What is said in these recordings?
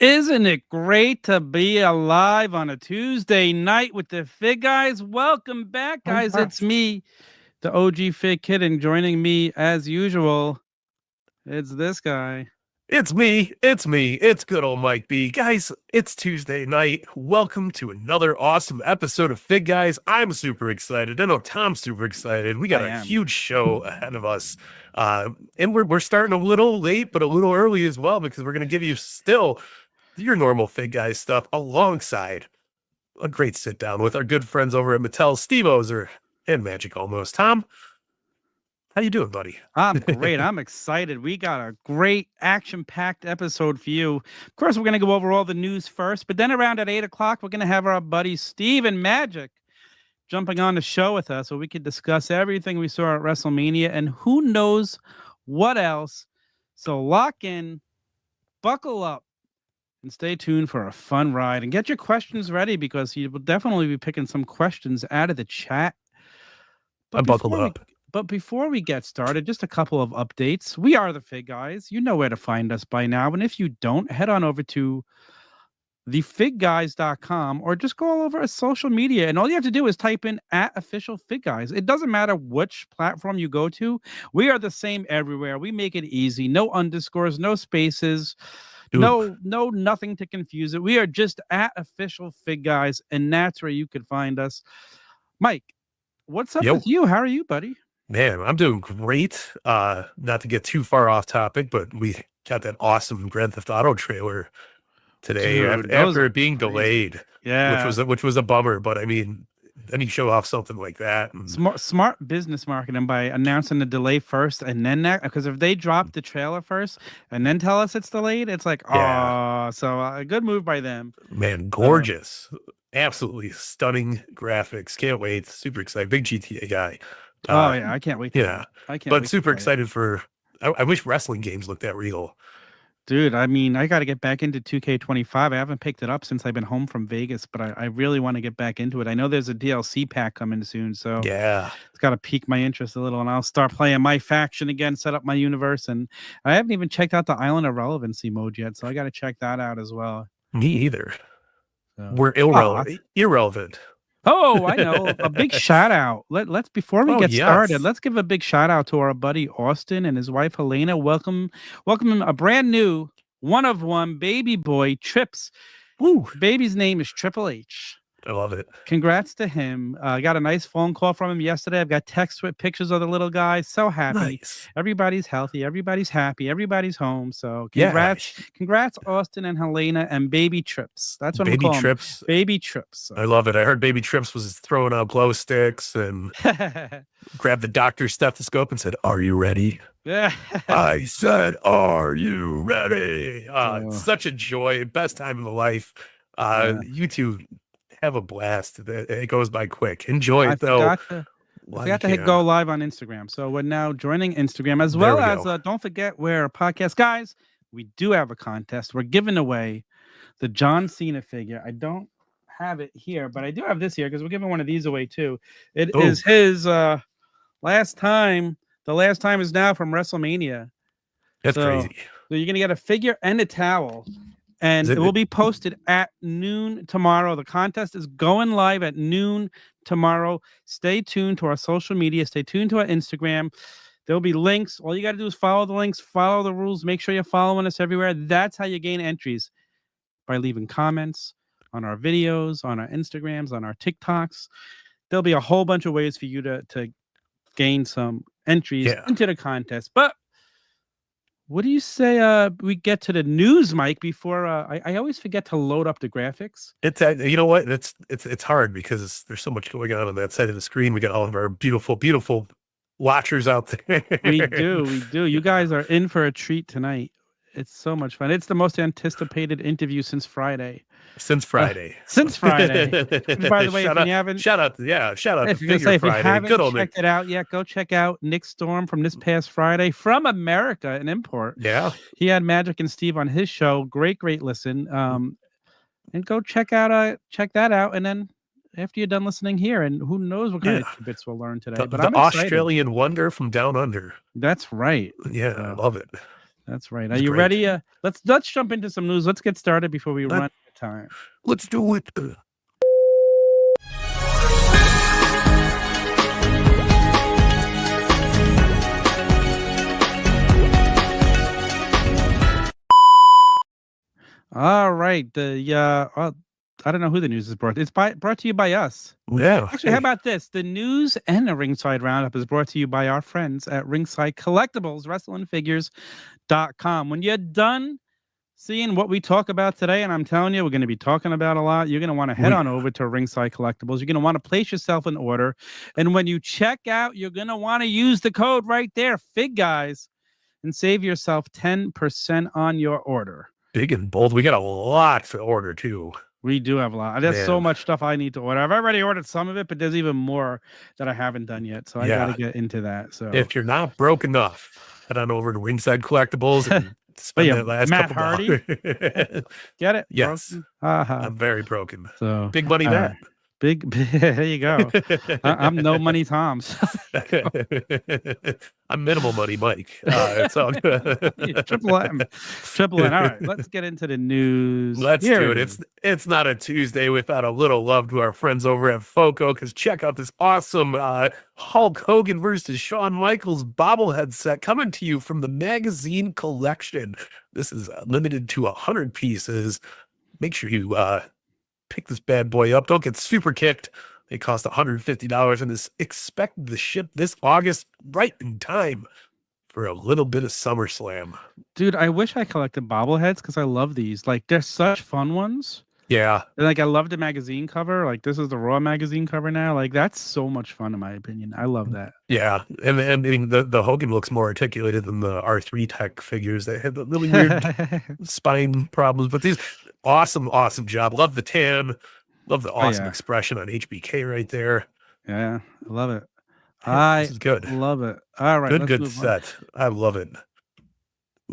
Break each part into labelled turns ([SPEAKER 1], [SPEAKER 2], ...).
[SPEAKER 1] Isn't it great to be alive on a Tuesday night with the Fig Guys? Welcome back, guys. It's me, the OG Fig Kid, and joining me as usual, it's this guy.
[SPEAKER 2] It's me. It's good old Mike B. Guys, it's Tuesday night. Welcome to another awesome episode of Fig Guys. I'm super excited. I know Tom's super excited. We got a huge show ahead of us. And we're starting a little late, but a little early as well, because we're going to give you still your normal Fig Guys stuff alongside a great sit down with our good friends over at Mattel, Steve Ozer and Magic Olmos. Tom, how you doing, buddy?
[SPEAKER 1] I'm great. I'm excited. We got a great action-packed episode for you. Of course, we're going to go over all the news first, but then around at 8 o'clock, we're going to have our buddy Steve and Magic jumping on the show with us so we could discuss everything we saw at WrestleMania and who knows what else. So lock in, buckle up, and stay tuned for a fun ride. And get your questions ready because you will definitely be picking some questions out of the chat.
[SPEAKER 2] I'm buckled up.
[SPEAKER 1] But before we get started, just a couple of updates. We are the Fig Guys. You know where to find us by now. And if you don't, head on over to thefigguys.com or just go all over our social media. And all you have to do is type in @officialfigguys. It doesn't matter which platform you go to. We are the same everywhere. We make it easy. No underscores, no spaces. Ooh. No, nothing to confuse it. We are just @officialfigguys, and that's where you could find us. Mike, what's up with you? How are you, buddy?
[SPEAKER 2] Man, I'm doing great. Not to get too far off topic, but we got that awesome Grand Theft Auto trailer today. Dude, after it being delayed.
[SPEAKER 1] Yeah,
[SPEAKER 2] which was a bummer. But I mean, then you show off something like that. And
[SPEAKER 1] smart business marketing by announcing the delay first and then that, because if they drop the trailer first and then tell us it's delayed, it's like, oh, so a good move by them.
[SPEAKER 2] Man, gorgeous, absolutely stunning graphics. Can't wait. Super excited. Big GTA guy.
[SPEAKER 1] Oh yeah, I can't wait.
[SPEAKER 2] I can't. But super excited for. I wish wrestling games looked that real.
[SPEAKER 1] Dude, I mean, I got to get back into 2K25. I haven't picked it up since I've been home from Vegas, but I really want to get back into it. I know there's a DLC pack coming soon, so
[SPEAKER 2] yeah,
[SPEAKER 1] it's got to pique my interest a little, and I'll start playing my faction again, set up my universe, and I haven't even checked out the Island of Relevancy mode yet, so I got to check that out as well.
[SPEAKER 2] Me either. So, we're irrelevant.
[SPEAKER 1] Oh, I know. A big shout out. Let's before we get started, let's give a big shout out to our buddy Austin and his wife Helena. Welcome a brand new one of one baby boy, Trips.
[SPEAKER 2] Woo.
[SPEAKER 1] Baby's name is Triple H.
[SPEAKER 2] I love it.
[SPEAKER 1] Congrats to him. I got a nice phone call from him yesterday. I've got texts with pictures of the little guy. So happy.
[SPEAKER 2] Nice.
[SPEAKER 1] Everybody's healthy. Everybody's happy. Everybody's home. So congrats, Austin and Helena and Baby Trips. That's what I'm calling
[SPEAKER 2] Trips.
[SPEAKER 1] Baby Trips.
[SPEAKER 2] I love it. I heard Baby Trips was throwing out glow sticks and grabbed the doctor's stethoscope and said, "Are you ready?"
[SPEAKER 1] Yeah.
[SPEAKER 2] I said, "Are you ready?" It's such a joy. Best time of the life. You two have a blast. It goes by quick. Enjoy it though.
[SPEAKER 1] I forgot to hit go live on Instagram. So we're now joining Instagram as well as don't forget we're a podcast. Guys, we do have a contest. We're giving away the John Cena figure. I don't have it here, but I do have this here because we're giving one of these away too. It is his last time. The last time is now from WrestleMania.
[SPEAKER 2] That's crazy.
[SPEAKER 1] So you're gonna get a figure and a towel. And it will be posted at noon tomorrow. The contest is going live at noon tomorrow. Stay tuned to our social media. Stay tuned to our Instagram. There'll be links. All you got to do is follow the links, follow the rules. Make sure you're following us everywhere. That's how you gain entries, by leaving comments on our videos, on our Instagrams, on our TikToks. There'll be a whole bunch of ways for you to gain some entries into the contest. But what do you say we get to the news, Mike, before I always forget to load up the graphics?
[SPEAKER 2] It's you know what? It's hard because there's so much going on that side of the screen. We got all of our beautiful watchers out there.
[SPEAKER 1] We do. You guys are in for a treat tonight. It's so much fun. It's the most anticipated interview since Friday.
[SPEAKER 2] Since Friday.
[SPEAKER 1] By the way, if you haven't
[SPEAKER 2] shout out to
[SPEAKER 1] if you haven't checked it out yet, go check out Nick Storm from this past Friday from America, an import.
[SPEAKER 2] Yeah.
[SPEAKER 1] He had Magic and Steve on his show. Great listen. And go check that out. And then after you're done listening here, and who knows what kind of tidbits we'll learn today.
[SPEAKER 2] But I'm Australian wonder from down under.
[SPEAKER 1] That's right.
[SPEAKER 2] Yeah, I love it.
[SPEAKER 1] That's right. Are you ready? Let's jump into some news. Let's get started before we run out of time.
[SPEAKER 2] Let's do it.
[SPEAKER 1] All right. I don't know who the news is brought. It's brought to you by us.
[SPEAKER 2] Yeah.
[SPEAKER 1] Actually, how about this? The news and the Ringside Roundup is brought to you by our friends at Ringside Collectibles, WrestlingFigures.com. When you're done seeing what we talk about today, and I'm telling you, we're going to be talking about a lot, you're going to want to head on over to Ringside Collectibles. You're going to want to place yourself an order. And when you check out, you're going to want to use the code right there, FigGuys, and save yourself 10% on your order.
[SPEAKER 2] Big and bold. We got a lot to order, too.
[SPEAKER 1] We do have a lot. There's so much stuff I need to order. I've already ordered some of it, but there's even more that I haven't done yet. So I got to get into that. So
[SPEAKER 2] if you're not broke enough, head on over to Ringside Collectibles and spend that last
[SPEAKER 1] Matt
[SPEAKER 2] couple
[SPEAKER 1] Hardy. Get it?
[SPEAKER 2] Yes. I'm very broken.
[SPEAKER 1] So
[SPEAKER 2] big money, Matt.
[SPEAKER 1] Big, there you go. I'm no money Tom's.
[SPEAKER 2] I'm minimal money Mike. It's all good.
[SPEAKER 1] Triple M. All right, let's get into the news.
[SPEAKER 2] Let's do it. It's not a Tuesday without a little love to our friends over at FOCO, because check out this awesome Hulk Hogan versus Shawn Michaels bobblehead set coming to you from the magazine collection. This is limited to 100 pieces. Make sure you pick this bad boy up. Don't get super kicked. They cost $150 and is expected to ship this August, right in time for a little bit of SummerSlam.
[SPEAKER 1] Dude, I wish I collected bobbleheads because I love these. Like, they're such fun ones.
[SPEAKER 2] Yeah.
[SPEAKER 1] And, like, I love the magazine cover. Like, this is the Raw magazine cover now. Like, that's so much fun in my opinion. I love that.
[SPEAKER 2] Yeah. And I mean, the Hogan looks more articulated than the R3 Tech figures. They had the really weird spine problems, but these awesome job. Love the tan. Love the awesome expression on HBK right there.
[SPEAKER 1] Yeah, I love it.
[SPEAKER 2] This is good.
[SPEAKER 1] Love it. All right,
[SPEAKER 2] good set. I love it.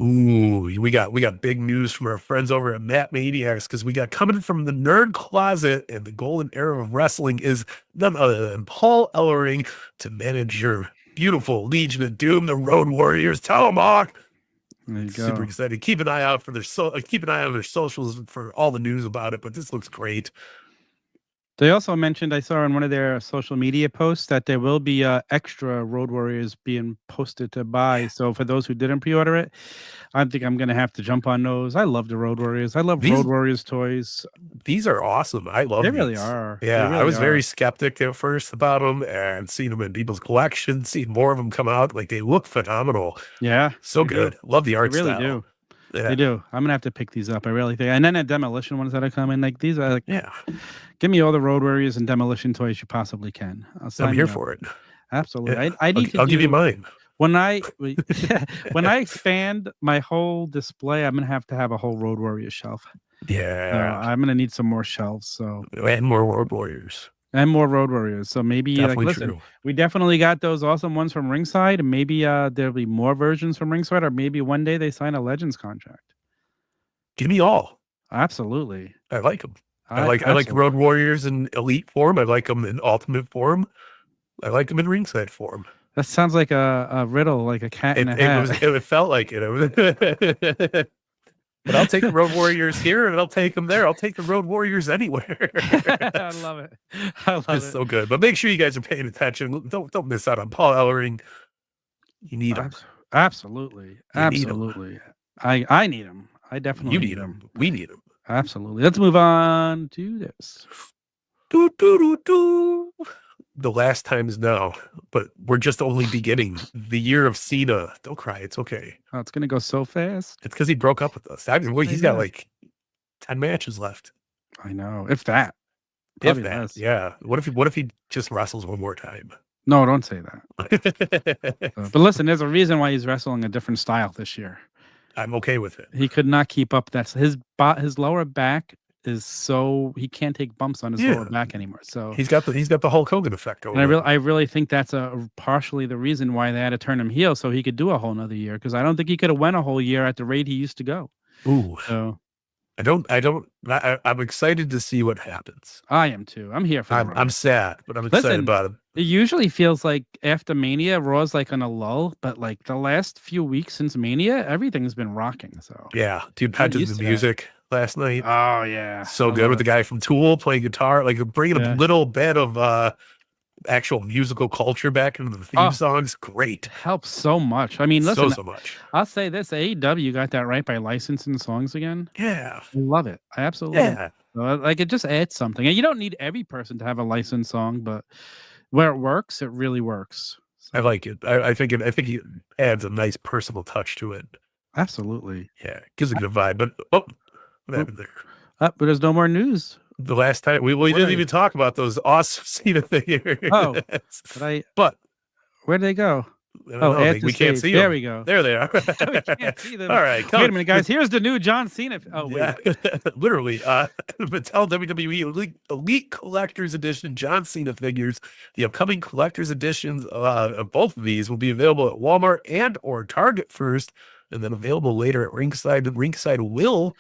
[SPEAKER 2] Ooh, we got big news from our friends over at Matt Maniacs, because we got coming from the nerd closet, and the golden era of wrestling is none other than Paul Ellering to manage your beautiful Legion of Doom, the Road Warriors. Tell them, Hawk. Super excited. Keep an eye out for their socials for all the news about it, but this looks great.
[SPEAKER 1] They also mentioned, I saw in one of their social media posts, that there will be extra Road Warriors being posted to buy. So for those who didn't pre-order it, I think I'm going to have to jump on those. I love the Road Warriors. I love Road Warriors toys.
[SPEAKER 2] These are awesome. I love
[SPEAKER 1] them.
[SPEAKER 2] They
[SPEAKER 1] really are.
[SPEAKER 2] Yeah,
[SPEAKER 1] really
[SPEAKER 2] I was very skeptic at first about them, and seeing them in people's collections, seeing more of them come out, like, they look phenomenal.
[SPEAKER 1] Yeah.
[SPEAKER 2] So good. Love the art style.
[SPEAKER 1] They really do. Yeah. They do. I'm gonna have to pick these up. I really think. And then the Demolition ones that are coming, like, these are like, give me all the Road Warriors and Demolition toys you possibly can.
[SPEAKER 2] I'm here for it.
[SPEAKER 1] Absolutely.
[SPEAKER 2] Yeah.
[SPEAKER 1] I'll
[SPEAKER 2] give you mine.
[SPEAKER 1] When I expand my whole display, I'm gonna have to have a whole Road Warrior shelf.
[SPEAKER 2] Yeah.
[SPEAKER 1] I'm gonna need some more shelves. So
[SPEAKER 2] and more Road Warriors.
[SPEAKER 1] And more Road Warriors. So maybe,
[SPEAKER 2] definitely
[SPEAKER 1] like, listen,
[SPEAKER 2] true.
[SPEAKER 1] We definitely got those awesome ones from Ringside, and maybe there'll be more versions from Ringside, or maybe one day they sign a Legends contract.
[SPEAKER 2] Give me all.
[SPEAKER 1] Absolutely.
[SPEAKER 2] I like them. I like Road Warriors in Elite form. I like them in Ultimate form. I like them in Ringside form.
[SPEAKER 1] That sounds like a riddle, like a cat in a hat.
[SPEAKER 2] It felt like it. But I'll take the Road Warriors here, and I'll take them there. I'll take the Road Warriors anywhere.
[SPEAKER 1] I love it.
[SPEAKER 2] It's so good. But make sure you guys are paying attention. Don't miss out on Paul Ellering. You need him.
[SPEAKER 1] Absolutely. Absolutely. I need him. I definitely
[SPEAKER 2] need him. We need him.
[SPEAKER 1] Absolutely. Let's move on to this.
[SPEAKER 2] The last time is now, but we're just only beginning. The year of Cena. Don't cry. It's okay.
[SPEAKER 1] Oh, it's going to go so fast.
[SPEAKER 2] It's because he broke up with us. He's got like 10 matches left.
[SPEAKER 1] I know. If that.
[SPEAKER 2] If that. Less. Yeah. What if he just wrestles one more time?
[SPEAKER 1] No, don't say that. But listen, there's a reason why he's wrestling a different style this year.
[SPEAKER 2] I'm okay with it.
[SPEAKER 1] He could not keep up. That's his lower back is so he can't take bumps on his lower back anymore. So
[SPEAKER 2] he's got the Hulk Hogan effect.
[SPEAKER 1] And I really think that's partially the reason why they had to turn him heel, so he could do a whole nother year. Because I don't think he could have went a whole year at the rate he used to go.
[SPEAKER 2] Ooh.
[SPEAKER 1] So
[SPEAKER 2] I'm excited to see what happens.
[SPEAKER 1] I am too. I'm here for.
[SPEAKER 2] I'm sad, but I'm excited about him.
[SPEAKER 1] It usually feels like after Mania, Raw's like on a lull, but like the last few weeks since Mania, everything's been rocking. So
[SPEAKER 2] yeah, dude,
[SPEAKER 1] I'm
[SPEAKER 2] Patches
[SPEAKER 1] used
[SPEAKER 2] the
[SPEAKER 1] to that.
[SPEAKER 2] music last night.
[SPEAKER 1] Oh yeah,
[SPEAKER 2] So
[SPEAKER 1] I
[SPEAKER 2] good
[SPEAKER 1] love
[SPEAKER 2] with the
[SPEAKER 1] it.
[SPEAKER 2] guy from Tool playing guitar, like bringing
[SPEAKER 1] Yeah.
[SPEAKER 2] a little bit of actual musical culture back into the theme songs. Great.
[SPEAKER 1] Helps so much. I mean, listen,
[SPEAKER 2] So much.
[SPEAKER 1] I'll say this: AEW got that right by licensing songs again.
[SPEAKER 2] Yeah.
[SPEAKER 1] I love it. I absolutely love
[SPEAKER 2] Yeah.
[SPEAKER 1] it. Like it just adds something, and you don't need every person to have a licensed song, but where it works, it really works. So,
[SPEAKER 2] I like it. I think it adds a nice personal touch to it.
[SPEAKER 1] absolutely.
[SPEAKER 2] Yeah, gives a good vibe. But what happened there?
[SPEAKER 1] But there's no more news.
[SPEAKER 2] The last time we didn't even talk about those awesome Cena figures.
[SPEAKER 1] Oh, but where did they go?
[SPEAKER 2] We can't see them.
[SPEAKER 1] There we go.
[SPEAKER 2] There they are.
[SPEAKER 1] We can't see them.
[SPEAKER 2] All right,
[SPEAKER 1] wait a minute, guys. Here's the new John Cena. Oh wait,
[SPEAKER 2] literally, Mattel WWE Elite Collector's Edition John Cena figures. The upcoming collector's editions of both of these will be available at Walmart and or Target first, and then available later at Ringside. And Ringside will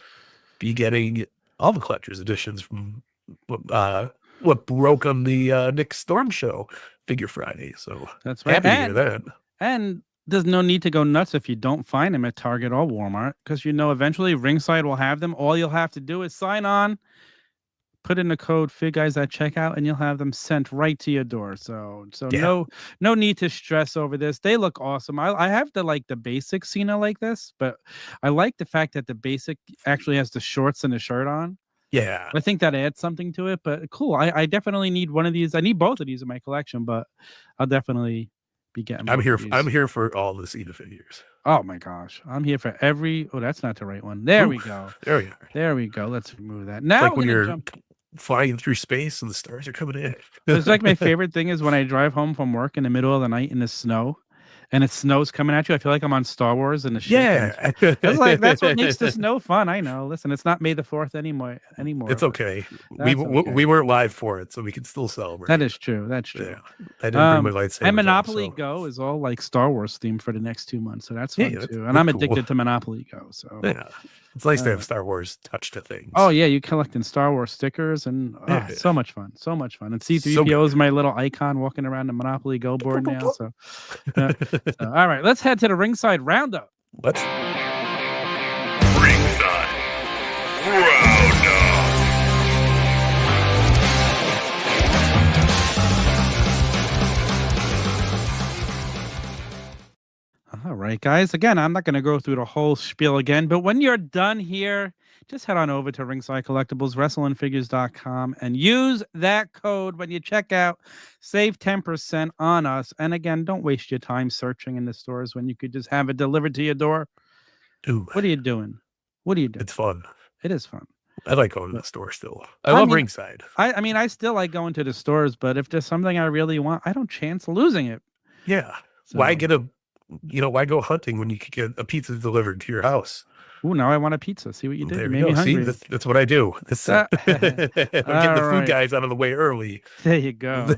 [SPEAKER 2] be getting all the collector's editions from what broke on the Nick Storm show Figure Friday. So
[SPEAKER 1] that's right.
[SPEAKER 2] Happy to hear that.
[SPEAKER 1] And there's no need to go nuts if you don't find them at Target or Walmart, because eventually Ringside will have them. All you'll have to do is sign on, put in the code FigGuys at checkout, and you'll have them sent right to your door. So yeah. no need to stress over this. They look awesome. I have the basic Cena like this, but I like the fact that the basic actually has the shorts and the shirt on.
[SPEAKER 2] Yeah,
[SPEAKER 1] I think that adds something to it. But cool. I definitely need one of these. I need both of these in my collection, but I'll definitely be getting.
[SPEAKER 2] I'm here for all the Cena figures.
[SPEAKER 1] Oh my gosh, I'm here for every. Oh, that's not the right one. There we go.
[SPEAKER 2] There we are.
[SPEAKER 1] There we go. Let's remove that. Now,
[SPEAKER 2] like when you're flying through space and the stars are coming in.
[SPEAKER 1] It's like my favorite thing is when I drive home from work in the middle of the night in the snow, and it snow's coming at you. I feel like I'm on Star Wars and the shit.
[SPEAKER 2] Yeah,
[SPEAKER 1] that's what makes the snow fun. I know. Listen, it's not May the 4th anymore.
[SPEAKER 2] It's okay. We weren't live for it, so we can still celebrate.
[SPEAKER 1] That is true. That's true.
[SPEAKER 2] Yeah. I didn't bring my lightsaber.
[SPEAKER 1] And Monopoly Go is all like Star Wars themed for the next 2 months, so that's fun too. And I'm addicted to Monopoly Go. So
[SPEAKER 2] yeah, it's nice to have Star Wars touch to things.
[SPEAKER 1] Oh yeah, you collecting Star Wars stickers and so much fun, so much fun. And C-3PO is my little icon walking around the Monopoly Go board now. So, all right, let's head to the Ringside Roundup.
[SPEAKER 2] Let's
[SPEAKER 3] Ringside Roundup.
[SPEAKER 1] All right, guys. Again, I'm not going to go through the whole spiel again, but when you're done here, just head on over to Ringside Collectibles, WrestlingFigures.com, and use that code when you check out. Save 10% on us. And again, don't waste your time searching in the stores when you could just have it delivered to your door.
[SPEAKER 2] Ooh.
[SPEAKER 1] What are you doing? What are you doing?
[SPEAKER 2] It's fun.
[SPEAKER 1] It is fun.
[SPEAKER 2] I like going to the store still. I love Ringside.
[SPEAKER 1] I still like going to the stores, but if there's something I really want, I don't chance losing it.
[SPEAKER 2] Yeah. So, why go hunting when you could get a pizza delivered to your house?
[SPEAKER 1] Ooh, now I want a pizza. See what you did?
[SPEAKER 2] There
[SPEAKER 1] you made me hungry.
[SPEAKER 2] See, that's what I do. I'm getting the food guys out of the way early.
[SPEAKER 1] There you go.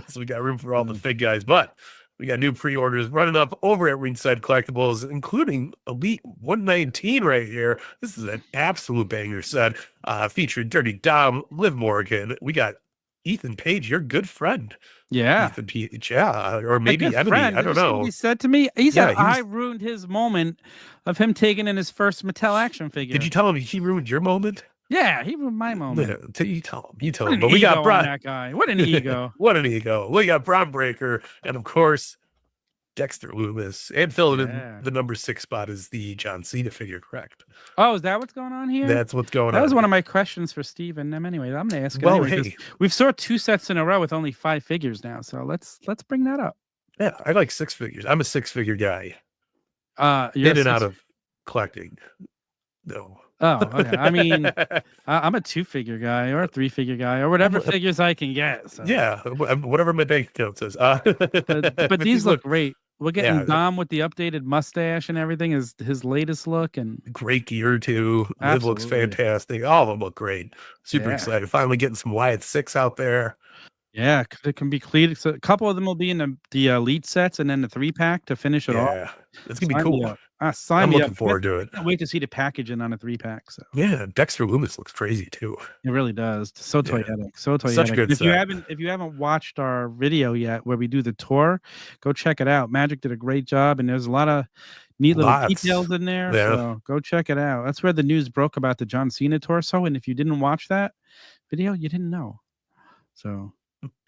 [SPEAKER 2] So we got room for all the Fig guys, but we got new pre-orders running up over at Ringside Collectibles, including Elite 119 right here. This is an absolute banger set, featuring Dirty Dom, Liv Morgan. We got Ethan Page, your good friend.
[SPEAKER 1] Yeah.
[SPEAKER 2] Ethan Page, yeah. Or maybe enemy.
[SPEAKER 1] Friend.
[SPEAKER 2] I don't know.
[SPEAKER 1] He said to me, I ruined his moment of him taking in his first Mattel action figure.
[SPEAKER 2] Did you tell him he ruined your moment?
[SPEAKER 1] Yeah, he ruined my moment.
[SPEAKER 2] Yeah, you tell him. But we got Braun.
[SPEAKER 1] That guy. What an ego.
[SPEAKER 2] What an ego. We got Braun Breaker, and of course, Dexter Loomis, and filling in the number 6 spot is the John Cena figure, correct?
[SPEAKER 1] Oh, is that what's going on here?
[SPEAKER 2] That's what's going on.
[SPEAKER 1] That was one of my questions for Steve and them anyway. I'm gonna ask.
[SPEAKER 2] Well,
[SPEAKER 1] anyway, we've saw 2 sets in a row with only 5 figures now, so let's bring that up.
[SPEAKER 2] Yeah, I like 6 figures. I'm a 6-figure guy.
[SPEAKER 1] You're
[SPEAKER 2] in and out of collecting. No.
[SPEAKER 1] Oh, okay. I mean, I'm a 2-figure guy or a 3-figure guy or whatever figures I can get. So.
[SPEAKER 2] Yeah, whatever my bank account says.
[SPEAKER 1] But these look great. We're getting Dom with the updated mustache and everything is his latest look, and
[SPEAKER 2] great gear too. It looks fantastic. All of them look great. Super excited. Finally getting some Wyatt 6 out there.
[SPEAKER 1] Yeah, it can be clean. So a couple of them will be in the elite sets and then the 3-pack to finish it off.
[SPEAKER 2] Yeah, it's gonna be cool.
[SPEAKER 1] Sign
[SPEAKER 2] I'm
[SPEAKER 1] me
[SPEAKER 2] looking
[SPEAKER 1] up.
[SPEAKER 2] forward to it.
[SPEAKER 1] I can't wait to see the packaging on a 3-pack. So
[SPEAKER 2] Yeah, Dexter Loomis looks crazy too.
[SPEAKER 1] it really does. So toyetic. So toyetic.
[SPEAKER 2] Such a good
[SPEAKER 1] If you
[SPEAKER 2] set.
[SPEAKER 1] haven't watched our video yet where we do the tour, go check it out. Magic did a great job, and there's a lot of neat little details in there.
[SPEAKER 2] Yeah.
[SPEAKER 1] So go check it out. That's where the news broke about the John Cena torso. And if you didn't watch that video, you didn't know. So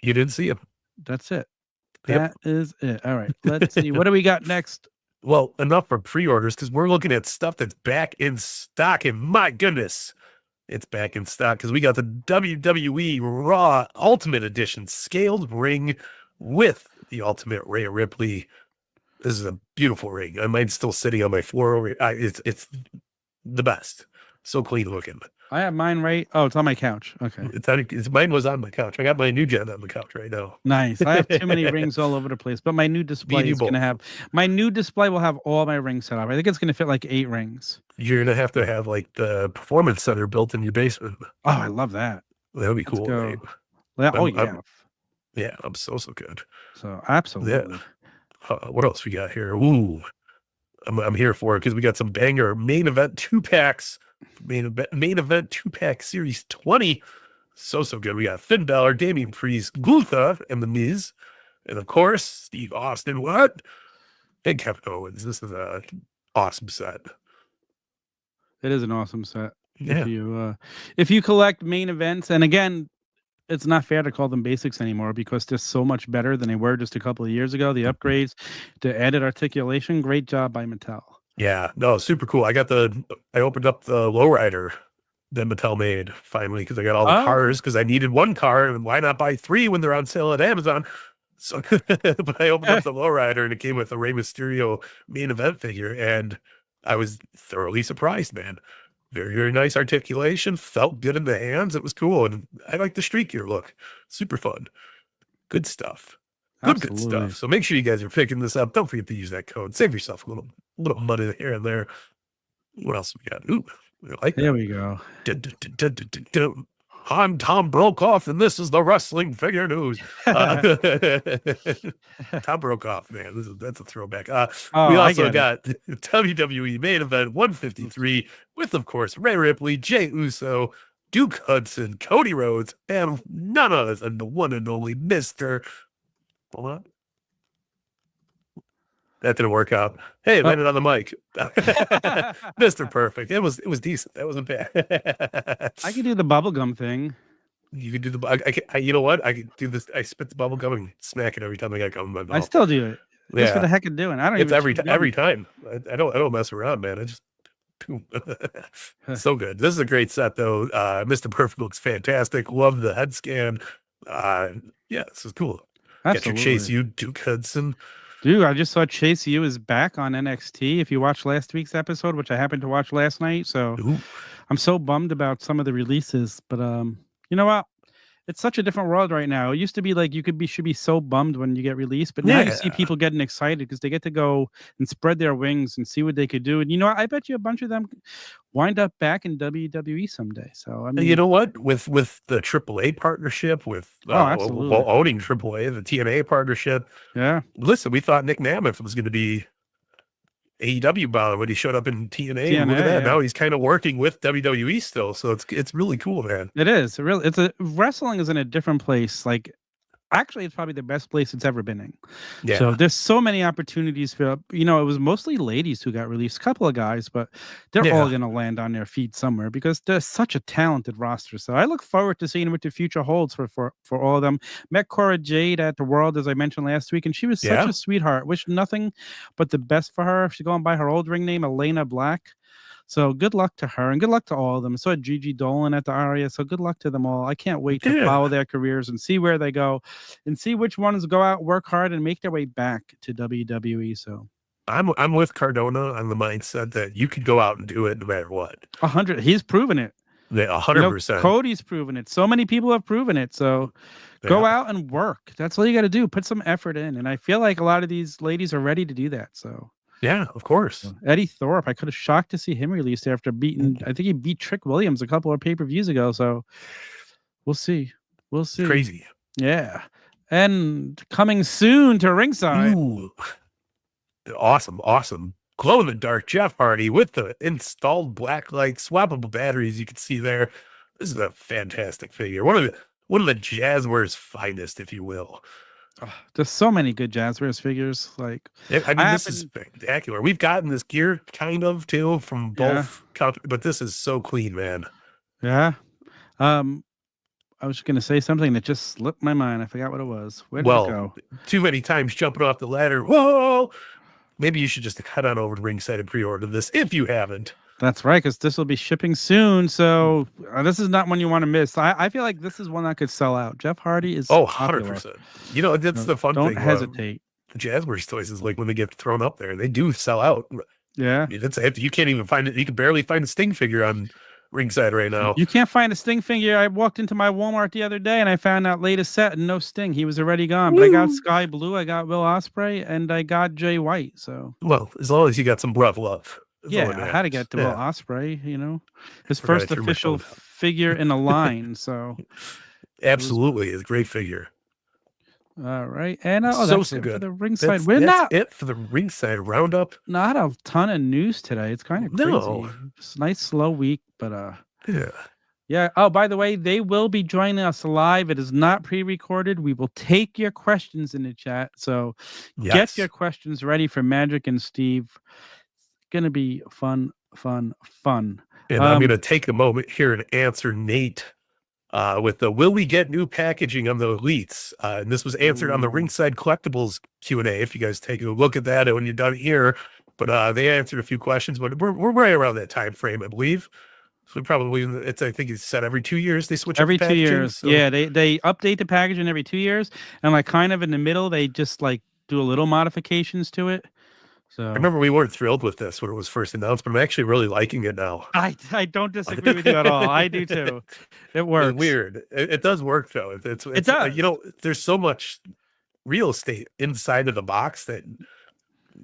[SPEAKER 2] you didn't see him.
[SPEAKER 1] That's it. That is it. All right. Let's see. What do we got next?
[SPEAKER 2] Well, enough for pre-orders because we're looking at stuff that's back in stock. And my goodness, it's back in stock because we got the WWE Raw Ultimate Edition scaled ring with the Ultimate Rhea Ripley. This is a beautiful ring. Mine's still sitting on my floor. It's the best. So clean looking.
[SPEAKER 1] I have mine right. Oh, it's on my couch. Okay.
[SPEAKER 2] Mine was on my couch. I got my new gen on the couch right now.
[SPEAKER 1] Nice. I have too many rings all over the place, but my new display is going to have will have all my rings set up. I think it's going to fit like 8 rings.
[SPEAKER 2] You're going to have like the performance center built in your basement.
[SPEAKER 1] Oh, I love that.
[SPEAKER 2] That would be cool. Right?
[SPEAKER 1] Yeah.
[SPEAKER 2] I'm so good.
[SPEAKER 1] So absolutely.
[SPEAKER 2] Yeah. What else we got here? Ooh, I'm here for it because we got some banger main event 2-packs. Main event 2-pack series 20. So good. We got Finn Balor, Damian Priest, Gunther, and The Miz. And of course, Steve Austin, and Kevin Owens. This is a awesome set.
[SPEAKER 1] It is an awesome set.
[SPEAKER 2] Yeah.
[SPEAKER 1] If you collect main events, and again, it's not fair to call them basics anymore because they're so much better than they were just a couple of years ago. The upgrades, the added articulation, great job by Mattel.
[SPEAKER 2] Yeah, no, super cool. I opened up the lowrider that Mattel made finally because I got all the cars because I needed 1 car and why not buy 3 when they're on sale at Amazon? So, but I opened up the lowrider and it came with a Rey Mysterio main event figure and I was thoroughly surprised, man. Very, very nice articulation. Felt good in the hands. It was cool. And I like the street gear look. Super fun. Good stuff. Good stuff. So make sure you guys are picking this up. Don't forget to use that code. Save yourself a little money here and there. What else we got? Ooh, I like that.
[SPEAKER 1] There we go.
[SPEAKER 2] I'm Tom Brokaw, and this is the wrestling figure news. Tom Brokaw, man, that's a throwback. We also got WWE main event 153 with, of course, Rhea Ripley, Jey Uso, Duke Hudson, Cody Rhodes, and none other than the one and only Mr. Hold on. That didn't work out. Hey, landed on the mic. Mr. Perfect. It was decent. That wasn't bad.
[SPEAKER 1] I can do the bubblegum thing.
[SPEAKER 2] You can do the you know what? I can do this. I spit the bubble gum and smack it every time I got gum in my mouth.
[SPEAKER 1] I still do it. Just for the heck of doing. I don't.
[SPEAKER 2] It's every time. I don't mess around, man. I just so good. This is a great set though. Mr. Perfect looks fantastic. Love the head scan. Yeah, this is cool. Get your Chase U, Duke Hudson.
[SPEAKER 1] Dude, I just saw Chase U is back on NXT. If you watched last week's episode, which I happened to watch last night, so I'm so bummed about some of the releases. But you know what? It's such a different world right now. It used to be like should be so bummed when you get released, but now you see people getting excited because they get to go and spread their wings and see what they could do. And you know, I bet you a bunch of them wind up back in WWE someday. So I mean,
[SPEAKER 2] you know what? With the AAA partnership, with owning AAA, the TNA partnership.
[SPEAKER 1] Yeah.
[SPEAKER 2] Listen, we thought Nick Mammoth was going to be AEW bound when he showed up in TNA. Look at that. Now he's kind of working with WWE still. So it's really cool, man.
[SPEAKER 1] It is. Wrestling is in a different place. Like, actually, it's probably the best place it's ever been in.
[SPEAKER 2] Yeah.
[SPEAKER 1] So there's so many opportunities for, it was mostly ladies who got released, a couple of guys, but they're all going to land on their feet somewhere because they're such a talented roster. So I look forward to seeing what the future holds for all of them. Met Cora Jade at the World, as I mentioned last week, and she was such a sweetheart. Wish nothing but the best for her. She's going by her old ring name, Elena Black. So good luck to her and good luck to all of them. So Gigi Dolan at the Aria. So good luck to them all. I can't wait to follow their careers and see where they go and see which ones go out, work hard, and make their way back to WWE. So
[SPEAKER 2] I'm with Cardona on the mindset that you could go out and do it no matter what.
[SPEAKER 1] 100. He's proven it.
[SPEAKER 2] Yeah, 100%.
[SPEAKER 1] Cody's proven it. So many people have proven it. So go out and work. That's all you got to do. Put some effort in. And I feel like a lot of these ladies are ready to do that. So.
[SPEAKER 2] Yeah, of course.
[SPEAKER 1] Eddie Thorpe, I could have shocked to see him released after I think he beat Trick Williams a couple of pay-per-views ago. So we'll see.
[SPEAKER 2] Crazy.
[SPEAKER 1] Yeah. And coming soon to Ringside.
[SPEAKER 2] Ooh. Awesome. glow-in-the-dark Jeff Hardy with the installed black light, swappable batteries you can see there. This is a fantastic figure. One of the Jazwares finest, if you will.
[SPEAKER 1] Oh, there's so many good Jazwares figures. Like,
[SPEAKER 2] I mean, this is spectacular. We've gotten this gear kind of too from both, but this is so clean, man.
[SPEAKER 1] Yeah. I was going to say something that just slipped my mind. I forgot what it was. Where did it go?
[SPEAKER 2] Too many times jumping off the ladder. Whoa! Maybe you should just head on over to Ringside and pre-order this if you haven't.
[SPEAKER 1] That's right, because this will be shipping soon. So this is not one you want to miss. I feel like this is one that could sell out. Jeff Hardy is
[SPEAKER 2] 100%. You know, that's the fun thing.
[SPEAKER 1] Don't hesitate.
[SPEAKER 2] The Jazwares toys is like when they get thrown up there, they do sell out.
[SPEAKER 1] Yeah.
[SPEAKER 2] You can't even find it. You can barely find a Sting figure on Ringside right now.
[SPEAKER 1] You can't find a Sting figure. I walked into my Walmart the other day and I found out latest set and no Sting. He was already gone. But I got Sky Blue, I got Will Ospreay, and I got Jay White. So
[SPEAKER 2] as long as you got some rough love.
[SPEAKER 1] Yeah, I had to get to Will Ospreay. You know, his first official figure in a line. So
[SPEAKER 2] absolutely, it's a great figure.
[SPEAKER 1] All right, and that's it
[SPEAKER 2] good
[SPEAKER 1] for the Ringside.
[SPEAKER 2] That's it for the Ringside roundup.
[SPEAKER 1] Not a ton of news today. It's kind of crazy. It's a nice slow week, but yeah. Oh, by the way, they will be joining us live. It is not pre-recorded. We will take your questions in the chat. So get your questions ready for Magic and Steve. It's gonna be fun. And
[SPEAKER 2] I'm gonna take a moment here and answer Nate. With the will we get new packaging on the Elites? And this was answered on the Ringside Collectibles Q&A. If you guys take a look at that when you're done here, but they answered a few questions. But we're right around that time frame, I believe. So probably I think it's said every 2 years they switch
[SPEAKER 1] every 2 years.
[SPEAKER 2] So.
[SPEAKER 1] Yeah, they update the packaging every 2 years, and like kind of in the middle they just like do a little modifications to it. So
[SPEAKER 2] I remember we weren't thrilled with this when it was first announced, but I'm actually really liking it now.
[SPEAKER 1] I don't disagree with you at all. I do too. It works.
[SPEAKER 2] It's weird. It does work though. It does. You know, there's so much real estate inside of the box that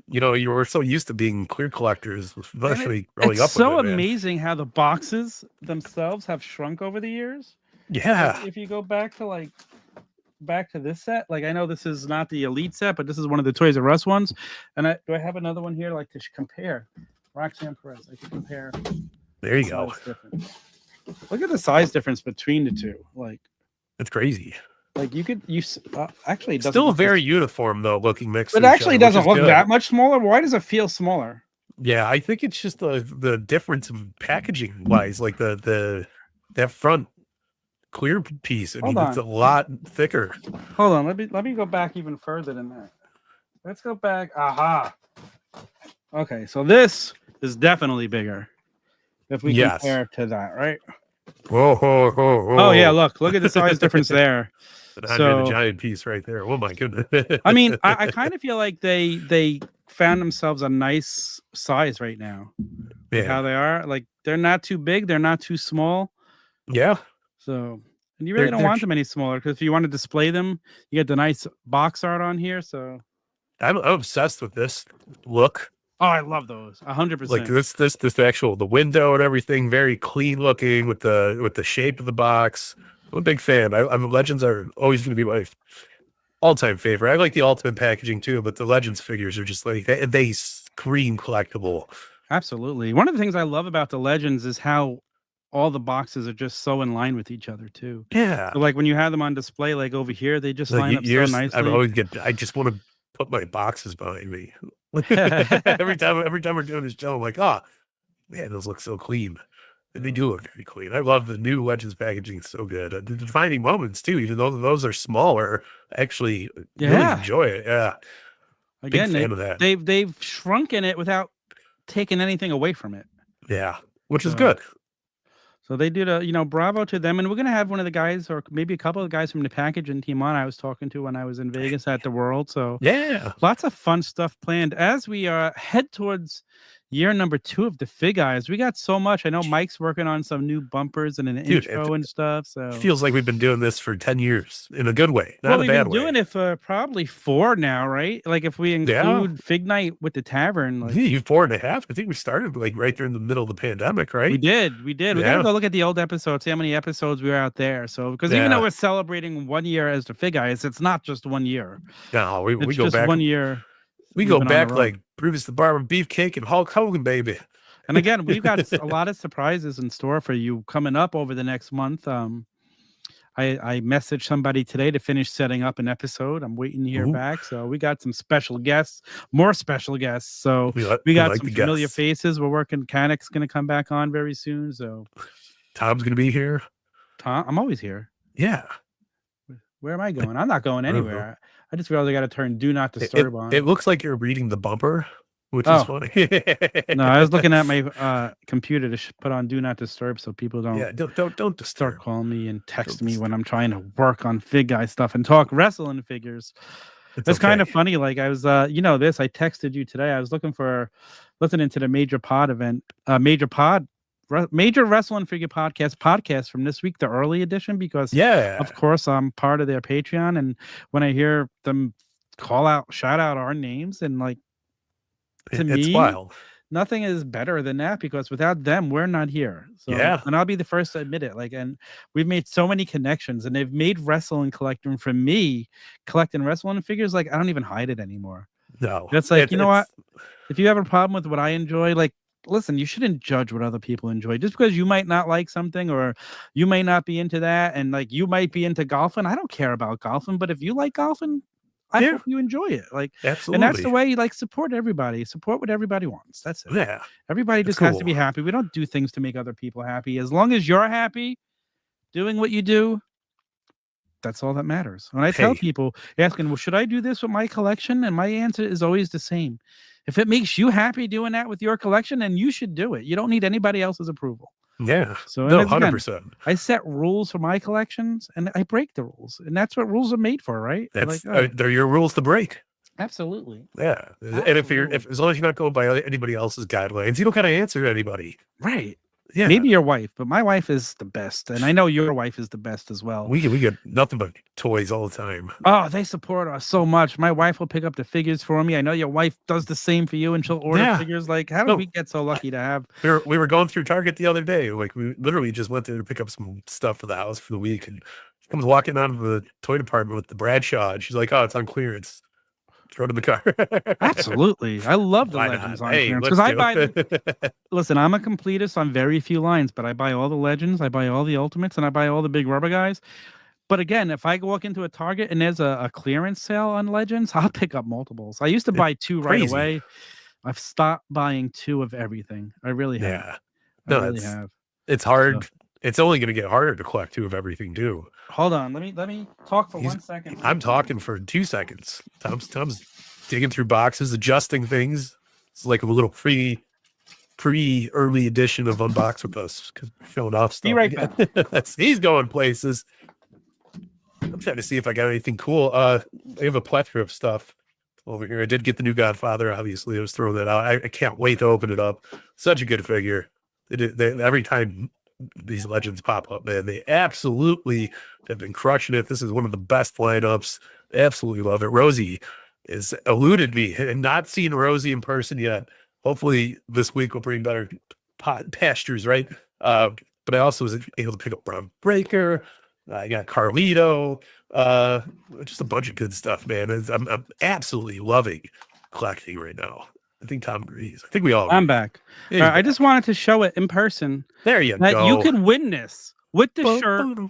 [SPEAKER 2] you know you were so used to being clear collectors, especially growing up.
[SPEAKER 1] It's so amazing how the boxes themselves have shrunk over the years.
[SPEAKER 2] Yeah.
[SPEAKER 1] If you go back to this set, like I know this is not the Elite set, but this is one of the Toys R Us ones. And do I have another one here like to compare? Roxanne Perez. I can compare.
[SPEAKER 2] There you go.
[SPEAKER 1] Look at the size difference between the two. Like
[SPEAKER 2] it's crazy.
[SPEAKER 1] Like actually, it doesn't
[SPEAKER 2] still very uniform though, looking mixed.
[SPEAKER 1] It actually doesn't look that much smaller. Why does it feel smaller?
[SPEAKER 2] Yeah, I think it's just the difference in packaging wise, like that front clear piece. I mean, it's a lot thicker.
[SPEAKER 1] Hold on, let me go back even further than that. Let's go back. Aha. Okay, so this is definitely bigger. If we compare to that, right?
[SPEAKER 2] Whoa.
[SPEAKER 1] Oh yeah, look at the size difference there.
[SPEAKER 2] So the giant piece right there. Oh my goodness.
[SPEAKER 1] I mean, I kind of feel like they found themselves a nice size right now. Yeah. How they are. Like they're not too big, they're not too small.
[SPEAKER 2] Yeah.
[SPEAKER 1] So and you really don't want them any smaller because if you want to display them, you get the nice box art on here. So
[SPEAKER 2] I'm obsessed with this look.
[SPEAKER 1] Oh, I love those 100%.
[SPEAKER 2] Like this actual the window and everything, very clean looking with the shape of the box. I'm a big fan. I'm Legends are always going to be my all-time favorite. I like the Ultimate packaging too, but the Legends figures are just like they scream collectible.
[SPEAKER 1] Absolutely. One of the things I love about the Legends is how all the boxes are just so in line with each other too.
[SPEAKER 2] Yeah.
[SPEAKER 1] So like when you have them on display, like over here, they just line up so nicely.
[SPEAKER 2] I just want to put my boxes behind me. every time we're doing this show, I'm like, man, those look so clean. And they do look very clean. I love the new Legends packaging. It's so good. The defining moments too, even though those are smaller, actually really enjoy it. Yeah.
[SPEAKER 1] Again, big fan of that. They've shrunken it without taking anything away from it.
[SPEAKER 2] Yeah. Which is good.
[SPEAKER 1] So they did bravo to them. And we're going to have one of the guys or maybe a couple of guys from the packaging team on I was talking to when I was in Vegas at the World. So
[SPEAKER 2] yeah,
[SPEAKER 1] lots of fun stuff planned as we head towards year number 2 of the FigGuys. We got so much. I know Mike's working on some new bumpers and an intro and stuff. So
[SPEAKER 2] it feels like we've been doing this for 10 years in a good way, not a bad way.
[SPEAKER 1] We've been doing it for probably 4 now, right? Like if we include Fig Night with the tavern. Like,
[SPEAKER 2] you 4.5. I think we started like right there in the middle of the pandemic, right?
[SPEAKER 1] We did. We gotta go look at the old episodes, see how many episodes we were out there. So because even though we're celebrating 1 year as the FigGuys, it's not just 1 year.
[SPEAKER 2] No, we go
[SPEAKER 1] just
[SPEAKER 2] back
[SPEAKER 1] 1 year.
[SPEAKER 2] We go back like Brutus the Barber Beefcake, and Hulk Hogan, baby.
[SPEAKER 1] And again, we've got a lot of surprises in store for you coming up over the next month. I messaged somebody today to finish setting up an episode. I'm waiting to hear back. So we got some special guests, more special guests. So we got like some familiar faces. We're working. Canic's going to come back on very soon. So
[SPEAKER 2] Tom's going to be here.
[SPEAKER 1] Tom, I'm always here.
[SPEAKER 2] Yeah.
[SPEAKER 1] Where am I going? I'm not going anywhere. I just realized I got to turn Do Not Disturb on.
[SPEAKER 2] It looks like you're reading the bumper, which is funny.
[SPEAKER 1] No, I was looking at my computer to put on Do Not Disturb so people don't start calling me and text me when I'm trying to work on FigGuys stuff and talk wrestling figures. It's kind of funny. Like I was, I texted you today. I was listening to the Major Pod event, Major Wrestling Figure podcast from this week, the early edition, because of course I'm part of their Patreon, and when I hear them shout out our names, and like to me, wild. Nothing is better than that, because without them, we're not here. So, and I'll be the first to admit it. Like, and we've made so many connections, and they've made wrestling collecting for me, collecting wrestling figures. Like, I don't even hide it anymore.
[SPEAKER 2] No,
[SPEAKER 1] that's like, you know what? If you have a problem with what I enjoy, like, listen, you shouldn't judge what other people enjoy. Just because you might not like something, or you may not be into that, and like you might be into golfing. I don't care about golfing, but if you like golfing, I hope you enjoy it. Like, absolutely. And that's the way you like support everybody. Support what everybody wants. That's it.
[SPEAKER 2] Yeah.
[SPEAKER 1] Everybody just has to be happy. We don't do things to make other people happy. As long as you're happy doing what you do, that's all that matters. When I tell people asking, well, should I do this with my collection? And my answer is always the same. If it makes you happy doing that with your collection, then you should do it. You don't need anybody else's approval.
[SPEAKER 2] Yeah.
[SPEAKER 1] So
[SPEAKER 2] no, 100%.
[SPEAKER 1] I set rules for my collections, and I break the rules, and that's what rules are made for, right?
[SPEAKER 2] That's they're your rules to break.
[SPEAKER 1] Absolutely.
[SPEAKER 2] Yeah. Absolutely. And if as long as you're not going by anybody else's guidelines, you don't gotta answer to anybody.
[SPEAKER 1] Right.
[SPEAKER 2] Yeah.
[SPEAKER 1] Maybe your wife, but my wife is the best, and I know your wife is the best as well.
[SPEAKER 2] We get nothing but toys all the time.
[SPEAKER 1] Oh, they support us so much. My wife will pick up the figures for me. I know your wife does the same for you, and she'll order figures. Like, how did we get so lucky to have?
[SPEAKER 2] We were going through Target the other day. Like, we literally just went there to pick up some stuff for the house for the week, and she comes walking out of the toy department with the Bradshaw, and she's like, "Oh, it's on clearance. Throw it in the car."
[SPEAKER 1] Absolutely. I love the Legends on clearance, because I buy listen, I'm a completist on very few lines, but I buy all the Legends, I buy all the Ultimates, and I buy all the big rubber guys. But again, if I walk into a Target and there's a clearance sale on Legends, I'll pick up multiples. I used to buy two right away. I've stopped buying two of everything. I really have.
[SPEAKER 2] Yeah.
[SPEAKER 1] I really have.
[SPEAKER 2] It's hard. So, it's only going to get harder to collect two of everything too.
[SPEAKER 1] Hold on, let me talk for 1 second.
[SPEAKER 2] I'm talking for 2 seconds. Tom's digging through boxes, adjusting things. It's like a little early edition of Unbox with us, showing off stuff.
[SPEAKER 1] Be right back.
[SPEAKER 2] He's going places. I'm trying to see if I got anything cool. I have a plethora of stuff over here. I did get the new Godfather. Obviously, I was throwing that out. I can't wait to open it up. Such a good figure. Every time these Legends pop up, man, they absolutely have been crushing it. This is one of the best lineups. Absolutely love it. Rosie has eluded me, and not seen Rosie in person yet. Hopefully this week will bring better pastures, right? But I also was able to pick up Braun Breaker. I got Carlito, just a bunch of good stuff, man. I'm absolutely loving collecting right now. I think Tom agrees. I think we all agree.
[SPEAKER 1] I'm back. I just wanted to show it in person.
[SPEAKER 2] There you go.
[SPEAKER 1] You can win this with the shirt.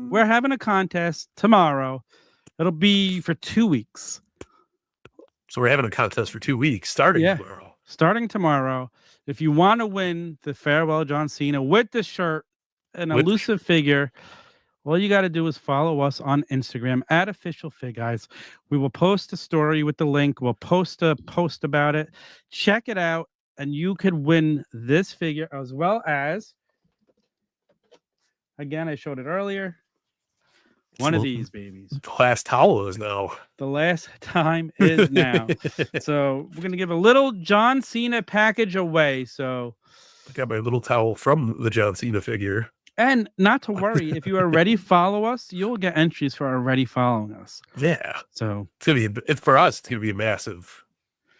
[SPEAKER 1] We're having a contest tomorrow. It'll be for 2 weeks.
[SPEAKER 2] So we're having a contest for 2 weeks, starting tomorrow.
[SPEAKER 1] Starting tomorrow. If you want to win the Farewell John Cena with the shirt, an elusive figure, all you got to do is follow us on Instagram at @officialfigguys. We will post a story with the link. We'll post a post about it. Check it out, and you could win this figure, as well as, again, I showed it earlier, one of these babies.
[SPEAKER 2] The last towel is now.
[SPEAKER 1] The last time is now. So we're going to give a little John Cena package away. So
[SPEAKER 2] I got my little towel from the John Cena figure.
[SPEAKER 1] And not to worry, if you already follow us, you'll get entries for already following us.
[SPEAKER 2] Yeah.
[SPEAKER 1] So
[SPEAKER 2] it's for us. It's gonna be a massive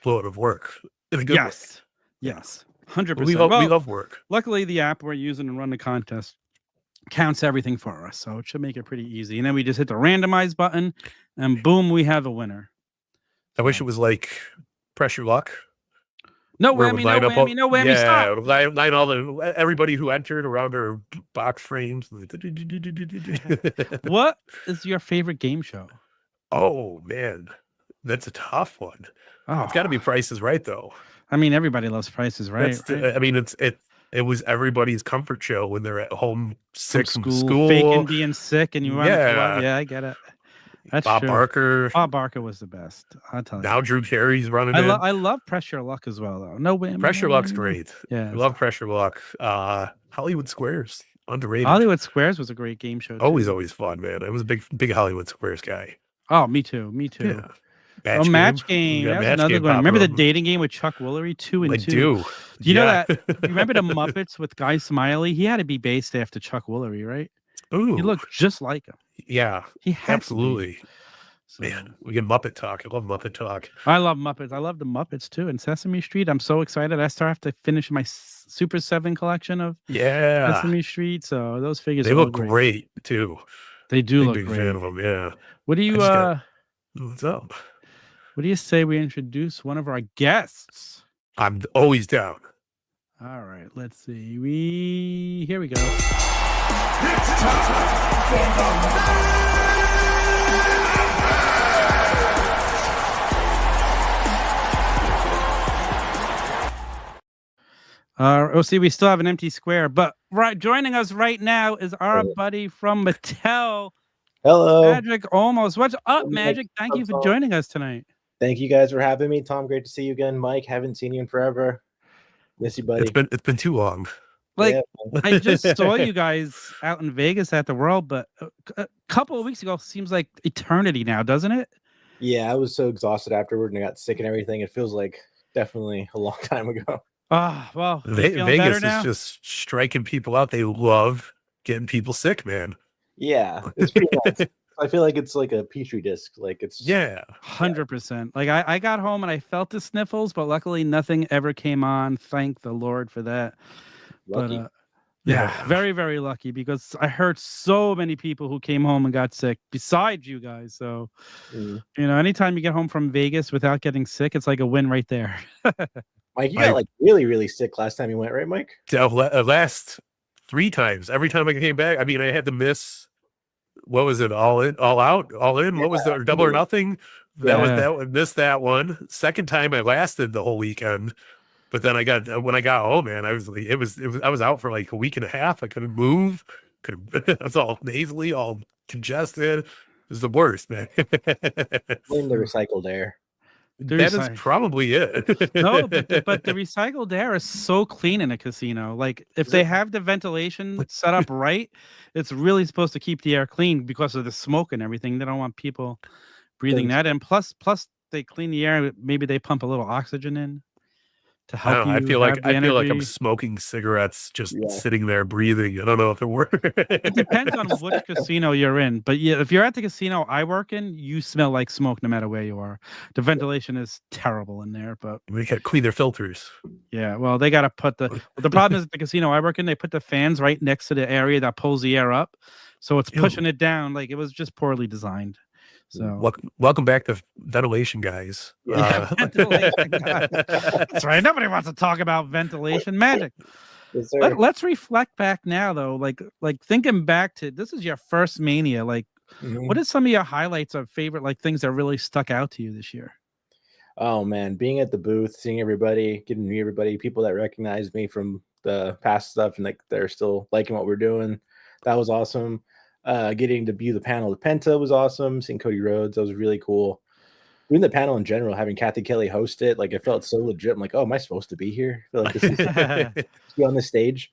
[SPEAKER 2] load of work. In a good way.
[SPEAKER 1] Yes. 100%.
[SPEAKER 2] We love work.
[SPEAKER 1] Luckily, the app we're using to run the contest counts everything for us, so it should make it pretty easy. And then we just hit the randomize button, and boom, we have a winner.
[SPEAKER 2] I wish it was like pressure luck.
[SPEAKER 1] No
[SPEAKER 2] where
[SPEAKER 1] whammy,
[SPEAKER 2] we line
[SPEAKER 1] no
[SPEAKER 2] up all,
[SPEAKER 1] whammy, no whammy.
[SPEAKER 2] yeah,
[SPEAKER 1] Stop.
[SPEAKER 2] line all everybody who entered around our box frames.
[SPEAKER 1] What is your favorite game show?
[SPEAKER 2] Oh man, that's a tough one. It's got to be
[SPEAKER 1] Oh,
[SPEAKER 2] Price is Right though.
[SPEAKER 1] I mean, everybody loves prices, right?
[SPEAKER 2] I mean, it was everybody's comfort show when they're at home
[SPEAKER 1] From
[SPEAKER 2] sick from
[SPEAKER 1] school,
[SPEAKER 2] school.
[SPEAKER 1] faking being sick, and you wanted to love.
[SPEAKER 2] Yeah,
[SPEAKER 1] Yeah, I get it. That's
[SPEAKER 2] Bob
[SPEAKER 1] true.
[SPEAKER 2] Barker.
[SPEAKER 1] Bob Barker was the best. I'll tell
[SPEAKER 2] Now
[SPEAKER 1] you.
[SPEAKER 2] Drew Carey's running in.
[SPEAKER 1] I love Pressure Luck as well, though. No whammy.
[SPEAKER 2] Pressure
[SPEAKER 1] no
[SPEAKER 2] Luck's
[SPEAKER 1] whammy.
[SPEAKER 2] great.
[SPEAKER 1] Yeah,
[SPEAKER 2] I love Pressure Luck. Hollywood Squares, underrated.
[SPEAKER 1] Hollywood Squares was a great game show.
[SPEAKER 2] Always,
[SPEAKER 1] Too.
[SPEAKER 2] always fun, man. I was a big Hollywood Squares guy.
[SPEAKER 1] Oh, me too. Me too.
[SPEAKER 2] Yeah.
[SPEAKER 1] Match Game.
[SPEAKER 2] We got
[SPEAKER 1] That was
[SPEAKER 2] Match
[SPEAKER 1] another
[SPEAKER 2] Game
[SPEAKER 1] one. Remember the
[SPEAKER 2] popping up.
[SPEAKER 1] dating game with Chuck Woolery? 2 and
[SPEAKER 2] I
[SPEAKER 1] 2.
[SPEAKER 2] do.
[SPEAKER 1] Do you know that? You remember the Muppets with Guy Smiley? He had to be based after Chuck Woolery, right?
[SPEAKER 2] Ooh.
[SPEAKER 1] He looked just like him.
[SPEAKER 2] Yeah.
[SPEAKER 1] He had
[SPEAKER 2] Absolutely.
[SPEAKER 1] So,
[SPEAKER 2] Man, we get Muppet talk. I love Muppet talk.
[SPEAKER 1] I love Muppets. I love the Muppets too. And Sesame Street. I'm so excited. I still have to finish my Super 7 collection of Sesame Street. So those figures
[SPEAKER 2] they
[SPEAKER 1] are
[SPEAKER 2] look great too.
[SPEAKER 1] They do look
[SPEAKER 2] big
[SPEAKER 1] great.
[SPEAKER 2] fan of them. Yeah.
[SPEAKER 1] What do you
[SPEAKER 2] what's up?
[SPEAKER 1] What do you say we introduce one of our guests?
[SPEAKER 2] I'm always down.
[SPEAKER 1] All right, let's see. Here we go.
[SPEAKER 3] It's time for the
[SPEAKER 1] See, we still have an empty square, but joining us right now is our buddy from Mattel.
[SPEAKER 4] Hello.
[SPEAKER 1] Magic Olmos. What's up, Magic? Thank you for joining us tonight.
[SPEAKER 4] Thank you guys for having me. Tom, great to see you again. Mike, haven't seen you in forever. Miss you, buddy.
[SPEAKER 2] It's been too long.
[SPEAKER 1] Like, I just saw you guys out in Vegas at the World, but a couple of weeks ago seems like eternity now, doesn't it?
[SPEAKER 4] Yeah, I was so exhausted afterward and I got sick and everything. It feels like definitely a long time ago.
[SPEAKER 1] Well,
[SPEAKER 2] Vegas is just striking people out. They love getting people sick, man.
[SPEAKER 4] Yeah, it's pretty nice. I feel like it's like a petri disc. Like it's
[SPEAKER 1] 100%. Like I got home and I felt the sniffles, but luckily nothing ever came on. Thank the Lord for that.
[SPEAKER 4] Lucky.
[SPEAKER 1] But yeah, very, very lucky because I heard so many people who came home and got sick besides you guys. So, you know, anytime you get home from Vegas without getting sick, it's like a win right there.
[SPEAKER 4] Mike, you got like really, really sick last time you went, right, Mike?
[SPEAKER 2] Last 3 times. Every time I came back, I mean, I had to miss. What was it? All in, all out, all in. What was the double or nothing? That was that. Missed that one. Second time, I lasted the whole weekend, but then when I got home, man, I was I was out for like a week and a half. I couldn't move. I was all nasally, all congested. It was the worst, man.
[SPEAKER 4] Blame the recycled air.
[SPEAKER 2] That is probably it.
[SPEAKER 1] No, but the recycled air is so clean in a casino. Like if they have the ventilation set up right, it's really supposed to keep the air clean because of the smoke and everything. They don't want people breathing that in. Plus they clean the air. Maybe they pump a little oxygen in to help you.
[SPEAKER 2] I feel like I'm smoking cigarettes just sitting there breathing. I don't know if it works.
[SPEAKER 1] It depends on which casino you're in. But yeah, if you're at the casino I work in, you smell like smoke no matter where you are. The ventilation is terrible in there, but
[SPEAKER 2] we got to clean their filters.
[SPEAKER 1] Yeah, well, they got to put the problem is at the casino I work in, they put the fans right next to the area that pulls the air up. So it's pushing it down. Like it was just poorly designed. So
[SPEAKER 2] welcome back to ventilation, guys.
[SPEAKER 1] Ventilation guys. That's right. Nobody wants to talk about ventilation magic.
[SPEAKER 4] Yes,
[SPEAKER 1] Let's reflect back now, though. Like thinking back to this is your first Mania. Like, what are some of your highlights of favorite things that really stuck out to you this year?
[SPEAKER 4] Oh man, being at the booth, seeing everybody, getting to meet everybody, people that recognize me from the past stuff, and like they're still liking what we're doing. That was awesome. Getting to view the panel with Penta was awesome. Seeing Cody Rhodes, that was really cool. Doing the panel in general, having Kathy Kelly host it, like it felt so legit. I'm like, oh, am I supposed to be here? I feel like this is be on the stage.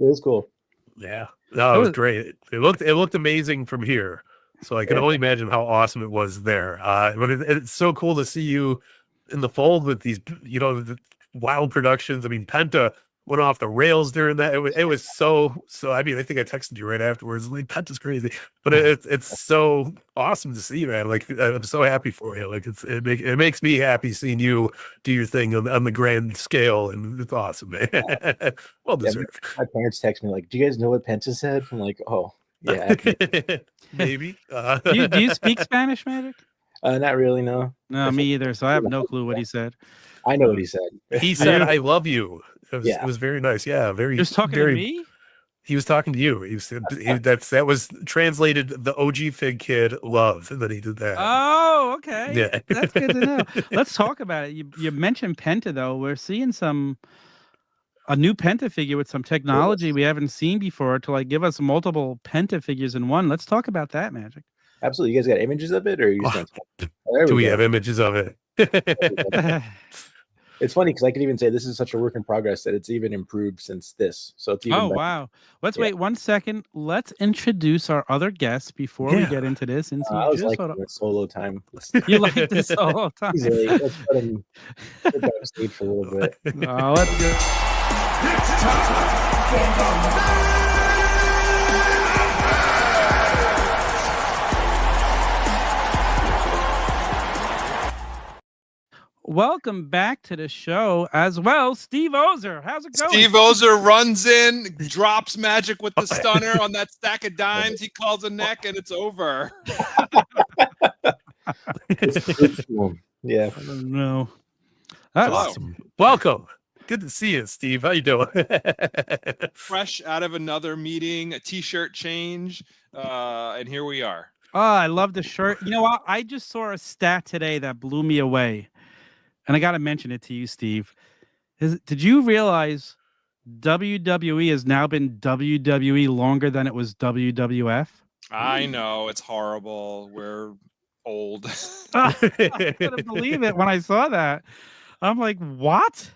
[SPEAKER 4] It was cool.
[SPEAKER 2] Yeah, no, it was great. It looked amazing from here. So I can only imagine how awesome it was there. But it's so cool to see you in the fold with these, the wild productions. I mean, Penta went off the rails during that. It was so. I mean, I think I texted you right afterwards. Like, Penta's crazy, but it's so awesome to see, man. Like, I'm so happy for you. Like, it makes me happy seeing you do your thing on the grand scale, and it's awesome, man. Well deserved.
[SPEAKER 4] My parents text me like, "Do you guys know what Penta said?" I'm like, "Oh, yeah,
[SPEAKER 2] maybe."
[SPEAKER 1] Do you speak Spanish, Magic?
[SPEAKER 4] Not really, no.
[SPEAKER 1] No, me either. So I have no clue what he said.
[SPEAKER 4] I know what he said.
[SPEAKER 2] He said, "I love you." It was very nice. Yeah, very.
[SPEAKER 1] Just talking
[SPEAKER 2] very,
[SPEAKER 1] to me.
[SPEAKER 2] He was talking to you. He said that was translated the OG Fig Kid love, and then he did that.
[SPEAKER 1] Oh, okay.
[SPEAKER 2] Yeah,
[SPEAKER 1] That's good to know. Let's talk about it. You mentioned Penta though. We're seeing a new Penta figure with some technology we haven't seen before to like give us multiple Penta figures in one. Let's talk about that, Magic.
[SPEAKER 4] Absolutely. You guys got images of it, or are you just
[SPEAKER 2] do we have images of it?
[SPEAKER 4] It's funny because I could even say this is such a work in progress that it's even improved since this. So it's even.
[SPEAKER 1] Oh wow! Let's wait 1 second. Let's introduce our other guests before we get into this. And
[SPEAKER 4] I was like the solo time.
[SPEAKER 1] You like the solo time?
[SPEAKER 4] Let's let him sit backstage for a little bit.
[SPEAKER 1] Oh, let's go.
[SPEAKER 3] It's time.
[SPEAKER 1] Welcome back to the show as well, Steve Ozer. How's it going?
[SPEAKER 5] Steve Ozer runs in, drops Magic with the stunner on that stack of dimes. He calls a neck, and it's over.
[SPEAKER 4] Yeah.
[SPEAKER 1] I don't know.
[SPEAKER 2] That's awesome. Welcome. Good to see you, Steve. How you doing?
[SPEAKER 5] Fresh out of another meeting, a t-shirt change, and here we are.
[SPEAKER 1] Oh, I love the shirt. You know what? I just saw a stat today that blew me away. And I got to mention it to you, Steve. Did you realize WWE has now been WWE longer than it was WWF?
[SPEAKER 5] I know. It's horrible. We're old.
[SPEAKER 1] I couldn't believe it when I saw that. I'm like, what?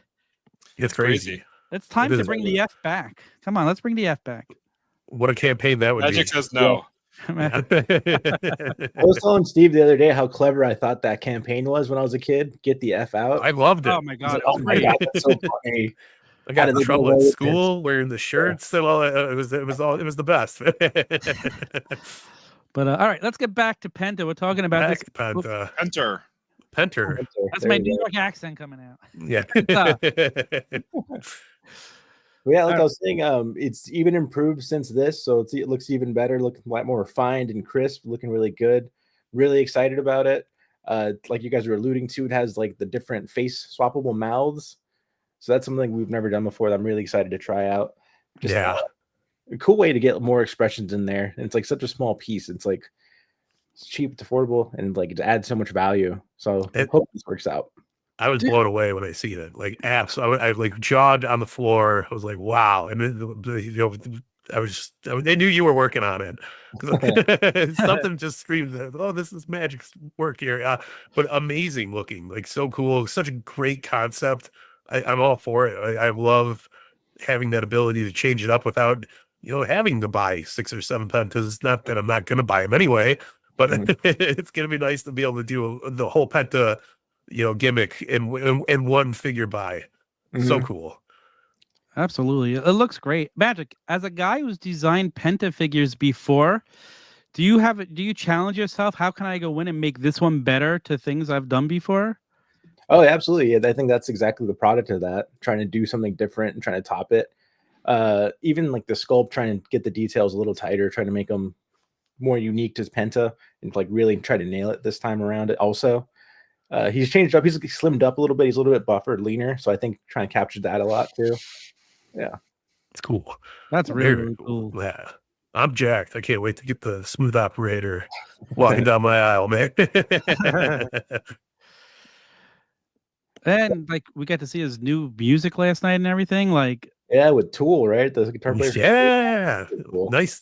[SPEAKER 2] It's crazy.
[SPEAKER 1] It's time to bring the F back. Come on, let's bring the F back.
[SPEAKER 2] What a campaign that would be.
[SPEAKER 5] Magic says no.
[SPEAKER 4] I was telling Steve the other day how clever I thought that campaign was when I was a kid. Get the F out.
[SPEAKER 2] I loved it.
[SPEAKER 1] Oh my god!
[SPEAKER 4] Oh my god, that's so funny.
[SPEAKER 2] I got in trouble at school wearing the shirts. And all, it was the best.
[SPEAKER 1] But all right, let's get back to Penta. We're talking about this.
[SPEAKER 5] Penter.
[SPEAKER 1] That's my New York accent coming out.
[SPEAKER 2] Yeah.
[SPEAKER 4] Yeah, like I was saying, it's even improved since this, so it looks even better, looking a lot more refined and crisp, looking really good. Really excited about it. Like you guys were alluding to, it has like the different face swappable mouths, so that's something we've never done before that I'm really excited to try out. Just, a cool way to get more expressions in there, and it's like such a small piece. It's like it's cheap, it's affordable, and like it adds so much value. So I hope this works out.
[SPEAKER 2] I was blown away when I see it. Like apps, I like jawed on the floor. I was like, "Wow!" And they knew you were working on it. Something just screamed, "Oh, this is Magic's work here!" But amazing looking, like so cool. Such a great concept. I'm all for it. I love having that ability to change it up without having to buy 6 or 7 pentas. It's not that I'm not going to buy them anyway, but it's going to be nice to be able to do the whole penta. Gimmick in one figure buy. So cool.
[SPEAKER 1] Absolutely. It looks great. Magic, as a guy who's designed Penta figures before, do you challenge yourself? How can I go in and make this one better to things I've done before?
[SPEAKER 4] Oh, absolutely. Yeah, I think that's exactly the product of that. Trying to do something different and trying to top it. Even like the sculpt, trying to get the details a little tighter, trying to make them more unique to Penta and like really try to nail it this time around it also. He's changed up. He's slimmed up a little bit. He's a little bit buffered, leaner. So I think trying to capture that a lot too. Yeah.
[SPEAKER 2] It's cool.
[SPEAKER 1] That's really cool.
[SPEAKER 2] Yeah. I'm jacked. I can't wait to get the smooth operator walking down my aisle, man.
[SPEAKER 1] And like we got to see his new music last night and everything. Like
[SPEAKER 4] with Tool, right? The guitar player.
[SPEAKER 2] Yeah. Cool. Nice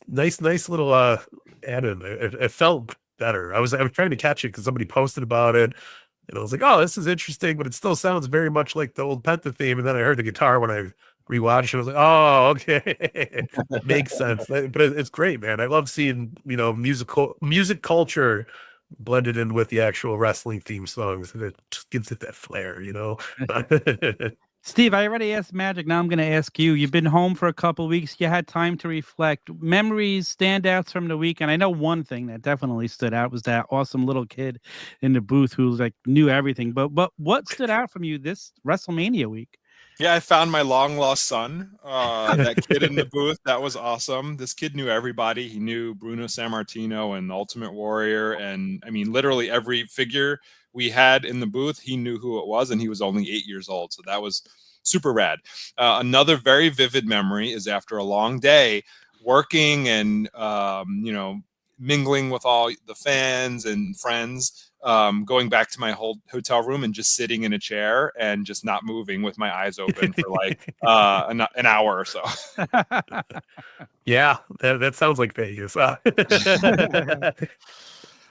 [SPEAKER 2] little add-in. It felt better. I was trying to catch it because somebody posted about it. And I was like, oh, this is interesting, but it still sounds very much like the old Penta theme. And then I heard the guitar when I rewatched it. I was like, oh, okay. Makes sense. But it's great, man. I love seeing, music culture blended in with the actual wrestling theme songs. And it just gives it that flair,
[SPEAKER 1] Steve, I already asked Magic. Now I'm going to ask you. You've been home for a couple of weeks. You had time to reflect. Memories, standouts from the week. And I know one thing that definitely stood out was that awesome little kid in the booth who like knew everything. But what stood out from you this WrestleMania week?
[SPEAKER 5] Yeah, I found my long lost son. That kid in the booth, that was awesome. This kid knew everybody. He knew Bruno Sammartino and Ultimate Warrior, and I mean, literally every figure we had in the booth, he knew who it was, and he was only 8 years old. So that was super rad. Another very vivid memory is after a long day working and mingling with all the fans and friends. Going back to my hotel room and just sitting in a chair and just not moving with my eyes open for like an hour or so.
[SPEAKER 2] Yeah, that sounds like Vegas.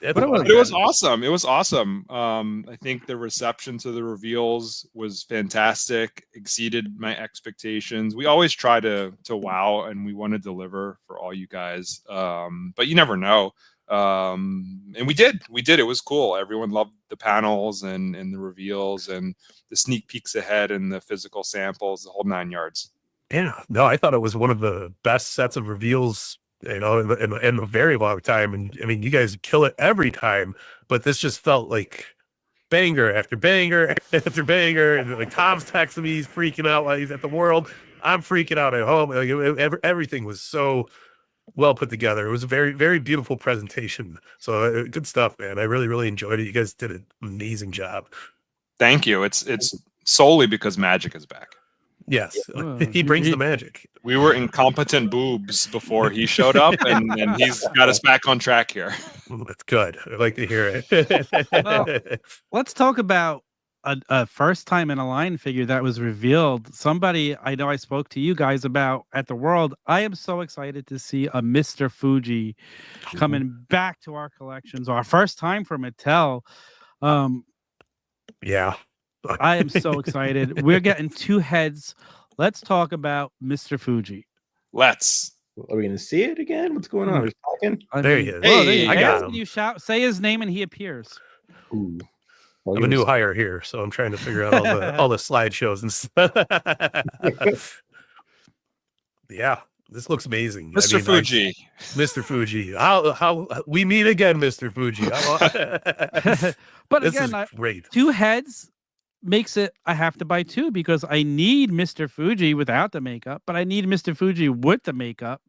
[SPEAKER 5] It was awesome. It was awesome. I think the reception to the reveals was fantastic, exceeded my expectations. We always try to wow, and we want to deliver for all you guys. But you never know. And we did. It was cool. Everyone loved the panels and the reveals and the sneak peeks ahead and the physical samples, the whole 9 yards.
[SPEAKER 2] Yeah, no, I thought it was one of the best sets of reveals, in a very long time. And I mean, you guys kill it every time, but this just felt like banger after banger after banger. And like Tom's texting me, he's freaking out while he's at the World. I'm freaking out at home. Like, everything was so well put together. It was a very, very beautiful presentation. So good stuff, man. I really, really enjoyed it. You guys did an amazing job.
[SPEAKER 5] Thank you. It's solely because Magic is back.
[SPEAKER 2] Yes, he brings the magic.
[SPEAKER 5] We were incompetent boobs before he showed up, and he's got us back on track here.
[SPEAKER 2] Well, that's good. I like to hear it.
[SPEAKER 1] Well, let's talk about a first time in a line figure that was revealed. Somebody I know I spoke to you guys about at the World. I am so excited to see a Mr. Fuji coming back to our collections. Our first time for Mattel.
[SPEAKER 2] Yeah.
[SPEAKER 1] I am so excited. We're getting 2 heads. Let's talk about Mr. Fuji.
[SPEAKER 5] Let's.
[SPEAKER 4] Are we going to see it again? What's going on? Are we talking?
[SPEAKER 2] There he is.
[SPEAKER 1] Well, there you
[SPEAKER 2] I
[SPEAKER 1] go.
[SPEAKER 2] got him.
[SPEAKER 1] You shout, say his name, and he appears.
[SPEAKER 4] Ooh.
[SPEAKER 2] I'm a new hire here, so I'm trying to figure out all the slideshows and stuff. Yeah, this looks amazing.
[SPEAKER 5] Mr. Fuji.
[SPEAKER 2] Mr. Fuji. How we meet again, Mr. Fuji.
[SPEAKER 1] But
[SPEAKER 2] this
[SPEAKER 1] again,
[SPEAKER 2] is great.
[SPEAKER 1] 2 heads makes it I have to buy 2 because I need Mr. Fuji without the makeup, but I need Mr. Fuji with the makeup.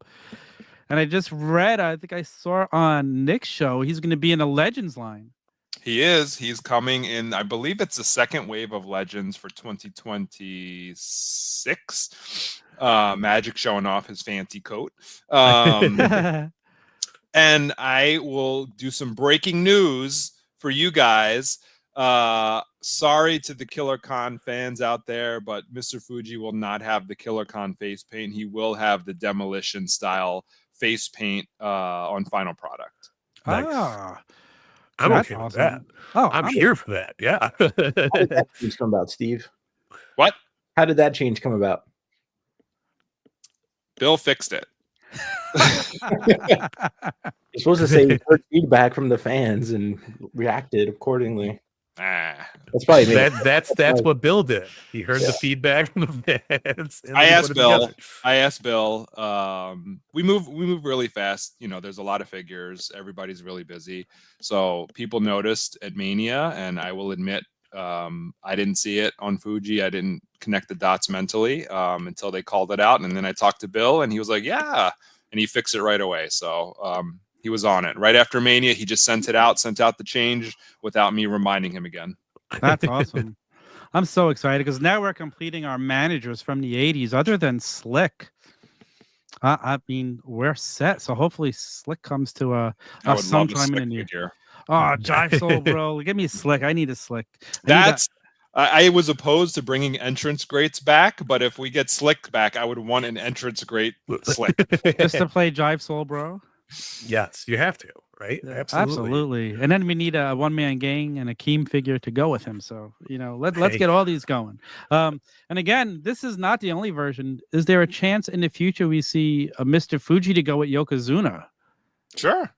[SPEAKER 1] And I just read, I think I saw on Nick's show, he's going to be in a Legends line.
[SPEAKER 5] He is. He's coming in. I believe it's the second wave of Legends for 2026. Magic showing off his fancy coat. And I will do some breaking news for you guys. Sorry to the Killer Khan fans out there, but Mr. Fuji will not have the Killer Khan face paint. He will have the Demolition style face paint on final product.
[SPEAKER 2] Nice.
[SPEAKER 1] Ah,
[SPEAKER 2] I'm
[SPEAKER 1] that's
[SPEAKER 2] okay with
[SPEAKER 1] awesome.
[SPEAKER 2] that.
[SPEAKER 1] Oh,
[SPEAKER 2] I'm here for that. Yeah.
[SPEAKER 4] How did that change come about, Steve?
[SPEAKER 5] What?
[SPEAKER 4] How did that change come about?
[SPEAKER 5] Bill fixed it.
[SPEAKER 4] You're supposed to say you heard feedback from the fans and reacted accordingly. That's probably me.
[SPEAKER 2] That's what Bill did. He heard the feedback from the fans.
[SPEAKER 5] I asked Bill. We move really fast. You know, there's a lot of figures. Everybody's really busy. So people noticed at Mania, and I will admit, I didn't see it on Fuji. I didn't connect the dots mentally until they called it out. And then I talked to Bill, and he was like, "Yeah," and he fixed it right away. So he was on it right after Mania. He just sent out the change without me reminding him again.
[SPEAKER 1] That's awesome. I'm so excited because now we're completing our managers from the 80s. Other than Slick, I mean, we're set. So hopefully Slick comes to us sometime in the year. Oh, Jive Soul, bro. Give me Slick. I need a Slick.
[SPEAKER 5] I was opposed to bringing entrance greats back, but if we get Slick back, I would want an entrance great Slick.
[SPEAKER 1] Just to play Jive Soul, bro?
[SPEAKER 2] Yes, you have to, right?
[SPEAKER 1] Yeah, absolutely. And then we need a one-man gang and a Keem figure to go with him. So, you know, let's get all these going. And again, this is not the only version. Is there a chance in the future we see a Mr. Fuji to go with Yokozuna?
[SPEAKER 5] Sure.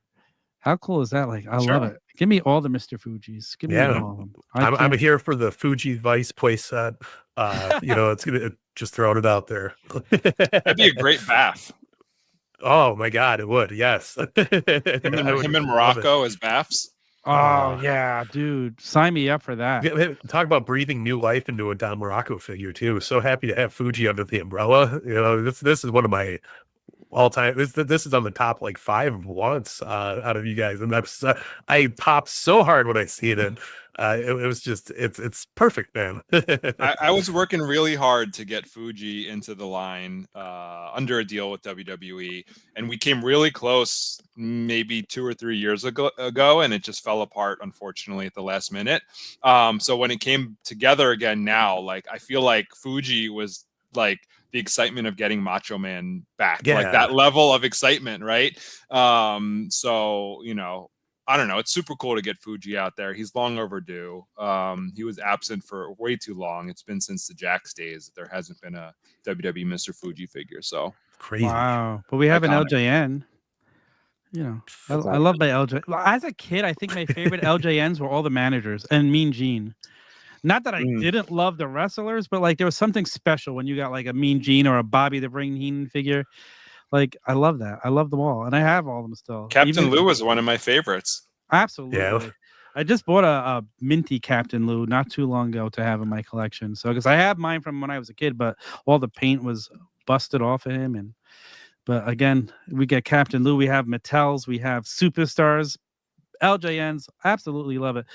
[SPEAKER 1] How cool is that? Like, I love it. Give me all the Mr. Fujis. Give me all of them.
[SPEAKER 2] I'm here for the Fuji Vice play set. You know, it's gonna just throwing it out there.
[SPEAKER 5] That'd be a great bath.
[SPEAKER 2] Oh my God, it would. Yes.
[SPEAKER 5] Him in Morocco as baths.
[SPEAKER 1] Oh yeah, dude, sign me up for that.
[SPEAKER 2] Talk about breathing new life into a Don Morocco figure too. So happy to have Fuji under the umbrella. You know, this is one of my all time. This is on the top like 5 once out of you guys, and I popped so hard when I see it. It was just it's perfect, man.
[SPEAKER 5] I was working really hard to get Fuji into the line under a deal with WWE, and we came really close maybe 2 or 3 years ago, and it just fell apart, unfortunately, at the last minute. So when it came together again now, like I feel like Fuji was like the excitement of getting Macho Man back, like that level of excitement, right? So, you know, I don't know. It's super cool to get Fuji out there. He's long overdue. He was absent for way too long. It's been since the Jax days that there hasn't been a WWE Mr. Fuji figure. So
[SPEAKER 2] crazy.
[SPEAKER 1] Wow. But we have
[SPEAKER 5] Iconic.
[SPEAKER 1] an LJN. You know, I love my LJ. As a kid, I think my favorite LJNs were all the managers and Mean Gene. Not that I didn't love the wrestlers, but like there was something special when you got like a Mean Gene or a Bobby the Brain Heenan figure. Like I love that. I love them all, and I have all of them still.
[SPEAKER 5] Captain Lou was one of my favorites.
[SPEAKER 1] Absolutely.
[SPEAKER 2] Yeah.
[SPEAKER 1] I just bought a minty Captain Lou not too long ago to have in my collection. So because I have mine from when I was a kid, but all the paint was busted off of him. But again, we get Captain Lou. We have Mattels. We have Superstars, LJNs. Absolutely love it.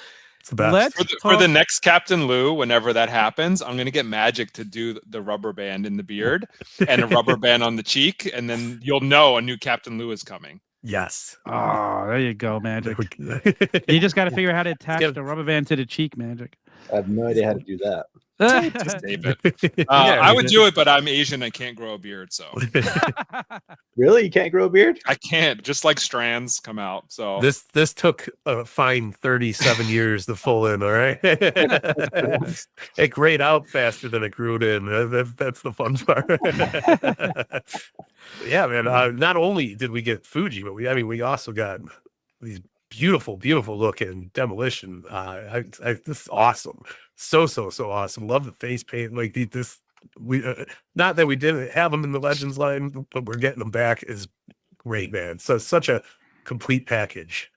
[SPEAKER 2] It's the best.
[SPEAKER 5] For the next Captain Lou, whenever that happens, I'm gonna get Magic to do the rubber band in the beard and a rubber band on the cheek, and then you'll know a new Captain Lou is coming.
[SPEAKER 2] Yes.
[SPEAKER 1] Oh, there you go, Magic. You just got to figure out how to attach the rubber band to the cheek, Magic.
[SPEAKER 4] I have no idea how to do that.
[SPEAKER 5] Just tape it. I would do it, but I'm Asian. I can't grow a beard, so
[SPEAKER 4] Really, you can't grow a beard?
[SPEAKER 5] I can't. Just like strands come out. So
[SPEAKER 2] this took a fine 37 years to full in. All right, it grayed out faster than it grew in. That's the fun part. Yeah, man. Not only did we get Fuji, but we also got these beautiful looking Demolition. This is awesome. So awesome. Love the face paint. Like we not that we didn't have them in the Legends line, but we're getting them back is great, man. So such a complete package.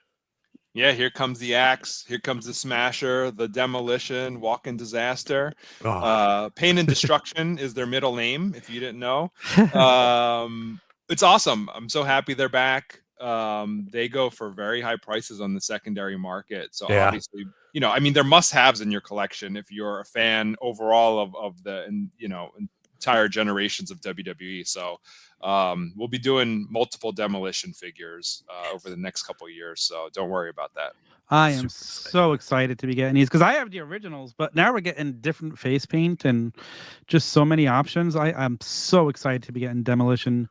[SPEAKER 5] yeah, here comes the Axe. Here comes the Smasher, the Demolition, Walking Disaster. Pain and Destruction is their middle name, if you didn't know. It's awesome. I'm so happy they're back. They go for very high prices on the secondary market. So obviously, you know, I mean, they're must-haves in your collection if you're a fan overall of the, you know, entire generations of WWE. So we'll be doing multiple Demolition figures over the next couple of years. So don't worry about that.
[SPEAKER 1] I am so excited to be getting these because I have the originals, but now we're getting different face paint and just so many options. I'm so excited to be getting Demolition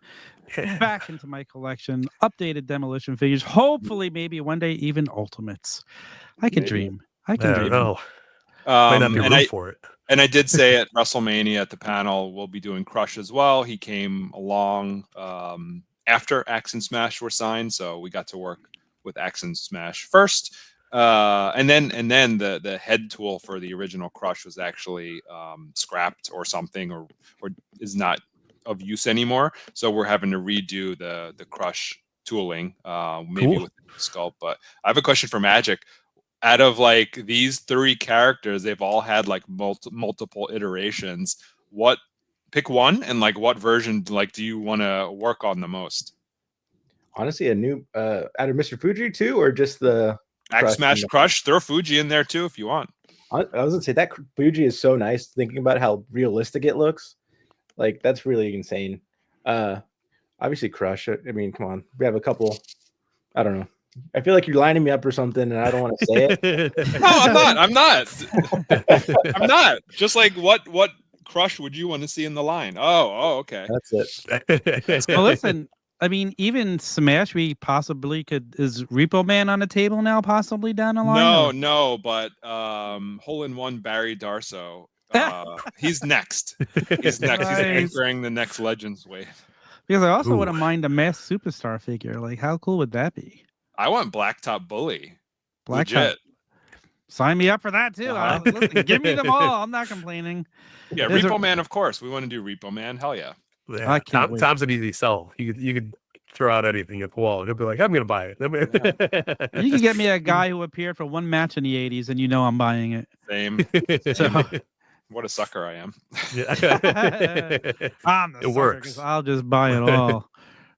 [SPEAKER 1] back into my collection, updated Demolition figures. Hopefully, maybe one day even Ultimates. I can dream. I can dream.
[SPEAKER 2] Might not be room for it.
[SPEAKER 5] And I did say at WrestleMania at the panel, we'll be doing Crush as well. He came along after Axe and Smash were signed, so we got to work with Axe and Smash first. And then the head tool for the original Crush was actually scrapped or something, or is not of use anymore. So we're having to redo the Crush tooling, maybe with the sculpt. But I have a question for Magic. Out of like these 3 characters, they've all had like multiple iterations. Pick one, and like what version like do you want to work on the most?
[SPEAKER 4] Honestly, a new out of Mr. Fuji too, or just the
[SPEAKER 5] Axe Smash Crush? Throw Fuji in there too if you want.
[SPEAKER 4] I was gonna say that Fuji is so nice. Thinking about how realistic it looks, like that's really insane. Obviously Crush. I mean, come on, we have a couple. I don't know. I feel like you're lining me up or something, and I don't want to say it.
[SPEAKER 5] No, I'm not. I'm not. Just like what Crush would you want to see in the line? Oh, okay.
[SPEAKER 4] That's it.
[SPEAKER 1] Well, listen. I mean, even Smash, we possibly could. Is Repo Man on the table now? Possibly down the line.
[SPEAKER 5] No, but hole-in-one Barry Darso. He's next. He's next.
[SPEAKER 1] Nice.
[SPEAKER 5] He's anchoring the next Legends wave.
[SPEAKER 1] Because I also wouldn't mind a masked superstar figure. Like, how cool would that be?
[SPEAKER 5] I want Blacktop Bully.
[SPEAKER 1] Blacktop. Sign me up for that too. Listen, give me them all. I'm not complaining.
[SPEAKER 5] Yeah, Repo Man, of course. We want to do Repo Man. Hell yeah.
[SPEAKER 2] Tom's an easy sell. You could throw out anything at the wall. He'll be like, I'm gonna buy it.
[SPEAKER 1] You can get me a guy who appeared for one match in the 80s, and you know I'm buying it.
[SPEAKER 5] Same.
[SPEAKER 1] So,
[SPEAKER 5] What a sucker I am.
[SPEAKER 1] I'm the
[SPEAKER 2] It
[SPEAKER 1] sucker
[SPEAKER 2] works.
[SPEAKER 1] 'cause I'll just buy it all.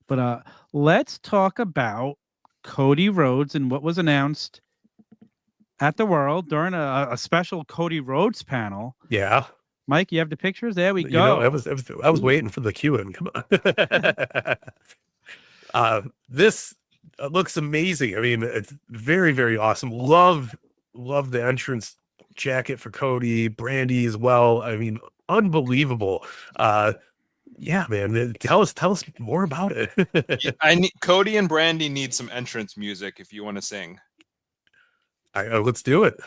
[SPEAKER 1] But let's talk about Cody Rhodes and what was announced at the World during a special Cody Rhodes panel.
[SPEAKER 2] Yeah.
[SPEAKER 1] Mike, you have the pictures? There we go.
[SPEAKER 2] You know, I was waiting for the cue in. Come on. This looks amazing. I mean, it's very, very awesome. Love the entrance jacket for Cody, Brandy as well. I mean, unbelievable. Yeah, man. Tell us more about it.
[SPEAKER 5] Cody and Brandy need some entrance music if you want to sing.
[SPEAKER 2] Let's do it.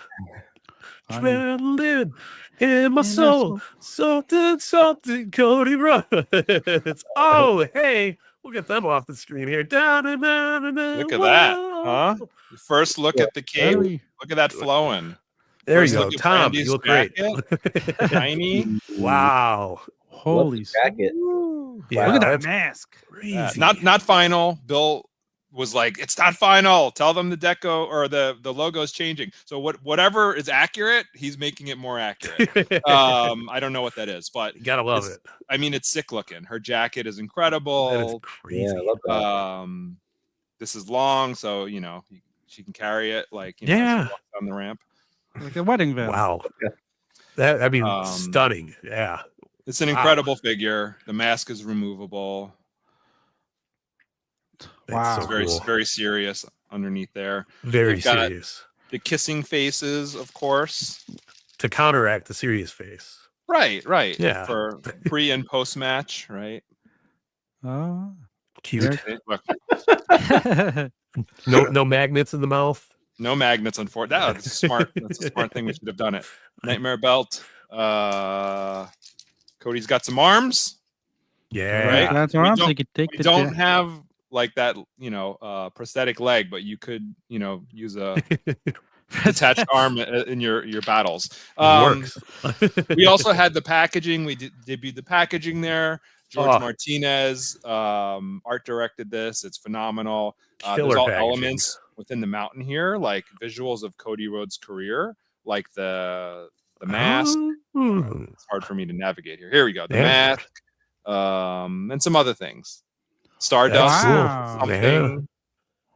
[SPEAKER 2] Traveling in my soul, something, Cody Rhodes. Oh, hey, we'll get them off the screen here.
[SPEAKER 5] Look at that, huh? First, look at the cape. Look at that flowing.
[SPEAKER 2] There
[SPEAKER 5] First,
[SPEAKER 2] you go,
[SPEAKER 5] look at
[SPEAKER 2] Tom.
[SPEAKER 5] Brandy's
[SPEAKER 2] You look great.
[SPEAKER 5] Tiny.
[SPEAKER 2] Wow.
[SPEAKER 1] Holy
[SPEAKER 4] jacket.
[SPEAKER 2] Yeah,
[SPEAKER 1] look at that
[SPEAKER 2] that's
[SPEAKER 1] mask.
[SPEAKER 2] crazy.
[SPEAKER 5] Not final. Bill was like, it's not final. Tell them the deco or the logo is changing. So whatever is accurate, he's making it more accurate. I don't know what that is, but
[SPEAKER 2] You gotta love it.
[SPEAKER 5] I mean, it's sick looking. Her jacket is incredible.
[SPEAKER 2] That is crazy.
[SPEAKER 4] Yeah, I love that.
[SPEAKER 5] This is long, so you know she can carry it like as she walks down the ramp.
[SPEAKER 1] Like a wedding veil.
[SPEAKER 2] Wow. That, I mean, stunning. Yeah.
[SPEAKER 5] It's an incredible figure. The mask is removable.
[SPEAKER 1] Wow.
[SPEAKER 2] So
[SPEAKER 5] Very
[SPEAKER 2] cool.
[SPEAKER 5] very serious underneath there.
[SPEAKER 2] Very
[SPEAKER 5] They've got
[SPEAKER 2] serious.
[SPEAKER 5] The kissing faces, of course.
[SPEAKER 2] To counteract the serious face.
[SPEAKER 5] Right.
[SPEAKER 2] Yeah.
[SPEAKER 5] For pre and post match, right?
[SPEAKER 1] Oh.
[SPEAKER 2] Cute.
[SPEAKER 5] Look,
[SPEAKER 2] No magnets in the mouth.
[SPEAKER 5] no magnets, unfortunately. That's smart. That's a smart thing. We should have done it. Nightmare belt. Cody's got some arms.
[SPEAKER 2] Yeah.
[SPEAKER 5] Right.
[SPEAKER 1] That's
[SPEAKER 5] We
[SPEAKER 1] arms.
[SPEAKER 5] don't-
[SPEAKER 1] You could take
[SPEAKER 5] We
[SPEAKER 1] the
[SPEAKER 5] don't have like that, prosthetic leg, but you could, use a detached arm in your battles.
[SPEAKER 2] Works.
[SPEAKER 5] We also had the packaging. We debuted the packaging there. George
[SPEAKER 2] Oh.
[SPEAKER 5] Martinez art directed this. It's phenomenal.
[SPEAKER 2] Killer
[SPEAKER 5] There's all
[SPEAKER 2] packaging.
[SPEAKER 5] elements within the mountain here, like visuals of Cody Rhodes' career, like the mask.
[SPEAKER 2] Oh.
[SPEAKER 5] It's hard for me to navigate here. Here we go. The
[SPEAKER 2] Yeah.
[SPEAKER 5] mask, and some other things. Stardust.
[SPEAKER 2] That's
[SPEAKER 1] Wow.
[SPEAKER 2] cool.
[SPEAKER 5] Something.
[SPEAKER 2] Yeah.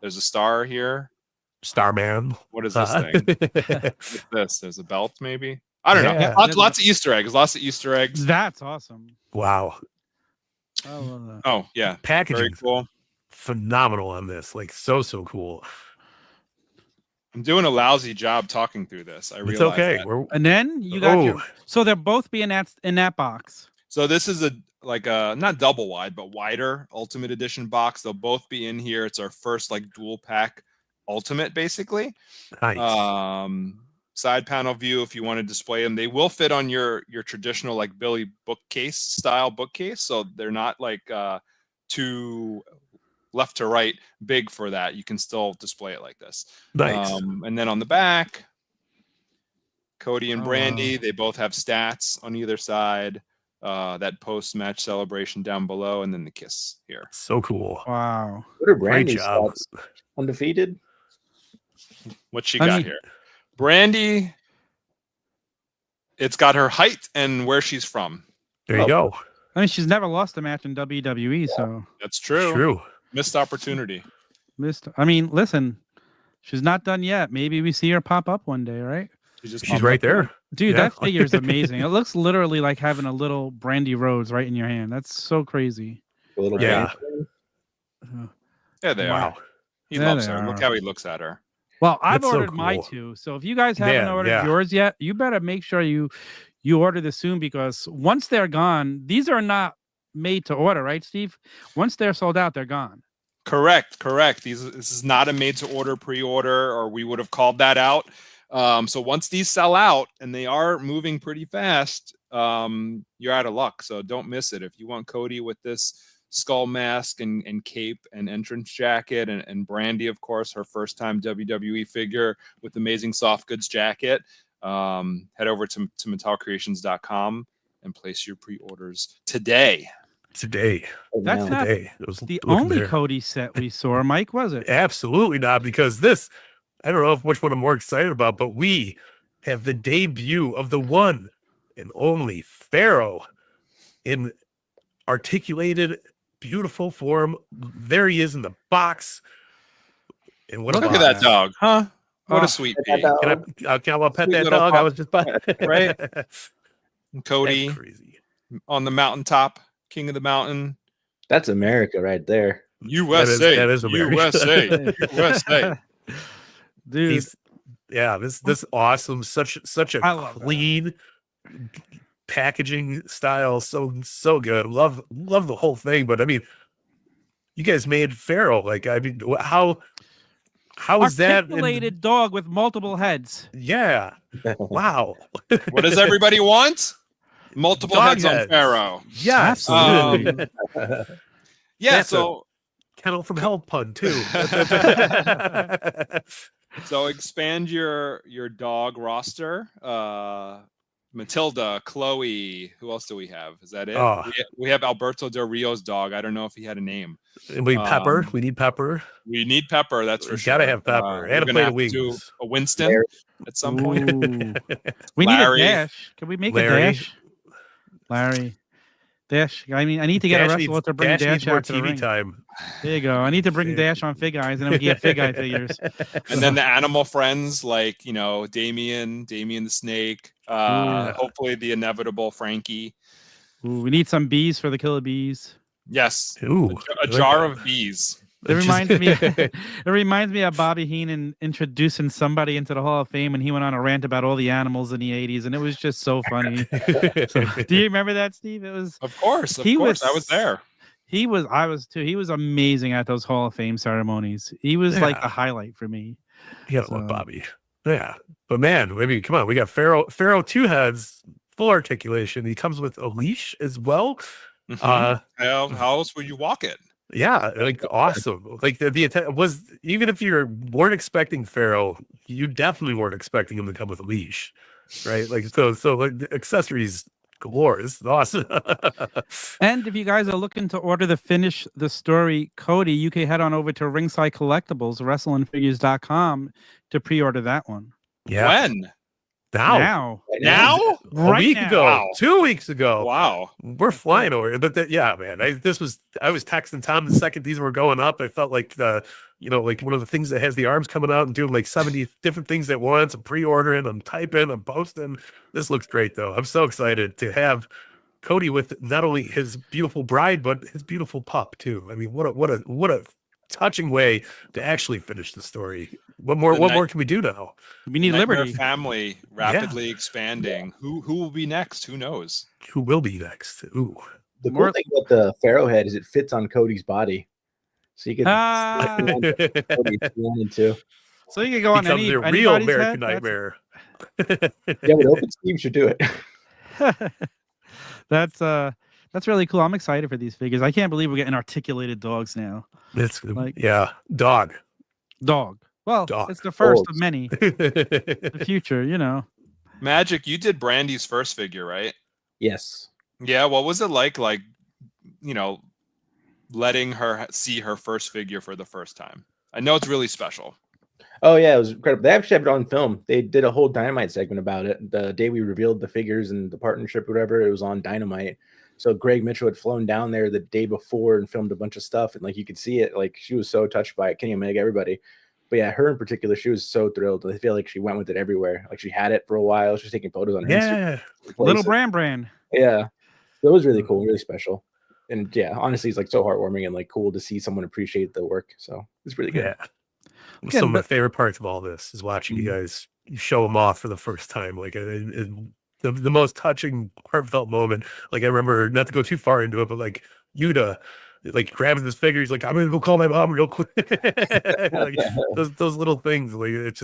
[SPEAKER 5] There's a star here.
[SPEAKER 2] Starman.
[SPEAKER 5] What is this thing? What's this? There's a belt, maybe. I don't
[SPEAKER 2] Yeah.
[SPEAKER 5] know. Lots of Easter eggs. Lots of Easter eggs.
[SPEAKER 1] That's awesome.
[SPEAKER 2] Wow.
[SPEAKER 1] I love that.
[SPEAKER 5] Oh yeah, very
[SPEAKER 2] Packaging
[SPEAKER 5] cool.
[SPEAKER 2] phenomenal on this. Like so cool.
[SPEAKER 5] I'm doing a lousy job talking through this. I realize
[SPEAKER 2] It's okay.
[SPEAKER 5] that.
[SPEAKER 1] And then you got
[SPEAKER 2] Oh.
[SPEAKER 1] so they'll both be in that box.
[SPEAKER 5] So this is a not double wide, but wider Ultimate Edition box. They'll both be in here. It's our first like dual pack Ultimate, basically.
[SPEAKER 2] Nice.
[SPEAKER 5] Side panel view if you want to display them. They will fit on your traditional like Billy bookcase style bookcase, so they're not like too left to right big for that. You can still display it like this.
[SPEAKER 2] Nice.
[SPEAKER 5] And then on the back, Cody and
[SPEAKER 1] Oh,
[SPEAKER 5] Brandy,
[SPEAKER 1] wow.
[SPEAKER 5] they both have stats on either side. That post-match celebration down below, and then the kiss here.
[SPEAKER 2] So cool.
[SPEAKER 1] Wow.
[SPEAKER 4] What are
[SPEAKER 2] Great
[SPEAKER 4] Brandy's
[SPEAKER 2] job.
[SPEAKER 4] stats? Undefeated?
[SPEAKER 5] What she
[SPEAKER 1] I
[SPEAKER 5] got
[SPEAKER 1] mean-
[SPEAKER 5] here? Brandy, it's got her height and where she's from.
[SPEAKER 2] There you go.
[SPEAKER 1] I mean, she's never lost a match in WWE, so
[SPEAKER 5] That's true.
[SPEAKER 2] True.
[SPEAKER 5] Missed opportunity.
[SPEAKER 1] I mean, listen, she's not done yet. Maybe we see her pop up one day, right?
[SPEAKER 2] She's right there.
[SPEAKER 1] Dude,
[SPEAKER 2] Yeah.
[SPEAKER 1] that figure is amazing. It looks literally like having a little Brandy Rhodes right in your hand. That's so crazy.
[SPEAKER 4] A little
[SPEAKER 2] Yeah.
[SPEAKER 4] bit.
[SPEAKER 5] Yeah, they are.
[SPEAKER 2] Wow.
[SPEAKER 5] He
[SPEAKER 1] There
[SPEAKER 5] loves
[SPEAKER 1] they
[SPEAKER 5] her. Look
[SPEAKER 1] are.
[SPEAKER 5] how he looks at her.
[SPEAKER 1] Well, I've
[SPEAKER 2] That's so
[SPEAKER 1] ordered my
[SPEAKER 2] cool.
[SPEAKER 1] two. So if you guys haven't
[SPEAKER 2] Yeah,
[SPEAKER 1] ordered
[SPEAKER 2] yeah.
[SPEAKER 1] yours yet, you better make sure you order this soon, because once they're gone, these are not made to order, right, Steve? Once they're sold out, they're gone.
[SPEAKER 5] Correct. This is not a made-to-order pre-order, or we would have called that out. So once these sell out, and they are moving pretty fast, you're out of luck. So don't miss it. If you want Cody with this skull mask and cape and entrance jacket, and Brandy, of course, her first-time WWE figure with amazing soft goods jacket, head over to mattelcreations.com and place your pre-orders today.
[SPEAKER 2] Today.
[SPEAKER 1] That's not
[SPEAKER 2] Today. It was
[SPEAKER 1] the
[SPEAKER 2] looking
[SPEAKER 1] only
[SPEAKER 2] there.
[SPEAKER 1] Cody set we saw, Mike, was it?
[SPEAKER 2] Absolutely not, because this, I don't know which one I'm more excited about, but we have the debut of the one and only Pharaoh in articulated, beautiful form. There he is in the box. And what
[SPEAKER 5] Look
[SPEAKER 2] a
[SPEAKER 5] at that
[SPEAKER 2] box.
[SPEAKER 5] dog, huh? What
[SPEAKER 1] Oh,
[SPEAKER 5] a sweet
[SPEAKER 4] Pet
[SPEAKER 5] pea.
[SPEAKER 4] that
[SPEAKER 2] Can
[SPEAKER 4] dog.
[SPEAKER 2] I pet
[SPEAKER 5] Sweet
[SPEAKER 2] that
[SPEAKER 5] little
[SPEAKER 2] dog?
[SPEAKER 5] pup,
[SPEAKER 2] I was just
[SPEAKER 5] right?
[SPEAKER 2] That's
[SPEAKER 5] Cody
[SPEAKER 2] crazy.
[SPEAKER 5] on the mountaintop, king of the mountain.
[SPEAKER 4] That's America right there.
[SPEAKER 5] USA,
[SPEAKER 2] That is America.
[SPEAKER 5] USA, USA.
[SPEAKER 1] Dude,
[SPEAKER 2] This awesome, such a
[SPEAKER 1] I love that.
[SPEAKER 2] clean packaging style, so good. Love the whole thing. But I mean, you guys made Pharaoh. Like, I mean, how is that?
[SPEAKER 1] articulated dog with multiple heads.
[SPEAKER 2] Yeah. Wow.
[SPEAKER 5] What does everybody want? Multiple
[SPEAKER 2] Dog
[SPEAKER 5] heads on
[SPEAKER 2] heads.
[SPEAKER 5] Pharaoh.
[SPEAKER 2] Yes.
[SPEAKER 1] Absolutely.
[SPEAKER 5] Yeah,
[SPEAKER 2] That's
[SPEAKER 5] so
[SPEAKER 2] Kennel from Hell pun too.
[SPEAKER 5] so expand your dog roster. Matilda, Chloe. Who else do we have? Is that it?
[SPEAKER 2] Oh.
[SPEAKER 5] We have Alberto Del Rio's dog. I don't know if he had a name.
[SPEAKER 2] We need Pepper. We need Pepper.
[SPEAKER 5] We need Pepper. That's for
[SPEAKER 2] We
[SPEAKER 5] sure.
[SPEAKER 2] gotta have Pepper. And
[SPEAKER 5] we're
[SPEAKER 2] a
[SPEAKER 5] gonna
[SPEAKER 2] plate
[SPEAKER 5] have
[SPEAKER 2] of
[SPEAKER 5] to do
[SPEAKER 2] wings.
[SPEAKER 5] a Winston
[SPEAKER 4] Larry.
[SPEAKER 5] at some point.
[SPEAKER 1] Ooh. We need a
[SPEAKER 5] Larry.
[SPEAKER 1] dash. Can we make
[SPEAKER 2] Larry.
[SPEAKER 1] a dash? Larry. Dash. I mean, I need to get a wrestler to bring Dash
[SPEAKER 2] needs more
[SPEAKER 1] out to the
[SPEAKER 2] TV
[SPEAKER 1] ring.
[SPEAKER 2] time.
[SPEAKER 1] There you go. I need to bring Dash on FigGuys, and then we can get FigGuy figures.
[SPEAKER 5] And then the animal friends like Damien the snake. Hopefully the inevitable Frankie.
[SPEAKER 1] Ooh, we need some bees for the killer bees.
[SPEAKER 5] Yes,
[SPEAKER 2] Ooh,
[SPEAKER 5] a jar of bees.
[SPEAKER 1] It reminds me. It reminds me of Bobby Heenan introducing somebody into the Hall of Fame, and he went on a rant about all the animals in the '80s, and it was just so funny. So, do you remember that, Steve? It was.
[SPEAKER 5] Of course.
[SPEAKER 1] He
[SPEAKER 5] I was there.
[SPEAKER 1] I was too. He was amazing at those Hall of Fame ceremonies. He was like the highlight for me.
[SPEAKER 2] You gotta love Bobby. Yeah. But man, I mean, come on. We got Pharaoh 2 heads, full articulation. He comes with a leash as well.
[SPEAKER 5] How else would you walk it?
[SPEAKER 2] Yeah, like awesome. Like the was, even if you weren't expecting Pharaoh, you definitely weren't expecting him to come with a leash, right? Like so like the accessories galore. This is awesome.
[SPEAKER 1] And if you guys are looking to order the Finish the Story Cody, you can head on over to Ringside Collectibles, WrestlingFigures.com to pre-order that one.
[SPEAKER 2] Yeah.
[SPEAKER 5] When?
[SPEAKER 1] Now.
[SPEAKER 5] Now?
[SPEAKER 2] A week ago,
[SPEAKER 5] Wow.
[SPEAKER 2] 2 weeks ago.
[SPEAKER 5] Wow.
[SPEAKER 2] We're flying over it. But yeah, man. I was texting Tom the second these were going up. I felt like like one of the things that has the arms coming out and doing like 70 different things at once. I'm pre-ordering, I'm typing, I'm posting. This looks great though. I'm so excited to have Cody with not only his beautiful bride, but his beautiful pup too. I mean, what a touching way to actually finish the story. What more can we do now?
[SPEAKER 1] We need
[SPEAKER 5] Nightmare
[SPEAKER 1] liberty.
[SPEAKER 5] Family rapidly expanding. Who will be next? Who knows?
[SPEAKER 2] Who will be next? Ooh.
[SPEAKER 4] The cool thing about the Pharaoh head is it fits on Cody's body. So you could Cody if you wanted to.
[SPEAKER 1] So you can go on
[SPEAKER 2] Becomes
[SPEAKER 1] any
[SPEAKER 2] a real
[SPEAKER 1] anybody's
[SPEAKER 2] American
[SPEAKER 1] head?
[SPEAKER 2] nightmare.
[SPEAKER 4] Yeah, but Open Steve should do it.
[SPEAKER 1] That's really cool. I'm excited for these figures. I can't believe we're getting articulated dogs now.
[SPEAKER 2] It's
[SPEAKER 1] Like-
[SPEAKER 2] dog.
[SPEAKER 1] Well,
[SPEAKER 2] Dog.
[SPEAKER 1] it's the first
[SPEAKER 4] Dogs.
[SPEAKER 1] of many. The future,
[SPEAKER 5] Magic, you did Brandy's first figure, right?
[SPEAKER 4] Yes.
[SPEAKER 5] Yeah. What was it like, letting her see her first figure for the first time? I know it's really special.
[SPEAKER 4] Oh yeah, it was incredible. They actually have it on film. They did a whole Dynamite segment about it. The day we revealed the figures and the partnership, or whatever, it was on Dynamite. So Greg Mitchell had flown down there the day before and filmed a bunch of stuff, and like you could see it. Like she was so touched by it. Kenny Omega, everybody. But yeah, her in particular, she was so thrilled. I feel like she went with it everywhere. Like she had it for a while. She was taking photos on her Instagram.
[SPEAKER 1] Little Bran.
[SPEAKER 4] Yeah. So it was really cool, really special. And yeah, honestly, it's like so heartwarming and like cool to see someone appreciate the work. So it's really good.
[SPEAKER 2] Yeah. Some of my favorite parts of all this is watching you guys show them off for the first time. Like the most touching, heartfelt moment. Like I remember, not to go too far into it, but like Yuta, like grabbing this figure, he's like, "I'm gonna go call my mom real quick." Like, those little things, like it's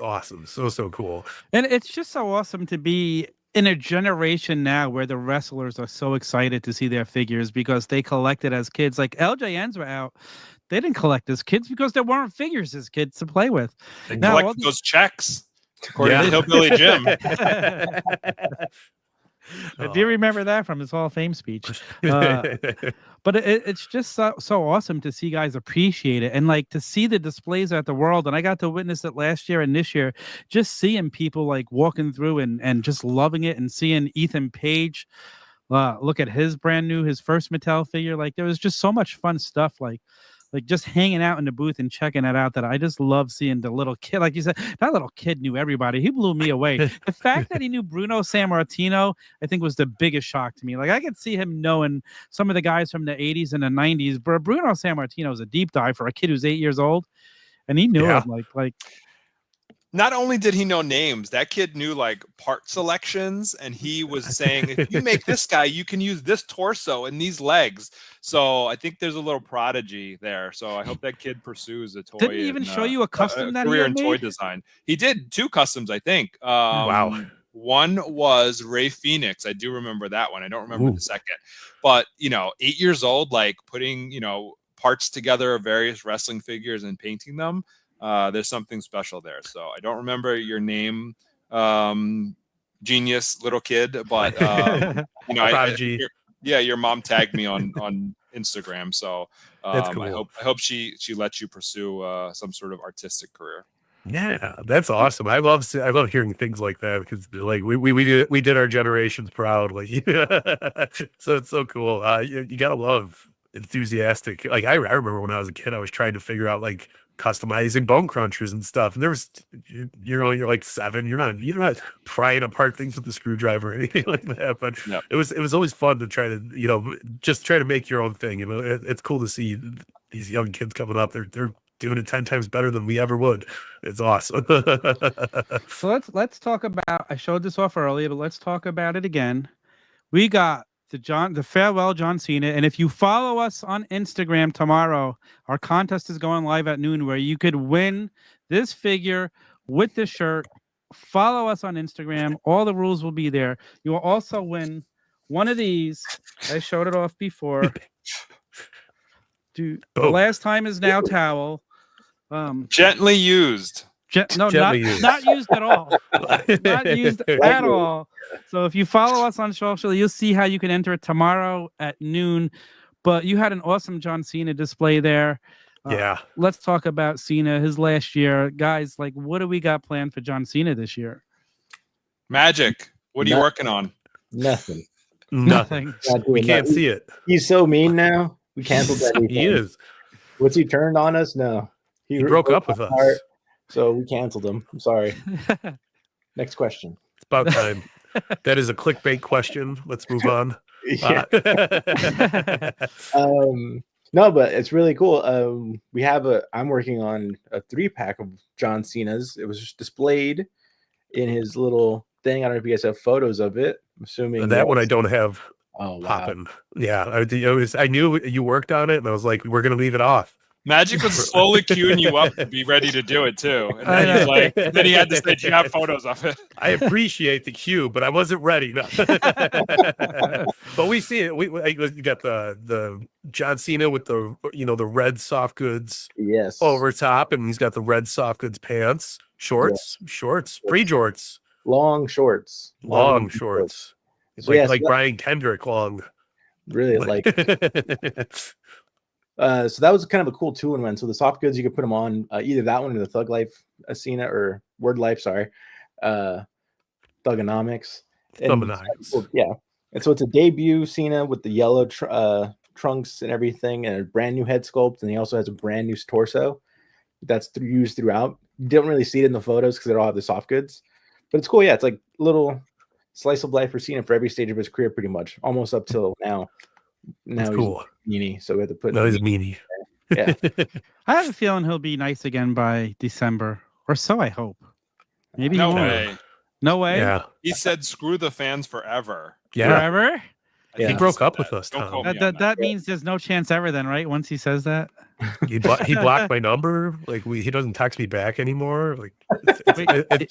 [SPEAKER 2] awesome. So cool.
[SPEAKER 1] And it's just so awesome to be in a generation now where the wrestlers are so excited to see their figures because they collected as kids. Like LJNs were out. They didn't collect as kids because there weren't figures as kids to play with.
[SPEAKER 5] They
[SPEAKER 1] Now,
[SPEAKER 5] collect those checks, according to Hillbilly Jim.
[SPEAKER 1] I do remember that from his Hall of Fame speech. But it's just so awesome to see guys appreciate it and like to see the displays at the World. And I got to witness it last year and this year, just seeing people like walking through and just loving it, and seeing Ethan Page look at his his first Mattel figure. Like there was just so much fun stuff, like just hanging out in the booth and checking it out, that I just love seeing the little kid. Like you said, that little kid knew everybody. He blew me away. The fact that he knew Bruno Sammartino, I think, was the biggest shock to me. Like I could see him knowing some of the guys from the 80s and the 90s, but Bruno Sammartino is a deep dive for a kid who's 8 years old. And he knew him like
[SPEAKER 5] not only did he know names, that kid knew like part selections, and he was saying, if you make this guy, you can use this torso and these legs. So I think there's a little prodigy there. So I hope that kid pursues a toy.
[SPEAKER 1] Didn't he even show you a custom that
[SPEAKER 5] career
[SPEAKER 1] he
[SPEAKER 5] in
[SPEAKER 1] had
[SPEAKER 5] toy
[SPEAKER 1] made?
[SPEAKER 5] design? He did 2 customs, I think.
[SPEAKER 2] Wow.
[SPEAKER 5] One was Ray Phoenix. I do remember that one. I don't remember the second. But 8 years old, like putting parts together of various wrestling figures and painting them. There's something special there. So I don't remember your name, genius little kid, but
[SPEAKER 2] Prodigy.
[SPEAKER 5] Your mom tagged me on Instagram. So
[SPEAKER 2] That's cool.
[SPEAKER 5] I hope she lets you pursue some sort of artistic career.
[SPEAKER 2] Yeah, that's awesome. I love hearing things like that, because like we did our generations proud. Like, so it's so cool. You gotta love enthusiastic. Like I remember when I was a kid, I was trying to figure out like customizing bone crunchers and stuff. And there was, you're like 7. You're not prying apart things with a screwdriver or anything like that. But it was always fun to try to just try to make your own thing. It's cool to see these young kids coming up. They're doing it 10 times better than we ever would. It's awesome.
[SPEAKER 1] So let's talk about, I showed this off earlier, but let's talk about it again. We got the farewell John Cena, and if you follow us on Instagram tomorrow, our contest is going live at noon, where you could win this figure with the shirt. Follow us on Instagram. All the rules will be there. You will also win one of these. I showed it off before. Dude, the last time is now towel.
[SPEAKER 5] Gently used.
[SPEAKER 1] Not used at all. Not used at all. So if you follow us on social, you'll see how you can enter it tomorrow at noon. But you had an awesome John Cena display there. Let's talk about Cena, his last year. Guys, like, what do we got planned for John Cena this year?
[SPEAKER 5] Magic. What are you working on?
[SPEAKER 4] Nothing.
[SPEAKER 2] We can't see it.
[SPEAKER 4] He's so mean now. We canceled everything.
[SPEAKER 2] He is.
[SPEAKER 4] What's he turned on us? No.
[SPEAKER 2] He broke up with us.
[SPEAKER 4] So we canceled him. I'm sorry. Next question.
[SPEAKER 2] It's about time. That is a clickbait question. Let's move on.
[SPEAKER 4] No, but it's really cool. I'm working on a 3-pack of John Cena's. It was just displayed in his little thing. I don't know if you guys have photos of it. I'm assuming
[SPEAKER 2] that one I don't have.
[SPEAKER 4] Oh, wow.
[SPEAKER 2] Popping. Yeah, I knew you worked on it, and I was like, we're gonna leave it off.
[SPEAKER 5] Magic was slowly queuing you up to be ready to do it too. And then he's like, then he had to say, "Do you have photos of it?"
[SPEAKER 2] I appreciate the cue, but I wasn't ready. No. But we see it. We got the John Cena with the the red soft goods over top, and he's got the red soft goods pants, shorts, pre-jorts,
[SPEAKER 4] long shorts.
[SPEAKER 2] It's like Brian Kendrick long.
[SPEAKER 4] Really like. So that was kind of a cool 2-in-1. So the soft goods, you could put them on either that one or the Thug Life Cena, or Word Life, sorry, Thugonomics. Yeah. And so it's a debut Cena with the yellow trunks and everything, and a brand new head sculpt, and he also has a brand new torso that's used throughout. You don't really see it in the photos because they all have the soft goods, but it's cool. Yeah, it's like a little slice of life for Cena for every stage of his career, pretty much, almost up till now. Now he's
[SPEAKER 2] cool.
[SPEAKER 4] Meanie, so we have to put.
[SPEAKER 2] No, he's a meanie.
[SPEAKER 4] Yeah,
[SPEAKER 1] I have a feeling he'll be nice again by December, or so I hope. Maybe
[SPEAKER 5] no way.
[SPEAKER 1] No way.
[SPEAKER 2] Yeah,
[SPEAKER 5] he said, "Screw the fans forever."
[SPEAKER 2] Yeah,
[SPEAKER 1] forever.
[SPEAKER 2] He broke up with us. Tom.
[SPEAKER 1] That means there's no chance ever, then, right? Once he says that,
[SPEAKER 2] he blocked my number. Like he doesn't text me back anymore. Like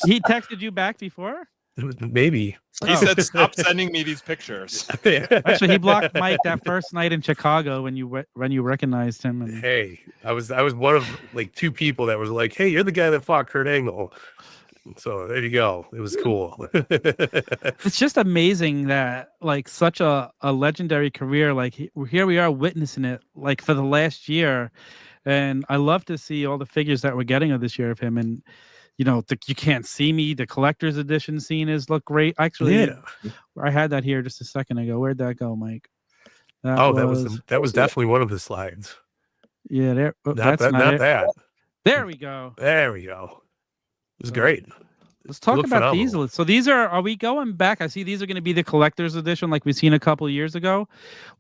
[SPEAKER 1] he texted you back before.
[SPEAKER 2] Maybe
[SPEAKER 5] he said, "Stop sending me these pictures."
[SPEAKER 1] Actually, he blocked Mike that first night in Chicago when you recognized him. And...
[SPEAKER 2] Hey, I was one of like 2 people that was like, "Hey, you're the guy that fought Kurt Angle." So there you go. It was cool.
[SPEAKER 1] It's just amazing that like such a legendary career, like here we are witnessing it like for the last year. And I love to see all the figures that we're getting of this year of him. And you know, you can't see me. The collector's edition scene is look great. Actually, I had that here just a second ago. Where'd that go, Mike?
[SPEAKER 2] That was definitely one of the slides.
[SPEAKER 1] Yeah, there. Oh,
[SPEAKER 2] not that.
[SPEAKER 1] There we go.
[SPEAKER 2] There we go. It was great.
[SPEAKER 1] Let's talk about these. So these are we going back? I see these are going to be the collector's edition like we've seen a couple of years ago.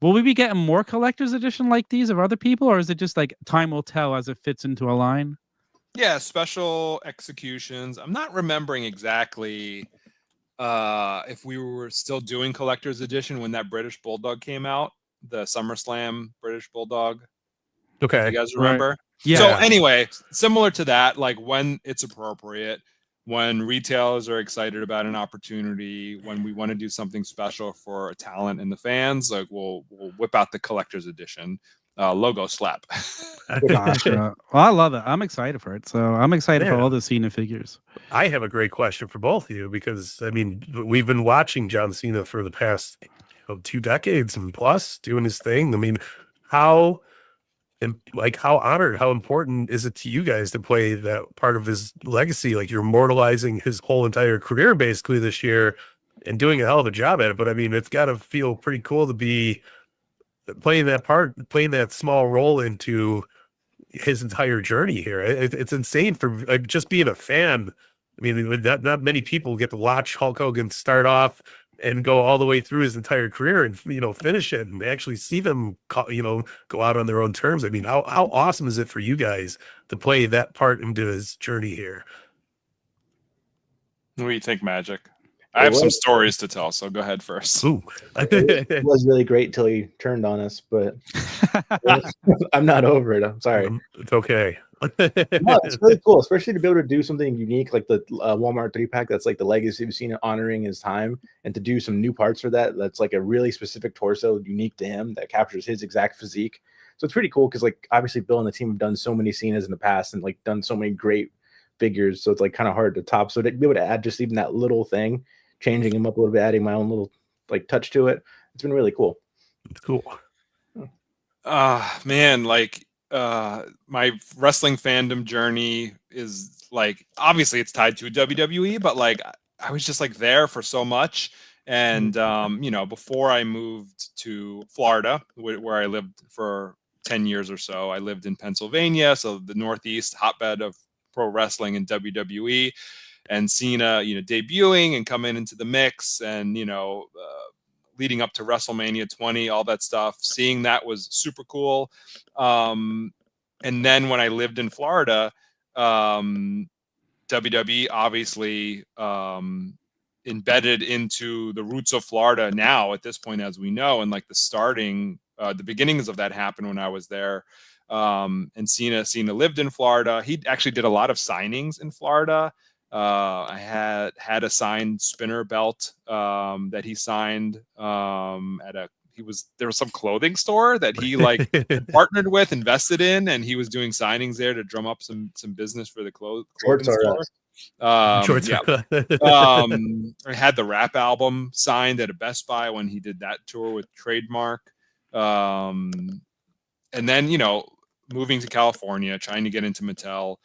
[SPEAKER 1] Will we be getting more collector's edition like these of other people, or is it just like time will tell as it fits into a line?
[SPEAKER 5] Yeah, special executions. I'm not remembering exactly if we were still doing collector's edition when that British Bulldog came out, the SummerSlam British Bulldog.
[SPEAKER 2] Okay.
[SPEAKER 5] You guys remember?
[SPEAKER 1] Right. Yeah.
[SPEAKER 5] So anyway, similar to that, like when it's appropriate, when retailers are excited about an opportunity, when we want to do something special for a talent and the fans, like we'll whip out the collector's edition logo slap.
[SPEAKER 1] Gotcha. Well, I love it. I'm excited for it. So I'm excited for all the Cena figures.
[SPEAKER 2] I have a great question for both of you because I mean we've been watching John Cena for the past 2 decades and plus doing his thing. I mean, how honored, how important is it to you guys to play that part of his legacy? Like you're immortalizing his whole entire career basically this year and doing a hell of a job at it. But I mean, it's got to feel pretty cool to be playing that small role into his entire journey here. It's insane for like, just being a fan. I mean, not many people get to watch Hulk Hogan start off and go all the way through his entire career and finish it and actually see them go out on their own terms. I mean, how awesome is it for you guys to play that part into his journey here?
[SPEAKER 5] What do you think, Magic? I have some stories to tell, so go ahead first.
[SPEAKER 2] Ooh.
[SPEAKER 4] It was really great till he turned on us, but I'm not over it. I'm sorry.
[SPEAKER 2] It's okay.
[SPEAKER 4] No, it's really cool, especially to be able to do something unique like the Walmart 3-pack that's like the legacy of Cena honoring his time, and to do some new parts for that's like a really specific torso unique to him that captures his exact physique. So it's pretty cool because like obviously Bill and the team have done so many Cenas in the past and like done so many great figures, so it's like kind of hard to top. So to be able to add just even that little thing, changing him up a little bit, adding my own little like touch to it, it's been really cool.
[SPEAKER 2] It's cool.
[SPEAKER 5] Man, like my wrestling fandom journey is like obviously it's tied to WWE, but like I was just like there for so much. And before I moved to Florida, where I lived for 10 years or so, I lived in Pennsylvania, so the Northeast hotbed of pro wrestling and WWE. And Cena, debuting and coming into the mix, and leading up to WrestleMania 20, all that stuff. Seeing that was super cool. And then when I lived in Florida, WWE obviously embedded into the roots of Florida now at this point, as we know, and like the beginnings of that happened when I was there. And Cena lived in Florida. He actually did a lot of signings in Florida. I had a signed spinner belt that he signed there was some clothing store that he like partnered with, invested in, and he was doing signings there to drum up some business for the clothing store. I had the rap album signed at a Best Buy when he did that tour with Trademark. And then, moving to California, trying to get into Mattel,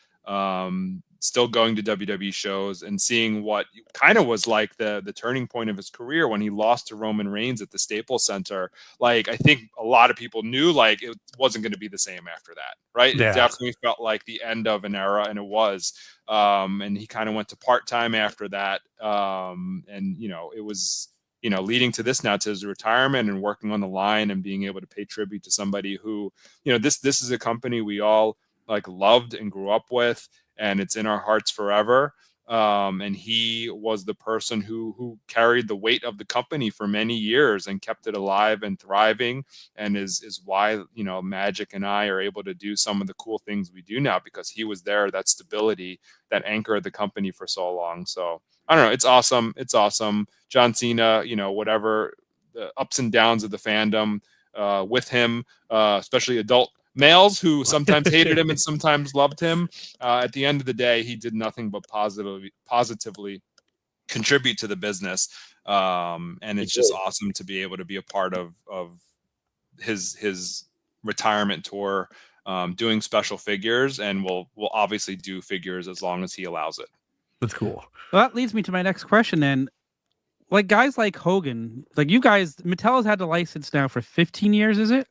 [SPEAKER 5] still going to WWE shows and seeing what kind of was like the turning point of his career when he lost to Roman Reigns at the Staples Center. Like, I think a lot of people knew like it wasn't going to be the same after that, right? Yeah. It definitely felt like the end of an era, and it was. And he kind of went to part-time after that. And, it was, leading to this now, to his retirement and working on the line and being able to pay tribute to somebody who, this is a company we all like loved and grew up with, and it's in our hearts forever. And he was the person who carried the weight of the company for many years and kept it alive and thriving, and is why, Magic and I are able to do some of the cool things we do now, because he was there, that stability, that anchor of the company for so long. So I don't know. It's awesome. It's awesome. John Cena, whatever the ups and downs of the fandom with him, especially adult males who sometimes hated him and sometimes loved him. At the end of the day, he did nothing but positively contribute to the business. And it's just awesome to be able to be a part of his retirement tour, doing special figures, and we'll obviously do figures as long as he allows it.
[SPEAKER 2] That's cool.
[SPEAKER 1] Well, that leads me to my next question then. Like guys like Hogan, like you guys, Mattel has had the license now for 15 years, is it?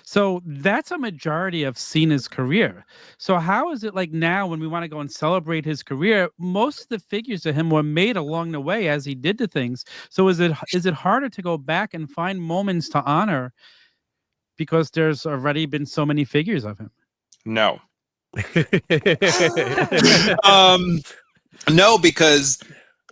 [SPEAKER 1] So that's a majority of Cena's career. So how is it like now when we want to go and celebrate his career, most of the figures of him were made along the way as he did the things. So is it harder to go back and find moments to honor because there's already been so many figures of him?
[SPEAKER 5] No. No, because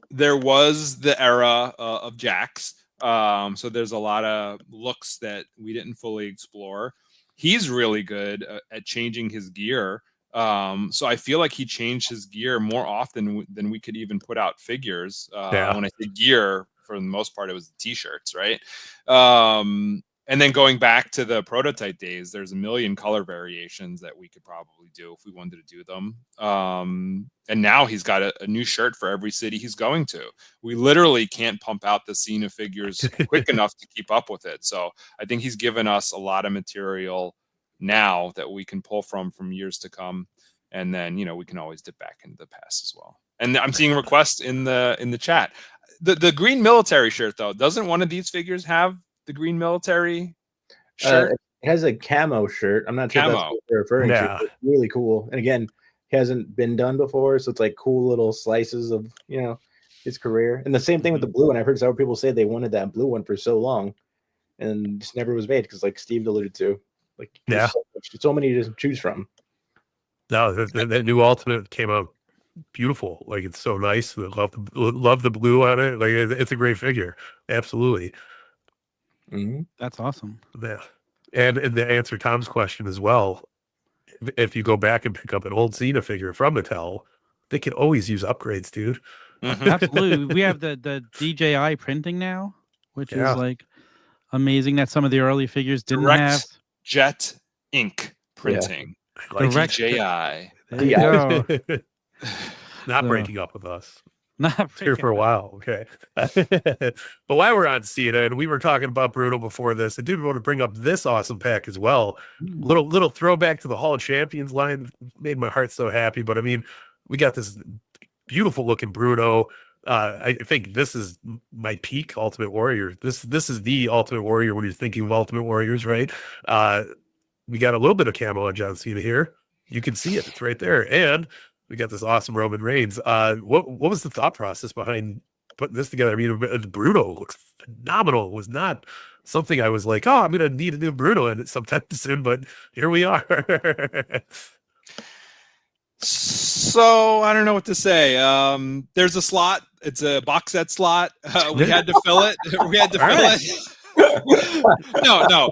[SPEAKER 5] there was the era of Jax. So there's a lot of looks that we didn't fully explore. He's really good at changing his gear. So I feel like he changed his gear more often than we could even put out figures. When I say gear, for the most part, it was the t-shirts, right? And then going back to the prototype days, there's a million color variations that we could probably do if we wanted to do them. And now he's got a new shirt for every city he's going to. We literally can't pump out the Cena figures quick enough to keep up with it. So I think he's given us a lot of material now that we can pull from years to come. And then, we can always dip back into the past as well. And I'm seeing requests in the chat. The green military shirt, though, doesn't one of these figures have the green military shirt?
[SPEAKER 4] It has a camo shirt. I'm not sure if that's what you're referring to. It's really cool. And again, hasn't been done before, so it's like cool little slices of his career. And the same thing with the blue one. I've heard several people say they wanted that blue one for so long, and just never was made because, like Steve alluded to, like so many to choose from.
[SPEAKER 2] No, that new Ultimate came out beautiful. Like it's so nice. Love the blue on it. Like it's a great figure. Absolutely.
[SPEAKER 4] Mm-hmm.
[SPEAKER 1] That's awesome.
[SPEAKER 2] Yeah. And to answer Tom's question as well, if you go back and pick up an old Cena figure from Mattel, they can always use upgrades, dude.
[SPEAKER 1] Absolutely. We have the DJI printing now, which is like amazing that some of the early figures didn't have.
[SPEAKER 5] Jet ink printing.
[SPEAKER 2] Like
[SPEAKER 5] DJI.
[SPEAKER 1] There you go.
[SPEAKER 2] Not breaking up with us.
[SPEAKER 1] Not
[SPEAKER 2] here for a while. Okay. But while we're on Cena, and we were talking about Bruno before this, I did want to bring up this awesome pack as well. Little throwback to the Hall of Champions line. Made my heart so happy. But I mean, we got this beautiful looking Bruno. I think this is my peak Ultimate Warrior. This is the Ultimate Warrior when you're thinking of Ultimate Warriors, right? We got a little bit of camo on John Cena here. You can see it. It's right there. And we got this awesome Roman Reigns. What was the thought process behind putting this together? I mean, Bruno looks phenomenal. It was not something I was like, oh, I'm going to need a new Bruno in it sometime soon, but here we are.
[SPEAKER 5] So I don't know what to say. There's a slot. It's a box set slot. We had to fill it. No.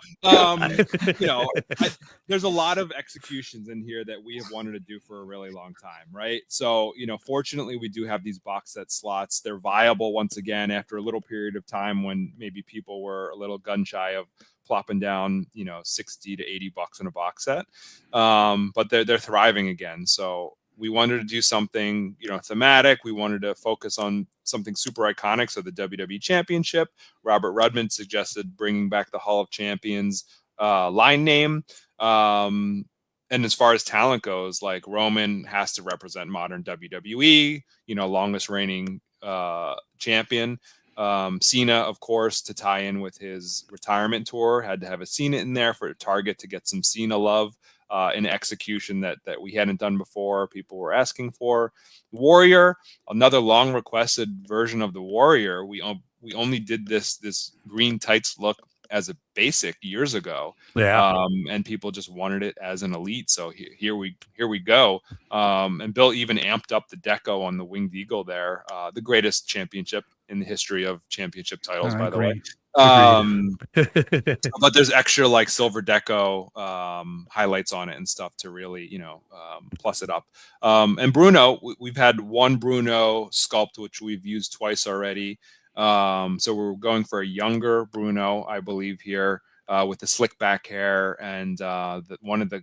[SPEAKER 5] There's a lot of executions in here that we have wanted to do for a really long time, right? So, fortunately, we do have these box set slots. They're viable once again after a little period of time when maybe people were a little gun shy of plopping down, $60 to $80 in a box set. But they're thriving again. So we wanted to do something, thematic. We wanted to focus on something super iconic. So the WWE Championship, Robert Rudman suggested bringing back the Hall of Champions line name. And as far as talent goes, like Roman has to represent modern WWE, longest reigning champion. Cena, of course, to tie in with his retirement tour, had to have a Cena in there for a target to get some Cena love. In execution that we hadn't done before, people were asking for. Warrior, another long requested version of the Warrior. We only did this green tights look as a basic years ago, and people just wanted it as an elite. So here we go. And Bill even amped up the deco on the Winged Eagle there, the greatest championship in the history of championship titles, by the way. But there's extra like silver deco highlights on it and stuff to really plus it up. And Bruno, we've had one Bruno sculpt which we've used twice already, so we're going for a younger Bruno, I believe, here. with the slick back hair and one of the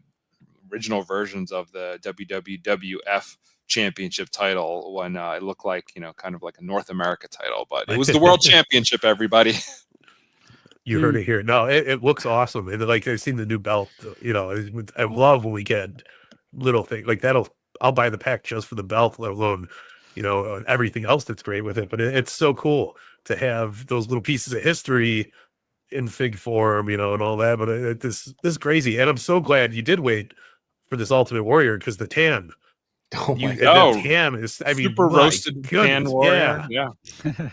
[SPEAKER 5] original versions of the WWF championship title when it looked like, kind of like a North America title, but it was the world championship, everybody.
[SPEAKER 2] You heard it here. No, it looks awesome. And like I've seen the new belt, I love when we get little things like that'll, I'll buy the pack just for the belt, let alone, everything else that's great with it. But it's so cool to have those little pieces of history in fig form, and all that. But this is crazy. And I'm so glad you did wait for this Ultimate Warrior because the tan.
[SPEAKER 5] The
[SPEAKER 2] tan is,
[SPEAKER 5] super roasted tan warrior. Yeah.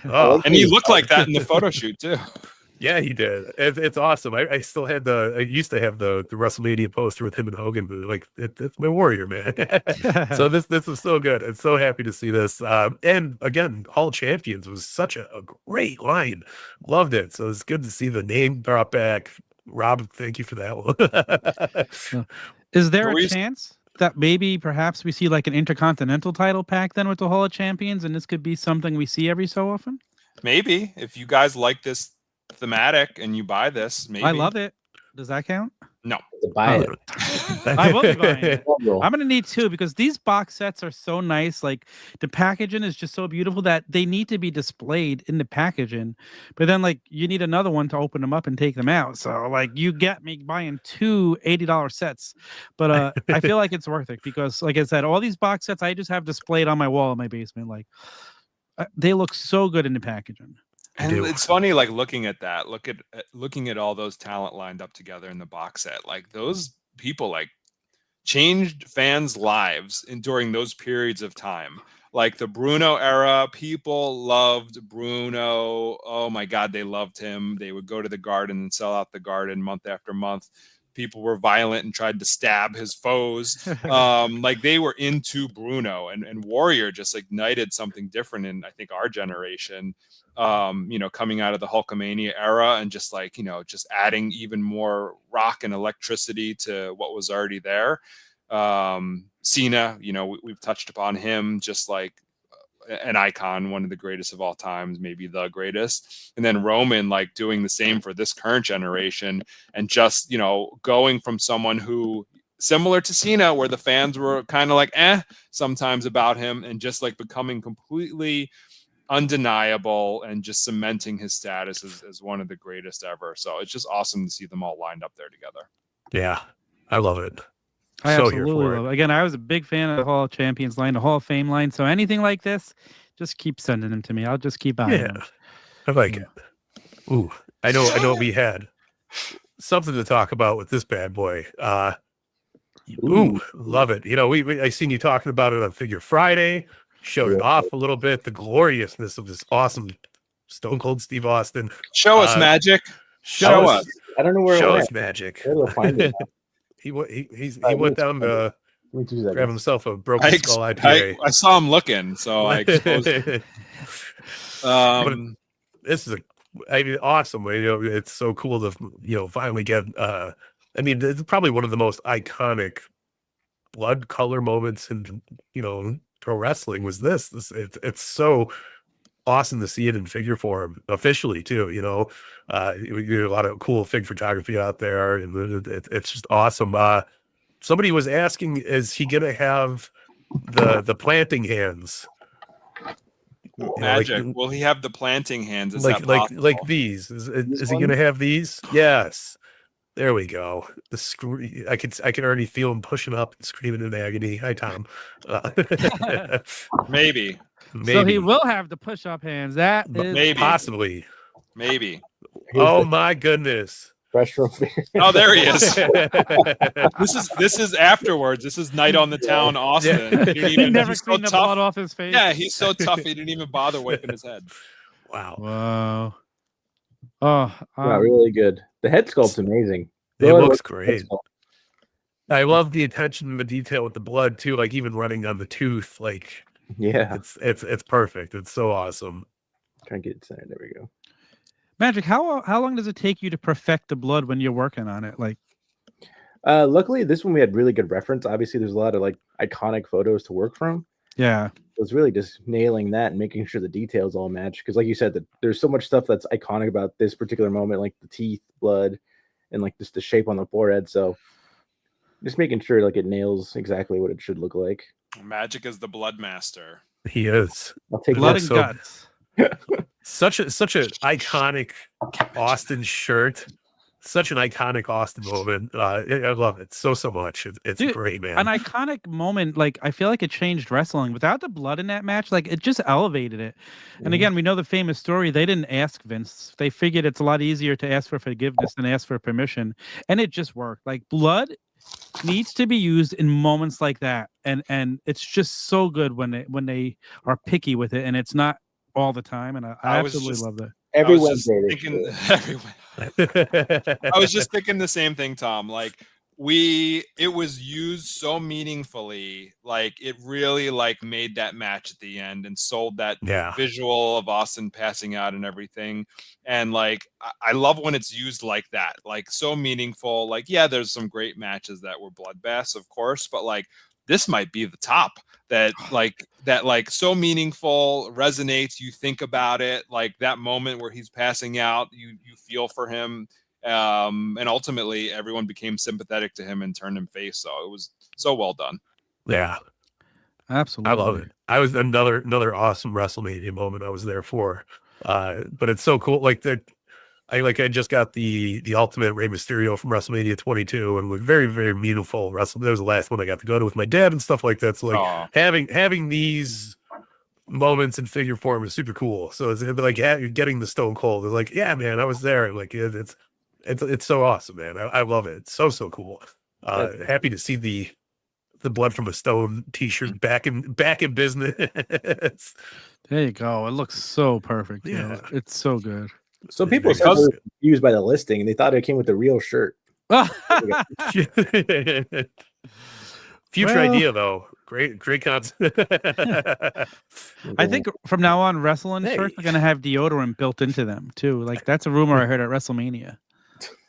[SPEAKER 2] Oh.
[SPEAKER 5] And he looked like that in the photo shoot too.
[SPEAKER 2] Yeah, he did. It's awesome. I still had I used to have the WrestleMania poster with him and Hogan, but like it's my warrior, man. So this is so good. I'm so happy to see this. And again, Hall Champions was such a great line. Loved it. So it's good to see the name brought back. Rob, thank you for that one.
[SPEAKER 1] Is there a chance that maybe perhaps we see like an Intercontinental title pack then with the Hall of Champions, and this could be something we see every so often?
[SPEAKER 5] Maybe if you guys like this thematic and you buy this, maybe.
[SPEAKER 1] I love it. Does that count?
[SPEAKER 5] No.
[SPEAKER 4] To buy it.
[SPEAKER 1] I will be buying it. I'm gonna need two because these box sets are so nice. Like the packaging is just so beautiful that they need to be displayed in the packaging. But then like you need another one to open them up and take them out. So like you get me buying two $80 sets. But I feel like it's worth it because like I said, all these box sets I just have displayed on my wall in my basement. Like they look so good in the packaging.
[SPEAKER 5] And it's funny, like looking at all those talent lined up together in the box set. Like those people, like changed fans' lives during those periods of time. Like the Bruno era, people loved Bruno. Oh my God, they loved him. They would go to the Garden and sell out the Garden month after month. People were violent and tried to stab his foes. Like they were into Bruno, and Warrior just ignited something different in, I think, our generation. Coming out of the Hulkamania era and just like, just adding even more rock and electricity to what was already there. Cena, we've touched upon him, just like an icon, one of the greatest of all times, maybe the greatest. And then Roman, like doing the same for this current generation and just, going from someone who, similar to Cena, where the fans were kind of like, sometimes about him, and just like becoming completely undeniable and just cementing his status as one of the greatest ever. So it's just awesome to see them all lined up there together.
[SPEAKER 2] Yeah, I love it.
[SPEAKER 1] I absolutely love it. Again, I was a big fan of the Hall of Champions line, the Hall of Fame line. So anything like this, just keep sending them to me. I'll just keep buying them.
[SPEAKER 2] I like it. Ooh, I know we had something to talk about with this bad boy. Love it. I seen you talking about it on Figure Friday. Showed it off a little bit, the gloriousness of this awesome Stone Cold Steve Austin.
[SPEAKER 5] Show us magic.
[SPEAKER 2] Show us.
[SPEAKER 4] I don't know where.
[SPEAKER 2] Show us magic.
[SPEAKER 4] Find it.
[SPEAKER 2] He went down to grab himself a broken skull IPA.
[SPEAKER 5] I saw him looking, so I exposed it.
[SPEAKER 2] But this is awesome. It's so cool to finally get. It's probably one of the most iconic blood color moments in pro wrestling was this. It's so awesome to see it in figure form officially too. You do a lot of cool fig photography out there, and it's just awesome. Somebody was asking, is he gonna have the planting hands?
[SPEAKER 5] Magic. Will he have the planting hands? Is
[SPEAKER 2] like these? Is he gonna have these? Yes. There we go. I can already feel him pushing up and screaming in agony. Hi, Tom.
[SPEAKER 5] Maybe.
[SPEAKER 1] So he will have the push-up hands. That is
[SPEAKER 5] maybe.
[SPEAKER 2] Possibly.
[SPEAKER 5] Maybe.
[SPEAKER 2] Oh my goodness.
[SPEAKER 5] Oh, there he is. This is afterwards. This is Night on the Town, Austin.
[SPEAKER 1] He never cleaned the blood off his face.
[SPEAKER 5] Yeah, he's so tough he didn't even bother wiping his head.
[SPEAKER 2] Wow.
[SPEAKER 1] Oh,
[SPEAKER 4] really good. The head sculpt's amazing.
[SPEAKER 2] It looks great. I love the attention to detail with the blood too, like even running on the tooth. Like, it's perfect. It's so awesome.
[SPEAKER 4] Try and get it centered. There we go.
[SPEAKER 1] Magic, how long does it take you to perfect the blood when you're working on it? Like,
[SPEAKER 4] luckily this one we had really good reference. Obviously, there's a lot of like iconic photos to work from.
[SPEAKER 1] Yeah.
[SPEAKER 4] So it's really just nailing that and making sure the details all match. Because like you said, there's so much stuff that's iconic about this particular moment, like the teeth, blood, and like just the shape on the forehead. So just making sure like it nails exactly what it should look like.
[SPEAKER 5] Magic is the blood master.
[SPEAKER 2] He is.
[SPEAKER 4] I'll take
[SPEAKER 1] Blood
[SPEAKER 4] that.
[SPEAKER 1] and guts.
[SPEAKER 2] Such an iconic Austin shirt. Such an iconic Austin moment. I love it so much. It's
[SPEAKER 1] Dude,
[SPEAKER 2] great, man.
[SPEAKER 1] An iconic moment. Like, I feel like it changed wrestling. Without the blood in that match, like, it just elevated it. And again, we know the famous story. They didn't ask Vince. They figured it's a lot easier to ask for forgiveness than ask for permission. And it just worked. Like, blood needs to be used in moments like that. And it's just so good when they are picky with it. And it's not all the time. And I absolutely love that.
[SPEAKER 4] Every
[SPEAKER 5] I was just
[SPEAKER 4] Wednesday.
[SPEAKER 5] thinking, I was just thinking the same thing, Tom. Like it was used so meaningfully, like it really like made that match at the end and sold that visual of Austin passing out and everything. And like I love when it's used like that, like so meaningful. Like, yeah, there's some great matches that were bloodbaths, of course, but like this might be the top that so meaningful, resonates. You think about it, like that moment where he's passing out, you feel for him. And ultimately everyone became sympathetic to him and turned him face. So it was so well done.
[SPEAKER 2] Yeah,
[SPEAKER 1] absolutely.
[SPEAKER 2] I love it. I was another awesome WrestleMania moment I was there for. But it's so cool. Like I just got the Ultimate Rey Mysterio from WrestleMania 22, and was very, very meaningful wrestling. That was the last one I got to go to with my dad and stuff like that. So like having these moments in figure form is super cool. So it's like you're getting the Stone Cold. It's like, yeah, man, I was there. Like it's so awesome, man. I love it. It's so cool. Happy to see the Blood from a Stone t-shirt back in business.
[SPEAKER 1] There you go. It looks so perfect. Yeah, it's so good.
[SPEAKER 4] So people were confused by the listing, and they thought it came with the real shirt.
[SPEAKER 2] Future idea, though. Great concept.
[SPEAKER 1] I think from now on, wrestling shirts are going to have deodorant built into them, too. Like, that's a rumor I heard at WrestleMania.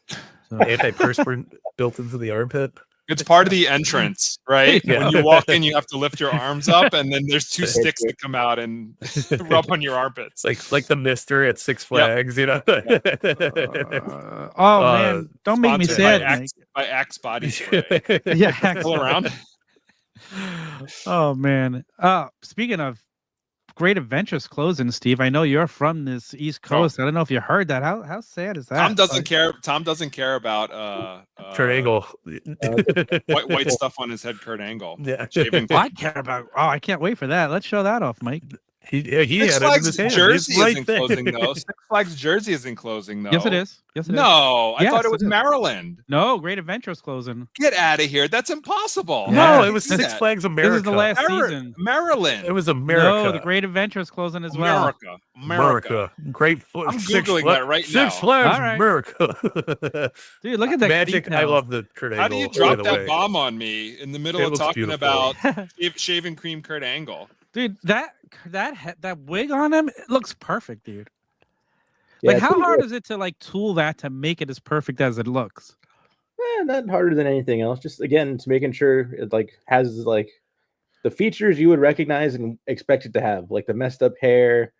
[SPEAKER 1] So.
[SPEAKER 2] Antiperspirant built into the armpit.
[SPEAKER 5] It's part of the entrance, right? Yeah. When you walk in, you have to lift your arms up, and then there's two sticks that come out and rub on your armpits,
[SPEAKER 2] like the Mister at Six Flags, you know.
[SPEAKER 1] Man, don't make me sad.
[SPEAKER 5] By Axe body spray.
[SPEAKER 1] Yeah,
[SPEAKER 5] pull around.
[SPEAKER 1] Oh man. Speaking of Great Adventures closing, Steve, I know you're from this East Coast. I don't know if you heard that. How sad is that?
[SPEAKER 5] Tom doesn't care about
[SPEAKER 2] Kurt Angle.
[SPEAKER 5] white stuff on his head, Kurt Angle.
[SPEAKER 2] Yeah.
[SPEAKER 1] I care about. Oh, I can't wait for that. Let's show that off, Mike.
[SPEAKER 2] He had it in his hand.
[SPEAKER 5] Jersey isn't closing though. Six Flags Jersey isn't closing though.
[SPEAKER 1] Yes, it is.
[SPEAKER 5] No, I thought it was Maryland.
[SPEAKER 1] No, Great Adventures closing.
[SPEAKER 5] Get out of here. That's impossible.
[SPEAKER 2] No, it was Six Flags America.
[SPEAKER 1] This is the last season.
[SPEAKER 5] Maryland.
[SPEAKER 2] It was America.
[SPEAKER 1] No, the Great Adventures closing as well.
[SPEAKER 5] America.
[SPEAKER 2] Great.
[SPEAKER 5] I'm Googling that right now.
[SPEAKER 2] Six Flags America.
[SPEAKER 1] Dude, look at that
[SPEAKER 2] magic.
[SPEAKER 1] detail.
[SPEAKER 2] I love the Kurt Angle.
[SPEAKER 5] How do you drop that bomb on me in the middle of talking about shaving cream Kurt Angle?
[SPEAKER 1] Dude, that wig on him, it looks perfect, dude. Like, how hard is it to like tool that to make it as perfect as it looks?
[SPEAKER 4] Not harder than anything else. Just again, it's making sure it like has like the features you would recognize and expect it to have, like the messed up hair,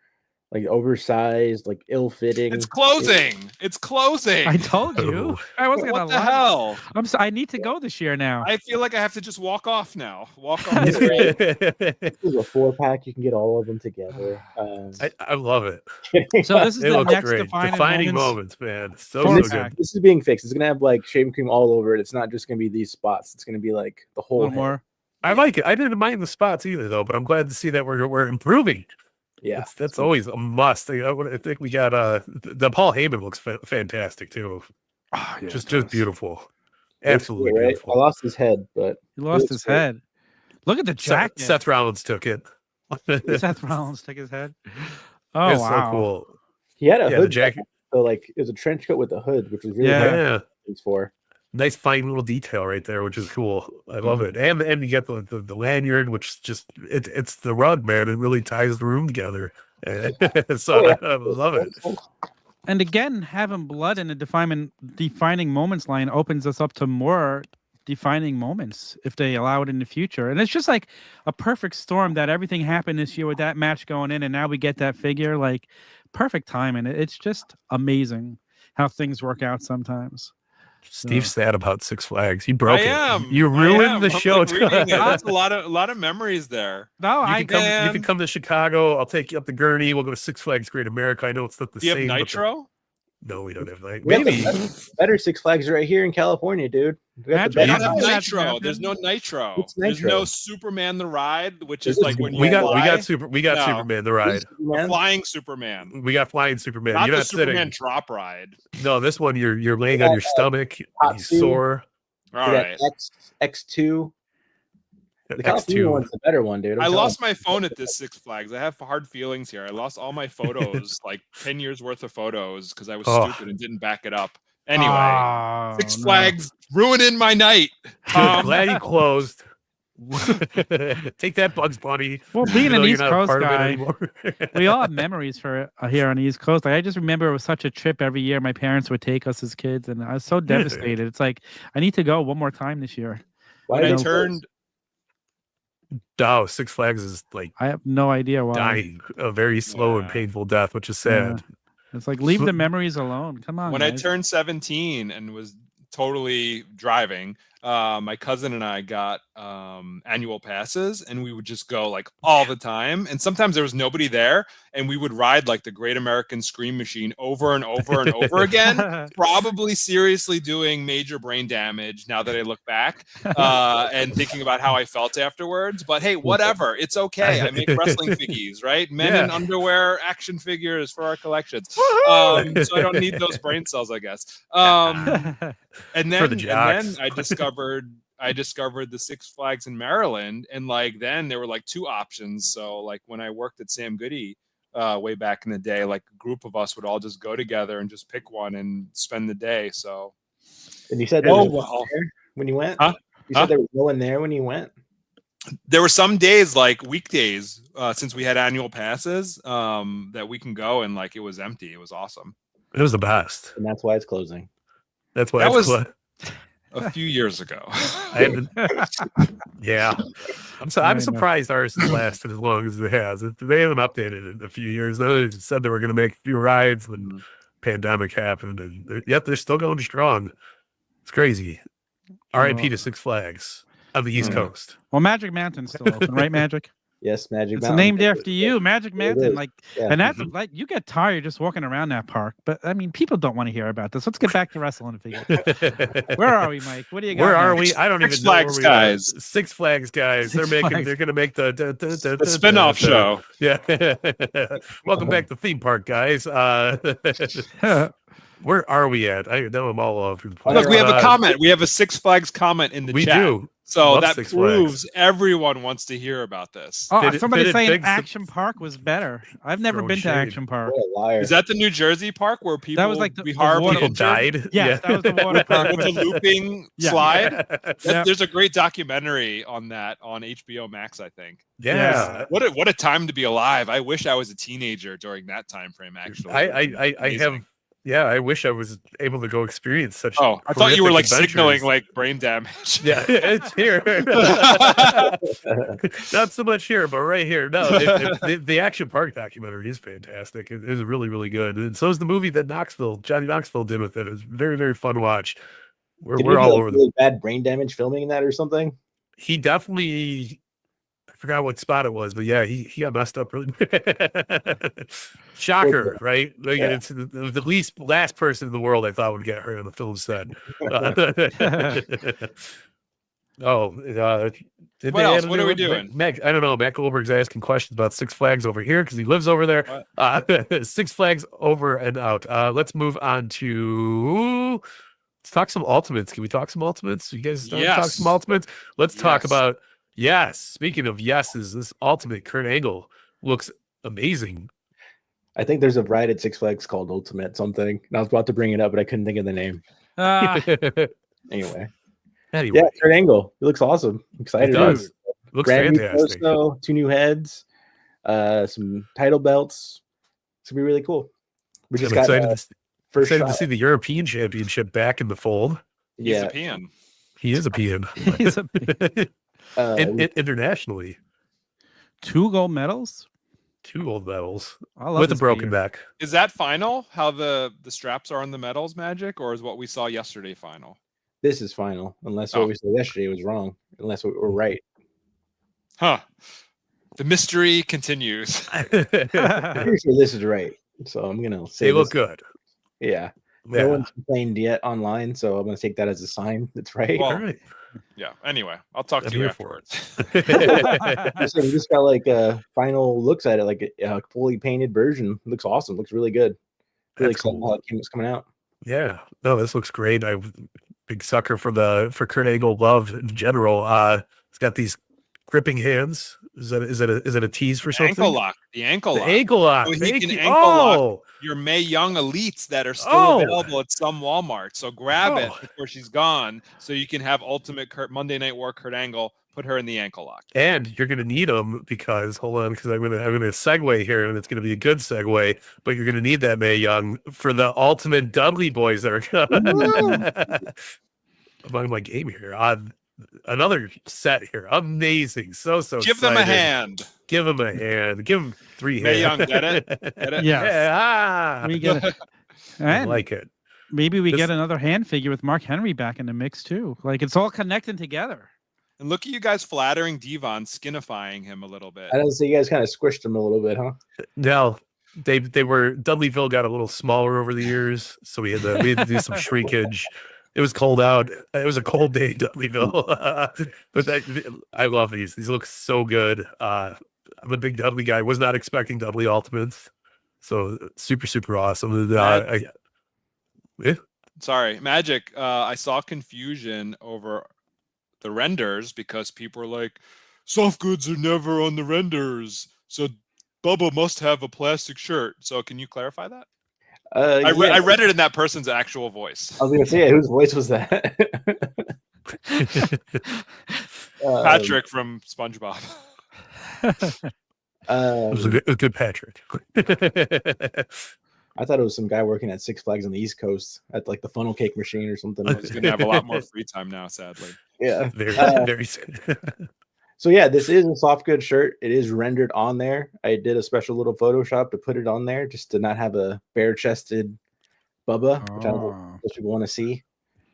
[SPEAKER 4] like oversized, like ill-fitting.
[SPEAKER 5] It's closing. It's closing.
[SPEAKER 1] I told you. I wasn't gonna
[SPEAKER 5] lie. What the hell?
[SPEAKER 1] I need to go this year now.
[SPEAKER 5] I feel like I have to just walk off now. Walk off the screen.
[SPEAKER 4] This is a 4-pack. You can get all of them together.
[SPEAKER 2] I love it.
[SPEAKER 1] So this is the next defining
[SPEAKER 2] moments, man. So good.
[SPEAKER 4] This is being fixed. It's gonna have like shaving cream all over it. It's not just gonna be these spots. It's gonna be like the whole
[SPEAKER 1] more.
[SPEAKER 2] I like it. I didn't mind the spots either, though. But I'm glad to see that we're improving.
[SPEAKER 4] Yeah,
[SPEAKER 2] that's always a must. I think we got the Paul Heyman looks fantastic too.
[SPEAKER 1] Oh, yeah,
[SPEAKER 2] just beautiful, absolutely beautiful.
[SPEAKER 4] I lost his head, but
[SPEAKER 1] he lost his head. Look at the jacket.
[SPEAKER 2] Seth Rollins took it.
[SPEAKER 1] Seth Rollins took his head. Oh
[SPEAKER 2] it's
[SPEAKER 1] wow,
[SPEAKER 2] so cool.
[SPEAKER 4] He had a hood
[SPEAKER 2] jacket.
[SPEAKER 4] So like it was a trench coat with a hood, which was really hard for.
[SPEAKER 2] Nice fine little detail right there, which is cool. I love it. And you get the lanyard, which just it's the rug, man. It really ties the room together. So I love it.
[SPEAKER 1] And again, having blood in a defining moments line opens us up to more defining moments if they allow it in the future. And it's just like a perfect storm that everything happened this year with that match going in, and now we get that figure. Like perfect timing. It's just amazing how things work out sometimes.
[SPEAKER 2] Steve's sad about Six Flags. You broke
[SPEAKER 5] I
[SPEAKER 2] it.
[SPEAKER 5] am.
[SPEAKER 2] You
[SPEAKER 5] I
[SPEAKER 2] ruined
[SPEAKER 5] am.
[SPEAKER 2] the
[SPEAKER 5] I'm,
[SPEAKER 2] show.
[SPEAKER 5] like, reading it. That's a lot of memories there.
[SPEAKER 1] No,
[SPEAKER 2] You can come to Chicago. I'll take you up to Gurney. We'll go to Six Flags Great America. I know it's not the
[SPEAKER 5] Do you have
[SPEAKER 2] same.
[SPEAKER 5] Nitro?
[SPEAKER 2] No, we don't have Nitro.
[SPEAKER 4] We have
[SPEAKER 2] Maybe.
[SPEAKER 4] the better Six Flags right here in California, dude. We got the
[SPEAKER 5] We
[SPEAKER 1] Magic
[SPEAKER 5] don't
[SPEAKER 4] better
[SPEAKER 5] have
[SPEAKER 1] Mountain.
[SPEAKER 5] Nitro. There's no Nitro.
[SPEAKER 4] What's
[SPEAKER 5] There's
[SPEAKER 4] Nitro?
[SPEAKER 5] no Superman the Ride, which is
[SPEAKER 4] There's
[SPEAKER 5] like when you
[SPEAKER 2] we got
[SPEAKER 5] fly. No.
[SPEAKER 2] Superman the ride.
[SPEAKER 5] The flying Superman.
[SPEAKER 2] We got flying Superman.
[SPEAKER 5] Not
[SPEAKER 2] You're
[SPEAKER 5] the
[SPEAKER 2] not
[SPEAKER 5] Superman
[SPEAKER 2] sitting.
[SPEAKER 5] drop ride.
[SPEAKER 2] No, this one you're laying on your stomach.
[SPEAKER 4] Hot
[SPEAKER 2] You
[SPEAKER 4] Suit.
[SPEAKER 2] sore.
[SPEAKER 5] All right.
[SPEAKER 4] X2. The California
[SPEAKER 2] X2.
[SPEAKER 4] one's the better one, dude.
[SPEAKER 5] I lost my phone at this Six Flags. I have hard feelings here. I lost all my photos, like 10 years worth of photos, because I was stupid and didn't back it up. Anyway,
[SPEAKER 1] Oh,
[SPEAKER 5] Six
[SPEAKER 1] no.
[SPEAKER 5] Flags ruining my night.
[SPEAKER 2] Good. Glad you closed. Take that, Bugs Bunny.
[SPEAKER 1] Well, being
[SPEAKER 2] even
[SPEAKER 1] an
[SPEAKER 2] though you're
[SPEAKER 1] East
[SPEAKER 2] not a
[SPEAKER 1] Coast
[SPEAKER 2] part of it
[SPEAKER 1] guy,
[SPEAKER 2] anymore.
[SPEAKER 1] we all have memories for here on the East Coast. Like, I just remember it was such a trip every year. My parents would take us as kids, and I was so devastated. It's like I need to go one more time this year.
[SPEAKER 4] Why
[SPEAKER 5] When I
[SPEAKER 4] don't-
[SPEAKER 5] turned,
[SPEAKER 2] No, Six Flags is like
[SPEAKER 1] I have no idea why.
[SPEAKER 2] dying a very slow and
[SPEAKER 5] Yeah.
[SPEAKER 2] painful death, which is sad.
[SPEAKER 1] It's like leave the memories alone. Come on.
[SPEAKER 5] when I
[SPEAKER 1] guys.
[SPEAKER 5] turned 17 and was totally driving, my cousin and I got annual passes, and we would just go like all the time. And sometimes there was nobody there, and we would ride like the Great American Scream Machine over and over and over again. Probably seriously doing major brain damage now that I look back and thinking about how I felt afterwards. But hey, whatever. It's okay. I make wrestling figures, right? Men in underwear action figures for our collections. So I don't need those brain cells, I guess. And then, I discovered the Six Flags in Maryland, and like then there were like two options. So like when I worked at Sam Goody way back in the day, like a group of us would all just go together and just pick one and spend the day. So
[SPEAKER 4] And you said there was no one there when you went?
[SPEAKER 5] Huh?
[SPEAKER 4] You said there was no one there when you went?
[SPEAKER 5] there were some days, like weekdays, since we had annual passes, that we can go, and like it was empty. It was awesome.
[SPEAKER 2] It was the best.
[SPEAKER 4] And that's why it's closing.
[SPEAKER 2] That's why
[SPEAKER 5] That
[SPEAKER 2] it's
[SPEAKER 5] was- A few years ago.
[SPEAKER 2] Yeah. I'm surprised ours has lasted as long as it has. They haven't updated it in a few years. They just said they were going to make a few rides when pandemic happened, and yet they're still going strong. It's crazy. R.I.P. to Six Flags on the East Coast.
[SPEAKER 1] Well, Magic Mountain's still open, right? Magic.
[SPEAKER 4] Yes, Magic
[SPEAKER 1] It's
[SPEAKER 4] Mountain.
[SPEAKER 1] named after you, Magic
[SPEAKER 4] It
[SPEAKER 1] Mountain.
[SPEAKER 4] is.
[SPEAKER 1] Like,
[SPEAKER 4] Yeah.
[SPEAKER 1] and that's like you get tired just walking around that park. But I mean, people don't want to hear about this. Let's get back to wrestling figures. Where are we, Mike? What do you got?
[SPEAKER 2] Where
[SPEAKER 1] now?
[SPEAKER 2] are we? I don't
[SPEAKER 5] Six
[SPEAKER 2] even know where
[SPEAKER 5] Flags
[SPEAKER 2] we
[SPEAKER 5] guys.
[SPEAKER 2] are. Six Flags guys.
[SPEAKER 1] Six
[SPEAKER 2] They're
[SPEAKER 1] Flags.
[SPEAKER 2] going to make the
[SPEAKER 5] Spin-off show.
[SPEAKER 2] Yeah. Welcome back to Theme Park, guys. Where are we at? I know I'm all over the place.
[SPEAKER 5] Look, we have a comment. We have a Six Flags comment in the
[SPEAKER 2] We
[SPEAKER 5] chat.
[SPEAKER 2] do.
[SPEAKER 5] So
[SPEAKER 2] Love
[SPEAKER 5] that
[SPEAKER 2] Six
[SPEAKER 5] proves
[SPEAKER 2] Flags.
[SPEAKER 5] everyone wants to hear about this.
[SPEAKER 1] Oh,
[SPEAKER 2] Fitted-
[SPEAKER 1] somebody's
[SPEAKER 2] fitted
[SPEAKER 1] saying
[SPEAKER 2] big-
[SPEAKER 1] Action Park was better. I've never
[SPEAKER 2] Throwing
[SPEAKER 1] been to
[SPEAKER 2] shade.
[SPEAKER 1] Action Park.
[SPEAKER 4] What a liar.
[SPEAKER 5] Is that the New Jersey park where people
[SPEAKER 1] was like the
[SPEAKER 5] be
[SPEAKER 1] water-
[SPEAKER 5] horribly
[SPEAKER 2] People
[SPEAKER 5] injured?
[SPEAKER 2] died.
[SPEAKER 1] Yes, that was the water park.
[SPEAKER 5] With the looping
[SPEAKER 1] Yeah.
[SPEAKER 5] slide.
[SPEAKER 1] Yeah.
[SPEAKER 5] There's a great documentary on that on HBO Max, I think.
[SPEAKER 2] Yeah.
[SPEAKER 5] What a time to be alive. I wish I was a teenager during that time frame, actually.
[SPEAKER 2] I
[SPEAKER 5] Amazing.
[SPEAKER 2] have. Yeah, I wish I was able to go experience such.
[SPEAKER 5] Oh, I thought you were like
[SPEAKER 2] horrific
[SPEAKER 5] signaling
[SPEAKER 2] adventures.
[SPEAKER 5] like brain damage.
[SPEAKER 2] Yeah, it's here. Not so much here, but right here. No, the Action Park documentary is fantastic. It is really, really good, and so is the movie that Johnny Knoxville did with it. It was very, very fun to watch.
[SPEAKER 4] Did
[SPEAKER 2] We're
[SPEAKER 4] he
[SPEAKER 2] all
[SPEAKER 4] get,
[SPEAKER 2] over.
[SPEAKER 4] really bad brain damage filming that or something?
[SPEAKER 2] He definitely. I forgot what spot it was, but yeah, he got messed up really. Shocker, right? Like,
[SPEAKER 4] Yeah.
[SPEAKER 2] it's the last person in the world I thought would get hurt on the film set. Did
[SPEAKER 5] What
[SPEAKER 2] they
[SPEAKER 5] else?
[SPEAKER 2] add a
[SPEAKER 5] What
[SPEAKER 2] new
[SPEAKER 5] are we
[SPEAKER 2] one?
[SPEAKER 5] doing?
[SPEAKER 2] Mac, I don't know. Mac Goldberg's asking questions about Six Flags over here because he lives over there. Six Flags over and out. Let's move on to. Let's talk some Ultimates. Can we talk some Ultimates? You guys talk
[SPEAKER 5] Yes.
[SPEAKER 2] some Ultimates? Let's talk
[SPEAKER 5] Yes.
[SPEAKER 2] about. Yes. Speaking of yeses, this Ultimate Kurt Angle looks amazing.
[SPEAKER 4] I think there's a ride at Six Flags called Ultimate something. And I was about to bring it up, but I couldn't think of the name. Anyway.
[SPEAKER 2] Anyway,
[SPEAKER 4] Yeah, Kurt Angle. He looks awesome. I'm
[SPEAKER 2] it
[SPEAKER 4] excited.
[SPEAKER 2] does. Looks
[SPEAKER 4] Brand new
[SPEAKER 2] fantastic.
[SPEAKER 4] torso, 2 new heads, some title belts. It's gonna be really cool. We
[SPEAKER 2] I'm
[SPEAKER 4] just got
[SPEAKER 2] excited, to,
[SPEAKER 4] first
[SPEAKER 2] excited
[SPEAKER 4] shot.
[SPEAKER 2] to see the European Championship back in the fold.
[SPEAKER 5] He's
[SPEAKER 4] Yeah,
[SPEAKER 5] a peon.
[SPEAKER 2] He is a peon.
[SPEAKER 1] He's a-
[SPEAKER 4] we-
[SPEAKER 2] Internationally.
[SPEAKER 1] 2 gold medals.
[SPEAKER 2] 2 old medals
[SPEAKER 1] I love
[SPEAKER 2] with a
[SPEAKER 1] this
[SPEAKER 2] broken
[SPEAKER 1] figure.
[SPEAKER 2] back.
[SPEAKER 5] Is that final? How the straps are on the medals, Magic, or is what we saw yesterday final?
[SPEAKER 4] This is final, unless
[SPEAKER 5] Oh.
[SPEAKER 4] what we said yesterday was wrong. Unless we're right.
[SPEAKER 5] Huh. The mystery continues.
[SPEAKER 4] I'm pretty sure this is right. So I'm gonna say
[SPEAKER 2] They look
[SPEAKER 4] this.
[SPEAKER 2] good.
[SPEAKER 4] Yeah.
[SPEAKER 2] Yeah.
[SPEAKER 4] No one's complained yet online, so I'm gonna take that as a sign. That's right.
[SPEAKER 5] Well,
[SPEAKER 2] All right.
[SPEAKER 5] Yeah. Anyway, I'll talk
[SPEAKER 2] I'm
[SPEAKER 5] to you
[SPEAKER 2] here for
[SPEAKER 5] afterwards.
[SPEAKER 4] So we just got like final looks at it, like a fully painted version. Looks awesome. Looks really good. Really
[SPEAKER 2] That's
[SPEAKER 4] excited
[SPEAKER 2] cool.
[SPEAKER 4] how it's coming out.
[SPEAKER 2] Yeah. No, this looks great. I'm a big sucker for Kurt Angle love in general. It's got these gripping hands. Is it a tease for something?
[SPEAKER 5] Ankle lock. The ankle
[SPEAKER 2] The
[SPEAKER 5] lock.
[SPEAKER 2] ankle lock.
[SPEAKER 5] So he
[SPEAKER 2] Thank
[SPEAKER 5] can
[SPEAKER 2] you.
[SPEAKER 5] ankle lock
[SPEAKER 2] Oh,
[SPEAKER 5] your Mae Young elites that are still
[SPEAKER 2] Oh.
[SPEAKER 5] available at some Walmart. So grab it
[SPEAKER 2] Oh.
[SPEAKER 5] before she's gone, so you can have Ultimate Monday Night War Kurt Angle. Put her in the ankle lock.
[SPEAKER 2] and you're gonna need them because I'm gonna segue here, and it's gonna be a good segue. But you're gonna need that Mae Young for the Ultimate Dudley boys that are coming. Among my game here. Another set here. Amazing. So
[SPEAKER 5] Give them a
[SPEAKER 2] excited.
[SPEAKER 5] hand.
[SPEAKER 2] Give him a hand. Give him 3
[SPEAKER 5] Mae
[SPEAKER 2] hands.
[SPEAKER 5] Young, get it? Get it?
[SPEAKER 1] Yes.
[SPEAKER 2] Yeah.
[SPEAKER 1] We get it.
[SPEAKER 2] I
[SPEAKER 1] And
[SPEAKER 2] like it.
[SPEAKER 1] maybe we
[SPEAKER 2] This-
[SPEAKER 1] get another hand figure with Mark Henry back in the mix too. Like it's all connecting together.
[SPEAKER 5] And look at you guys flattering Devon, skinifying him a little bit.
[SPEAKER 4] I don't see you guys kind of squished them a little bit, huh?
[SPEAKER 2] No, they were Dudleyville got a little smaller over the years, so we had to do some shrinkage. It was cold out. It was a cold day in Dudleyville. But I love these. These look so good. I'm a big Dudley guy. Was not expecting Dudley Ultimates. So super awesome.
[SPEAKER 5] Sorry, Magic. I saw confusion over the renders because people were like, soft goods are never on the renders. So Bubba must have a plastic shirt. So can you clarify that? I read it in that person's actual voice.
[SPEAKER 4] I was gonna say, whose voice was that?
[SPEAKER 5] Patrick from SpongeBob.
[SPEAKER 2] It was a good Patrick.
[SPEAKER 4] I thought it was some guy working at Six Flags on the East Coast at like the funnel cake machine or something.
[SPEAKER 5] He's going to have a lot more free time now, sadly.
[SPEAKER 4] Yeah.
[SPEAKER 2] Very
[SPEAKER 4] So yeah, this is a soft good shirt. It is rendered on there. I did a special little Photoshop to put it on there just to not have a bare-chested Bubba, which I don't know what you want to see.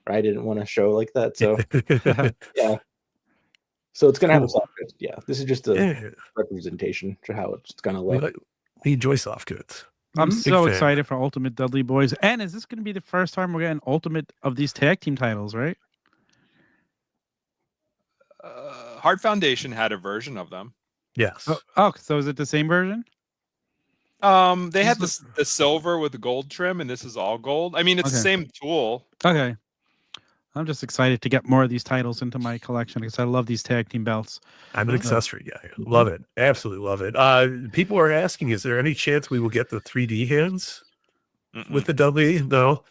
[SPEAKER 4] Right? I didn't want to show like that. So yeah. So it's gonna have a soft good. Yeah, this is just a representation to how it's gonna look.
[SPEAKER 2] We enjoy soft goods.
[SPEAKER 1] I'm
[SPEAKER 2] Big
[SPEAKER 1] so
[SPEAKER 2] fan.
[SPEAKER 1] excited for Ultimate Dudley Boys. And is this going to be the first time we're getting Ultimate of these tag team titles, right?
[SPEAKER 5] Hard Foundation had a version of them.
[SPEAKER 2] Yes.
[SPEAKER 1] Oh, so is it the same version?
[SPEAKER 5] They had the silver with the gold trim, and this is all gold. I mean, it's the same tool.
[SPEAKER 1] Okay. I'm just excited to get more of these titles into my collection because I love these tag team belts.
[SPEAKER 2] I'm an accessory guy. Love it. Absolutely love it. People are asking, is there any chance we will get the 3D hands with the Dudley? No.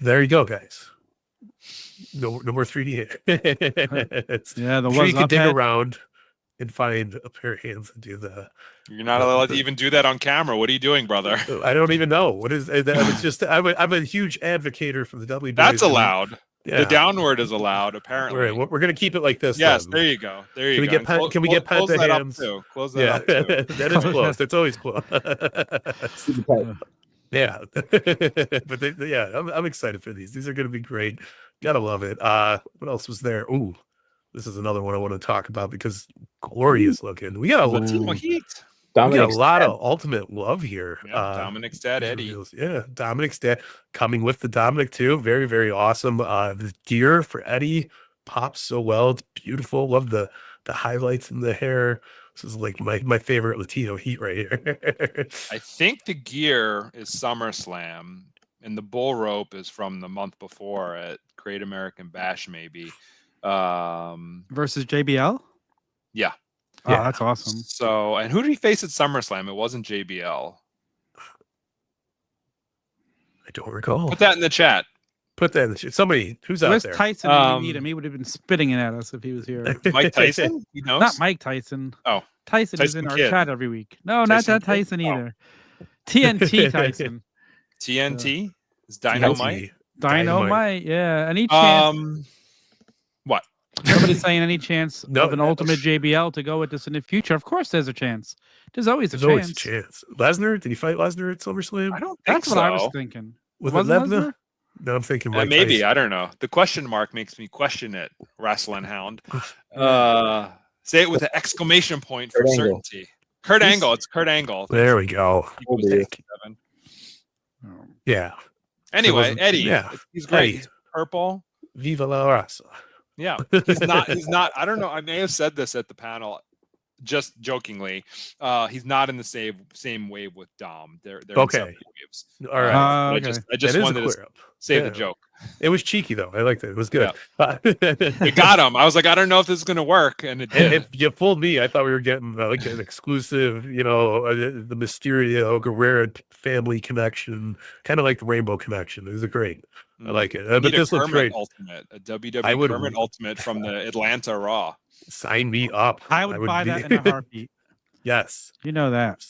[SPEAKER 2] There you go, guys. No more 3D hands.
[SPEAKER 1] Yeah, the
[SPEAKER 2] sure you
[SPEAKER 1] was
[SPEAKER 2] can dig
[SPEAKER 1] up
[SPEAKER 2] around and find a pair of hands and do the.
[SPEAKER 5] You're not allowed to even do that on camera. What are you doing, brother?
[SPEAKER 2] I don't even know what is that. It's just I'm a huge advocator for the Dudley.
[SPEAKER 5] That's allowed.
[SPEAKER 2] Yeah.
[SPEAKER 5] The downward is allowed, apparently.
[SPEAKER 2] We're going to keep it like this.
[SPEAKER 5] Yes,
[SPEAKER 2] then.
[SPEAKER 5] there you go. There you
[SPEAKER 2] Can
[SPEAKER 5] go.
[SPEAKER 2] we get
[SPEAKER 5] close
[SPEAKER 2] the
[SPEAKER 5] that
[SPEAKER 2] hands?
[SPEAKER 5] up too. Close that up too.
[SPEAKER 2] That is closed. It's always closed. Yeah, but I'm excited for these. These are going to be great. Gotta love it. What else was there? Ooh, this is another one I want to talk about because glorious looking. We got
[SPEAKER 5] Latino Heat.
[SPEAKER 2] a lot of ultimate love here.
[SPEAKER 5] Yeah, Dominic's dad, Eddie.
[SPEAKER 2] Yeah, Dominic's dad coming with the Dominic too. Very, very awesome. The gear for Eddie pops so well. It's beautiful. Love the highlights in the hair. This is like my favorite Latino Heat right here.
[SPEAKER 5] I think the gear is SummerSlam, and the bull rope is from the month before at Great American Bash, maybe.
[SPEAKER 1] versus JBL?
[SPEAKER 5] Yeah.
[SPEAKER 1] Oh, that's awesome.
[SPEAKER 5] So, and who did he face at SummerSlam? It wasn't JBL.
[SPEAKER 2] I don't recall.
[SPEAKER 5] Put that in the chat.
[SPEAKER 2] Put that in the chat. Somebody who's out
[SPEAKER 1] Where's
[SPEAKER 2] there.
[SPEAKER 1] Tyson when we need him? He would have been spitting it at us if he was here.
[SPEAKER 5] Mike Tyson? He knows?
[SPEAKER 1] Not Mike Tyson.
[SPEAKER 5] Oh.
[SPEAKER 1] Tyson is
[SPEAKER 5] Tyson
[SPEAKER 1] in our
[SPEAKER 5] Kidd.
[SPEAKER 1] chat every week. No,
[SPEAKER 5] Tyson
[SPEAKER 1] not that
[SPEAKER 5] Kidd?
[SPEAKER 1] Tyson
[SPEAKER 5] Oh.
[SPEAKER 1] either. TNT Tyson.
[SPEAKER 5] TNT? Is Dynamite?
[SPEAKER 1] Dynamite, yeah. And he chants.
[SPEAKER 5] What?
[SPEAKER 1] Remember just saying any chance of an Ultimate JBL to go with this in the future. Of course, there's a chance. There's always a chance.
[SPEAKER 2] Lesnar? Did he fight Lesnar at SummerSlam?
[SPEAKER 5] I don't think
[SPEAKER 1] That's
[SPEAKER 5] so.
[SPEAKER 1] what I was thinking.
[SPEAKER 2] Was it Lesnar? No, I'm thinking Mike
[SPEAKER 5] maybe.
[SPEAKER 2] Tyson.
[SPEAKER 5] I don't know. The question mark makes me question it, Wrestling Hound. Say it with an exclamation point for certainty. Kurt Angle. It's Kurt Angle.
[SPEAKER 2] There we go. Yeah.
[SPEAKER 5] Anyway, Eddie.
[SPEAKER 2] Yeah.
[SPEAKER 5] He's great.
[SPEAKER 2] Eddie.
[SPEAKER 5] He's purple.
[SPEAKER 2] Viva la raza.
[SPEAKER 5] Yeah. He's not. I don't know. I may have said this at the panel, just jokingly. He's not in the same wave with Dom. They're in separate waves.
[SPEAKER 2] All right.
[SPEAKER 5] I just wanted to say the joke.
[SPEAKER 2] It was cheeky though. I liked it. It was good.
[SPEAKER 5] Yeah. It got him. I was like, I don't know if this is gonna work, and it did.
[SPEAKER 2] If you fooled me, I thought we were getting like an exclusive, the Mysterio Guerrero family connection, kind of like the Rainbow Connection. It was great. I like it. But this looks great.
[SPEAKER 5] Ultimate, a WWE Kermit Ultimate from the Atlanta Raw.
[SPEAKER 2] Sign me up.
[SPEAKER 1] I would buy that in a heartbeat.
[SPEAKER 2] Yes.
[SPEAKER 1] You know that.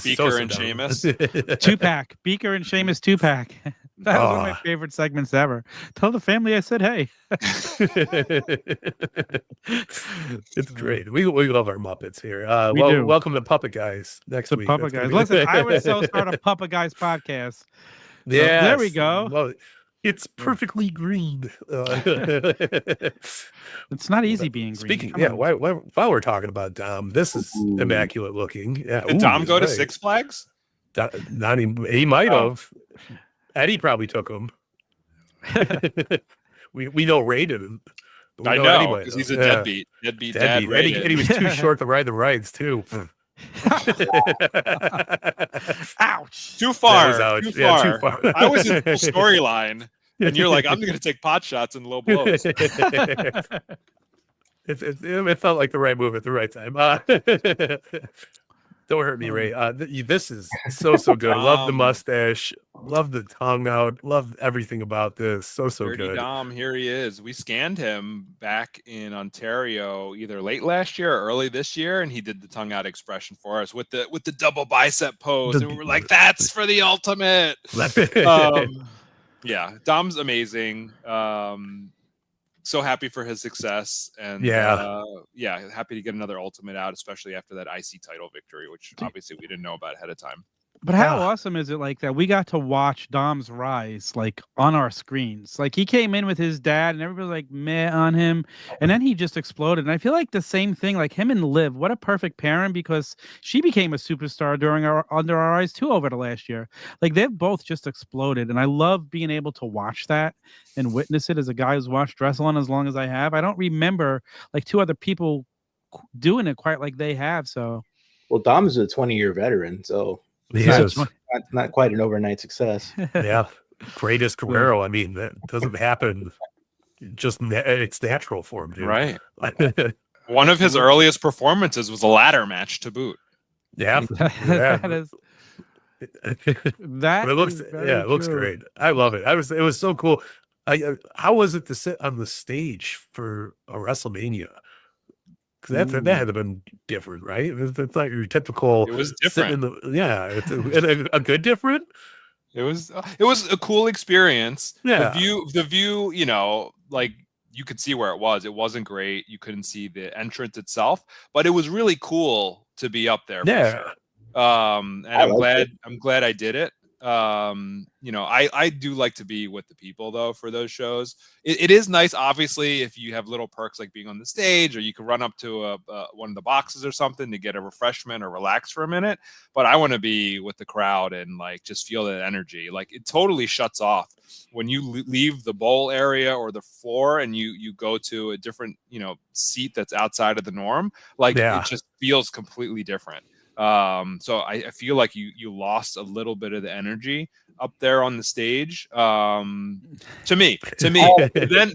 [SPEAKER 5] Beaker and Sheamus.
[SPEAKER 1] 2-pack. Beaker and Sheamus 2-pack. That was one of my favorite segments ever. Tell the family I said hey.
[SPEAKER 2] It's great. We love our Muppets here. Welcome to Puppet Guys next week.
[SPEAKER 1] Puppet Guys. Listen, I would start a Puppet Guys podcast.
[SPEAKER 2] Yeah.
[SPEAKER 1] There we go.
[SPEAKER 2] Well, it's perfectly green.
[SPEAKER 1] It's not easy being green.
[SPEAKER 2] Speaking, while we're talking about Dom, this is immaculate looking. Yeah.
[SPEAKER 5] Did Dom go to Six Flags?
[SPEAKER 2] He might have. Eddie probably took him. we know Ray didn't.
[SPEAKER 5] I know because he's a deadbeat. Deadbeat.
[SPEAKER 2] Eddie was too short to ride the rides too.
[SPEAKER 1] Ouch!
[SPEAKER 5] Too far.
[SPEAKER 2] Too far.
[SPEAKER 5] I was in full storyline, and you're like, I'm going to take pot shots and low blows.
[SPEAKER 2] It felt like the right move at the right time. Don't hurt me, Ray. This is so good. Love the mustache. Love the tongue out. Love everything about this. So
[SPEAKER 5] Dirty
[SPEAKER 2] good.
[SPEAKER 5] Dom, here he is. We scanned him back in Ontario either late last year or early this year, and he did the tongue out expression for us with the double bicep pose. And we were like, that's for the ultimate. Yeah, Dom's amazing. So happy for his success, and happy to get another ultimate out, especially after that IC title victory, which obviously we didn't know about ahead of time.
[SPEAKER 1] But how awesome is it like that we got to watch Dom's rise like on our screens? Like he came in with his dad and everybody was like meh on him, and then he just exploded. And I feel like the same thing, like him and Liv, what a perfect pairing, because she became a superstar under our eyes too over the last year. Like they've both just exploded, and I love being able to watch that and witness it as a guy who's watched wrestling as long as I have. I don't remember like two other people doing it quite like they have. So,
[SPEAKER 4] well, Dom's a 20-year veteran, so. Not quite an overnight success.
[SPEAKER 2] Yeah. Greatest Guerrero. I mean, that doesn't happen. It's natural for him, dude.
[SPEAKER 5] Right. One of his earliest performances was a ladder match to boot.
[SPEAKER 2] Yeah.
[SPEAKER 1] That is. That
[SPEAKER 2] it looks great. I love it. It was so cool. How was it to sit on the stage for a WrestleMania? Because that had to have been different, right? It's not your typical.
[SPEAKER 5] It was different.
[SPEAKER 2] A good different.
[SPEAKER 5] It was a cool experience.
[SPEAKER 2] Yeah.
[SPEAKER 5] The view, like you could see where it was. It wasn't great. You couldn't see the entrance itself, but it was really cool to be up there.
[SPEAKER 2] Yeah.
[SPEAKER 5] For sure. And I'm glad I did it. I do like to be with the people though for those shows. It is nice, obviously, if you have little perks like being on the stage, or you can run up to one of the boxes or something to get a refreshment or relax for a minute. But I want to be with the crowd and like just feel that energy. Like it totally shuts off when you leave the bowl area or the floor and you go to a different seat that's outside of the norm. Like it just feels completely different. So I feel like you lost a little bit of the energy up there on the stage. To me, then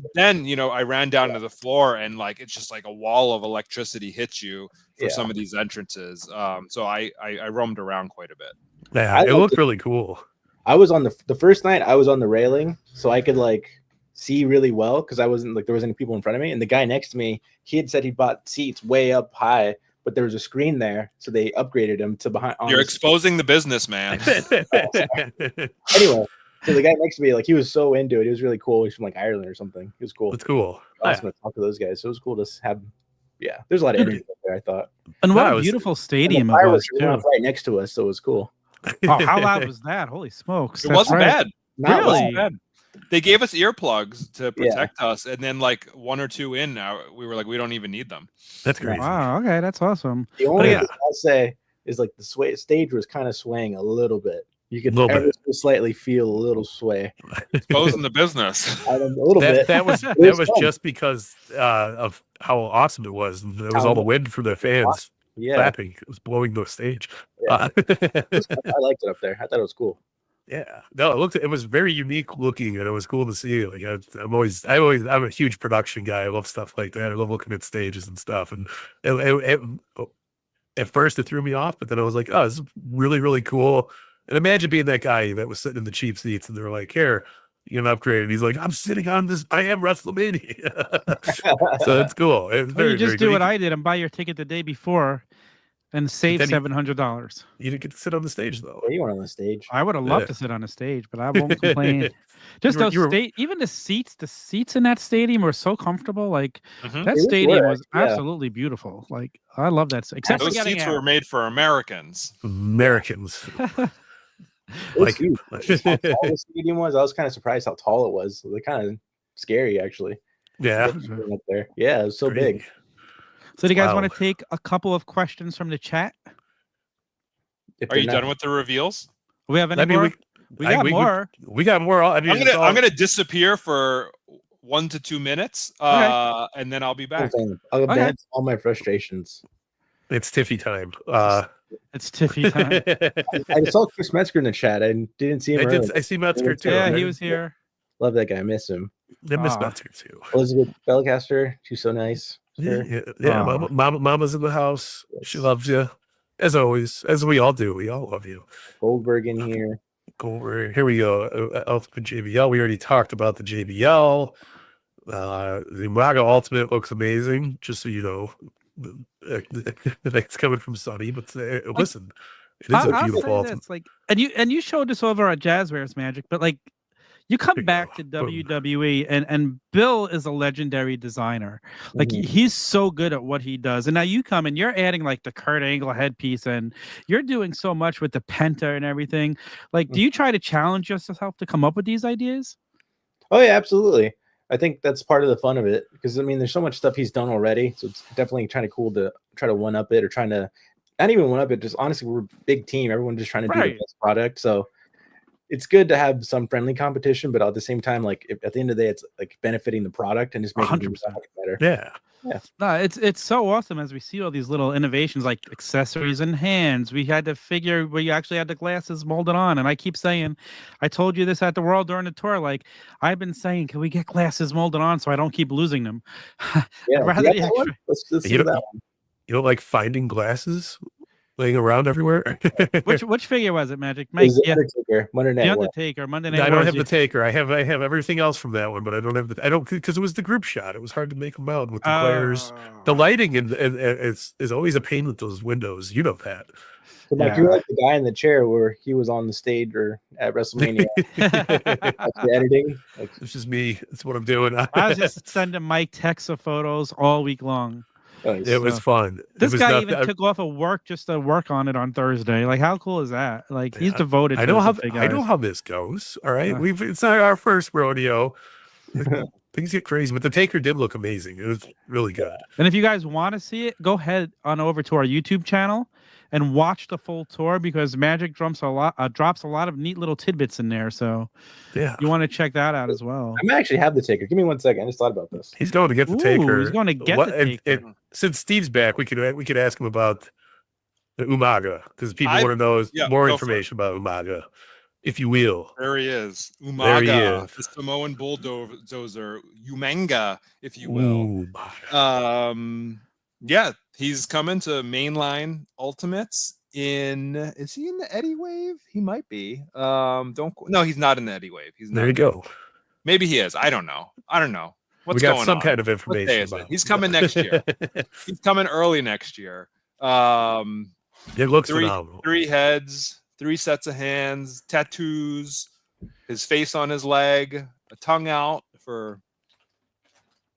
[SPEAKER 5] I ran down to the floor and like it's just like a wall of electricity hits you for some of these entrances. So I roamed around quite a bit.
[SPEAKER 2] Yeah, it looked really cool.
[SPEAKER 4] I was on the first night. I was on the railing, so I could like see really well because I wasn't like there wasn't any people in front of me. And the guy next to me, he had said he bought seats way up high. But there was a screen there, so they upgraded him to behind.
[SPEAKER 5] You're exposing the business, man.
[SPEAKER 4] Anyway, So the guy next to me, like, he was so into it. He was really cool. He's from like Ireland or something. He was cool.
[SPEAKER 2] It's cool.
[SPEAKER 4] Awesome to talk to those guys. So it was cool to have. Yeah, there's a lot of energy up there, I thought.
[SPEAKER 1] And what a beautiful stadium it was,
[SPEAKER 4] fireworks
[SPEAKER 1] too.
[SPEAKER 4] went off right next to us, so it was cool.
[SPEAKER 1] Oh, how loud was that? Holy smokes.
[SPEAKER 5] It wasn't bad.
[SPEAKER 4] Not
[SPEAKER 1] Really?
[SPEAKER 5] Wasn't bad. They gave us earplugs to protect us, and then like one or two in, we were like, we don't even need them.
[SPEAKER 2] That's crazy.
[SPEAKER 1] Wow, okay, that's awesome.
[SPEAKER 4] The only thing I'll say is like the stage was kind of swaying a little bit. You could ever so slightly feel a little sway.
[SPEAKER 5] Exposing the business.
[SPEAKER 4] A little bit.
[SPEAKER 2] That was just because of how awesome it was. And it was all the wind from the fans clapping. It was blowing the stage.
[SPEAKER 4] Yeah. I liked it up there. I thought it was cool.
[SPEAKER 2] Yeah, no, it was very unique looking, and it was cool to see. Like I'm a huge production guy. I love stuff like that. I love looking at stages and stuff. And at first it threw me off, but then I was like, oh, this is really, really cool. And imagine being that guy that was sitting in the cheap seats, and they were like, here, you can upgrade. And he's like, I'm sitting on this. I am WrestleMania. So it's cool. It's
[SPEAKER 1] you just do what I did and buy your ticket the day before. And save $700.
[SPEAKER 2] You didn't get to sit on the stage though.
[SPEAKER 4] Yeah, you weren't on the stage.
[SPEAKER 1] I would have loved to sit on the stage, but I won't complain. Just even the seats in that stadium were so comfortable. Like that stadium was absolutely beautiful. Like I love that. Except
[SPEAKER 5] those seats were made for Americans.
[SPEAKER 4] Like how tall the stadium was. I was kind of surprised how tall it was. They're kind of scary, actually.
[SPEAKER 2] Yeah,
[SPEAKER 4] up there. Yeah, it was so big.
[SPEAKER 1] So do you guys want to take a couple of questions from the chat?
[SPEAKER 5] Are you done with the reveals?
[SPEAKER 1] We have any more? We got more.
[SPEAKER 2] We got more.
[SPEAKER 5] I'm gonna disappear for 1 to 2 minutes, and then I'll be back.
[SPEAKER 4] I'll vent all my frustrations.
[SPEAKER 2] It's Tiffy time.
[SPEAKER 1] It's Tiffy time.
[SPEAKER 4] I saw Chris Metzger in the chat. I didn't see him.
[SPEAKER 2] I see Metzger too.
[SPEAKER 1] Yeah, he was here.
[SPEAKER 4] Love that guy. I miss him.
[SPEAKER 2] I miss Metzger too.
[SPEAKER 4] Elizabeth Belcaster. She's so nice.
[SPEAKER 2] Yeah. Mama's in the house. Yes. She loves you, as always, as we all do. We all love you.
[SPEAKER 4] Goldberg in here.
[SPEAKER 2] Goldberg. Here we go. Ultimate JBL. We already talked about the JBL. The Umaga Ultimate looks amazing. Just so you know, it's coming from Sonny. But listen, it is a beautiful Ultimate.
[SPEAKER 1] Like, and you showed this over at Jazwares Magic, but like. You come back to WWE, and Bill is a legendary designer. Like he's so good at what he does. And now you come and you're adding like the Kurt Angle headpiece, and you're doing so much with the Penta and everything. Like, do you try to challenge yourself to come up with these ideas?
[SPEAKER 4] Oh yeah, absolutely. I think that's part of the fun of it, because I mean, there's so much stuff he's done already, so it's definitely kind of cool to try to one up it, or trying to not even one up it. Just honestly, we're a big team. Everyone just trying to do the best product. So. It's good to have some friendly competition, but at the same time, like at the end of the day, it's like benefiting the product and just making it better.
[SPEAKER 2] Yeah.
[SPEAKER 1] No, it's so awesome as we see all these little innovations like accessories and hands. We had to figure where you actually had the glasses molded on, and I keep saying, I told you this at the World during the tour. Like I've been saying, can we get glasses molded on so I don't keep losing them?
[SPEAKER 4] Let's do that one.
[SPEAKER 2] You don't like finding glasses laying around everywhere.
[SPEAKER 1] which figure was it, Magic Mike?
[SPEAKER 4] The Undertaker, Monday Night War.
[SPEAKER 1] Undertaker, Monday Night War.
[SPEAKER 2] I don't have the Taker. I have everything else from that one, but I don't have because it was the group shot. It was hard to make them out with the glares. The lighting and is always a pain with those windows. You know that.
[SPEAKER 4] So Mike, you're like the guy in the chair where he was on the stage or at WrestleMania. The editing. Like,
[SPEAKER 2] it's just me. That's what I'm doing.
[SPEAKER 1] I was just sending Mike texts of photos all week long.
[SPEAKER 2] It was fun.
[SPEAKER 1] This guy even took off of work just to work on it on Thursday. Like, how cool is that? Like, he's devoted.
[SPEAKER 2] I know how this goes. All right, it's not our first rodeo. Things get crazy, but the Taker did look amazing. It was really good.
[SPEAKER 1] And if you guys want to see it, go ahead on over to our YouTube channel and watch the full tour, because Magic drops a lot of neat little tidbits in there. So
[SPEAKER 2] yeah,
[SPEAKER 1] you want to check that out as well.
[SPEAKER 4] I might actually have the Taker. Give me 1 second. I just thought about this.
[SPEAKER 2] He's going to get the Taker.
[SPEAKER 1] He's going to get the Taker.
[SPEAKER 2] Since Steve's back, we could ask him about the Umaga, because people want to know more information about Umaga, if you will.
[SPEAKER 5] There he is. Umaga, the Samoan bulldozer, Umanga, if you will. Yeah, he's coming to mainline Ultimates is he in the Eddie Wave? He might be. No, he's not in the Eddie Wave.
[SPEAKER 2] There you go.
[SPEAKER 5] Maybe he is. I don't know. What's
[SPEAKER 2] we got
[SPEAKER 5] going
[SPEAKER 2] some
[SPEAKER 5] on?
[SPEAKER 2] kind of information about
[SPEAKER 5] He's coming next year. He's coming early next year.
[SPEAKER 2] It looks phenomenal.
[SPEAKER 5] 3 heads, 3 sets of hands, tattoos, his face on his leg, a tongue out for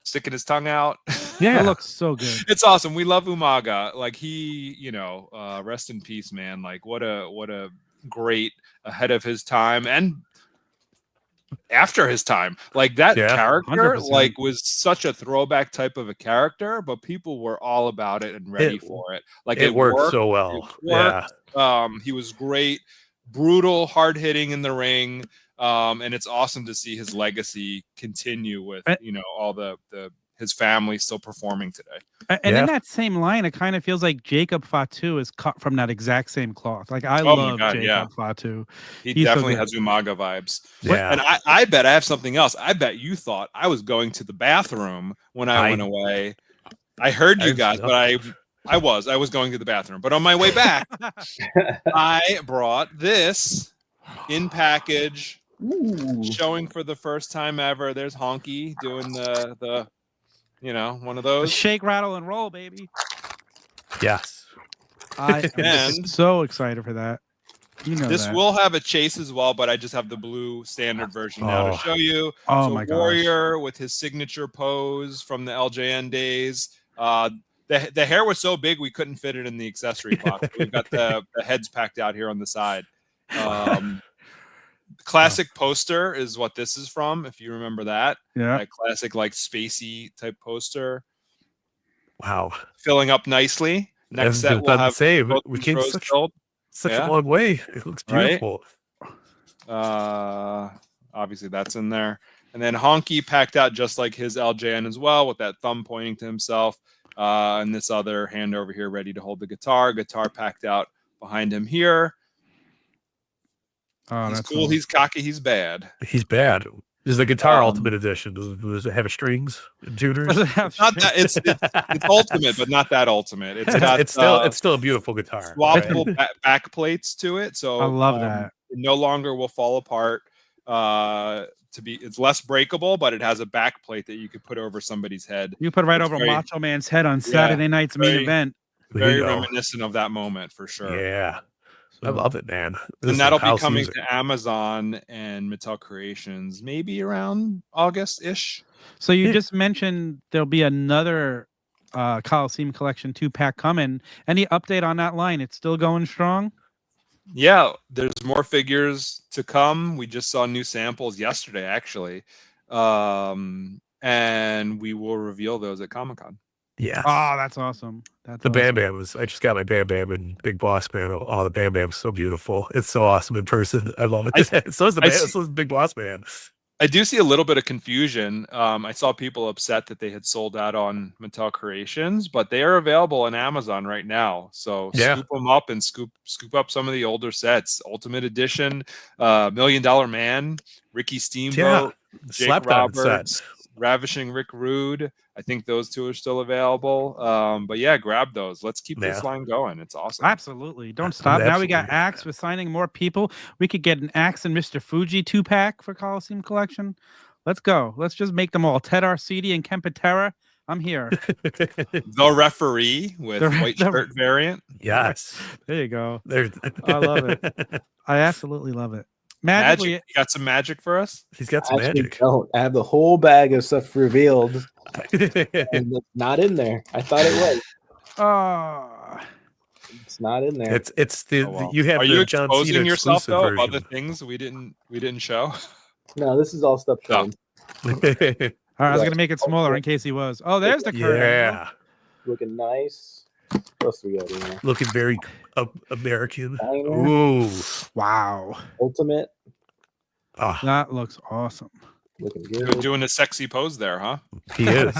[SPEAKER 5] sticking his tongue out.
[SPEAKER 1] Yeah, it looks so good.
[SPEAKER 5] It's awesome. We love Umaga. Like he, rest in peace, man. Like what a great ahead of his time and after his time. Like that character
[SPEAKER 1] 100%.
[SPEAKER 5] like was such a throwback type of a character, but people were all about it and ready for it. Like
[SPEAKER 2] it worked so well. Yeah.
[SPEAKER 5] He was great, brutal, hard hitting in the ring. And it's awesome to see his legacy continue with, all the his family still performing today.
[SPEAKER 1] And in that same line, it kind of feels like Jacob Fatu is cut from that exact same cloth. Like I love Jacob Fatu.
[SPEAKER 5] He definitely has Umaga vibes.
[SPEAKER 2] Yeah.
[SPEAKER 5] And I bet I have something else. I bet you thought I was going to the bathroom when I went away. I heard you guys, but I was going to the bathroom. But on my way back, I brought this in package.
[SPEAKER 4] Ooh.
[SPEAKER 5] Showing for the first time ever. There's Honky doing the one of those.
[SPEAKER 1] Shake, rattle, and roll, baby.
[SPEAKER 2] Yes.
[SPEAKER 1] I am so excited for that.
[SPEAKER 5] This will have a chase as well, but I just have the blue standard version now to show you.
[SPEAKER 1] Oh
[SPEAKER 5] so
[SPEAKER 1] my gosh.
[SPEAKER 5] Warrior with his signature pose from the LJN days. The hair was so big we couldn't fit it in the accessory box. We've got the heads packed out here on the side. Classic poster is what this is from, if you remember that.
[SPEAKER 1] Yeah.
[SPEAKER 5] That classic, like, spacey type poster.
[SPEAKER 2] Wow.
[SPEAKER 5] Filling up nicely. Next set we'll have
[SPEAKER 2] we came such a long way. It looks beautiful.
[SPEAKER 5] Right? Obviously that's in there. And then Honky packed out just like his LJN as well, with that thumb pointing to himself. And this other hand over here ready to hold the guitar. Guitar packed out behind him here.
[SPEAKER 1] Oh,
[SPEAKER 5] he's
[SPEAKER 1] that's
[SPEAKER 5] cool. He's cocky. He's bad.
[SPEAKER 2] He's bad. This is the Guitar Ultimate Edition. Does it have strings and tuners?
[SPEAKER 1] Does it have
[SPEAKER 5] Not that it's ultimate, but not that ultimate. It's
[SPEAKER 2] still a beautiful guitar.
[SPEAKER 5] Swappable back plates to it. So
[SPEAKER 1] I love that.
[SPEAKER 5] It no longer will fall apart. It's less breakable, but it has a back plate that you could put over somebody's head.
[SPEAKER 1] You put over Macho Man's head on Saturday night's main event.
[SPEAKER 5] Very reminiscent of that moment for sure.
[SPEAKER 2] Yeah. I love it, man.
[SPEAKER 5] And that'll be coming to Amazon and Mattel Creations maybe around August-ish.
[SPEAKER 1] So you just mentioned there'll be another Coliseum Collection 2-pack coming. Any update on that line? It's still going strong?
[SPEAKER 5] Yeah, there's more figures to come. We just saw new samples yesterday, actually. And we will reveal those at Comic-Con.
[SPEAKER 2] Yeah.
[SPEAKER 1] Oh, that's awesome.
[SPEAKER 2] The Bam Bam I just got my Bam Bam and Big Boss Man. Oh, the Bam Bam's so beautiful. It's so awesome in person. I love it. So is the Big Boss Man.
[SPEAKER 5] I do see a little bit of confusion. I saw people upset that they had sold out on Mattel Creations, but they are available on Amazon right now. So scoop them up and scoop up some of the older sets. Ultimate Edition, $1 Million Man, Ricky Steamboat, Jake Roberts, Ravishing Rick Rude. I think those two are still available. But yeah, grab those. Let's keep this line going. It's awesome.
[SPEAKER 1] Absolutely. Don't stop. Now we got Axe. We're signing more people. We could get an Axe and Mr. Fuji 2-pack for Coliseum Collection. Let's go. Let's just make them all. Ted Arcidi and Kempatera. I'm here.
[SPEAKER 5] The Referee with white shirt variant.
[SPEAKER 2] Yes.
[SPEAKER 1] There you go. I love it. I absolutely love it.
[SPEAKER 5] Magic. You got some magic for us?
[SPEAKER 2] He's got some magic.
[SPEAKER 4] I have the whole bag of stuff revealed. And it's not in there. I thought it was. It's not in there.
[SPEAKER 2] It's the you have.
[SPEAKER 5] Are
[SPEAKER 2] the
[SPEAKER 5] you
[SPEAKER 2] John
[SPEAKER 5] exposing
[SPEAKER 2] Cena
[SPEAKER 5] yourself though
[SPEAKER 2] version.
[SPEAKER 5] of other things we didn't show?
[SPEAKER 4] No, this is all stuff shown.
[SPEAKER 1] All right, I was gonna make it smaller in case he was. Oh, there's the curtain.
[SPEAKER 2] Yeah.
[SPEAKER 4] Looking nice. What else we got in there?
[SPEAKER 2] Looking very American.
[SPEAKER 4] Ooh.
[SPEAKER 1] Wow.
[SPEAKER 4] Ultimate.
[SPEAKER 2] Oh,
[SPEAKER 1] that looks awesome.
[SPEAKER 4] Looking
[SPEAKER 5] You're
[SPEAKER 4] good.
[SPEAKER 5] doing a sexy pose there, huh?
[SPEAKER 2] he is.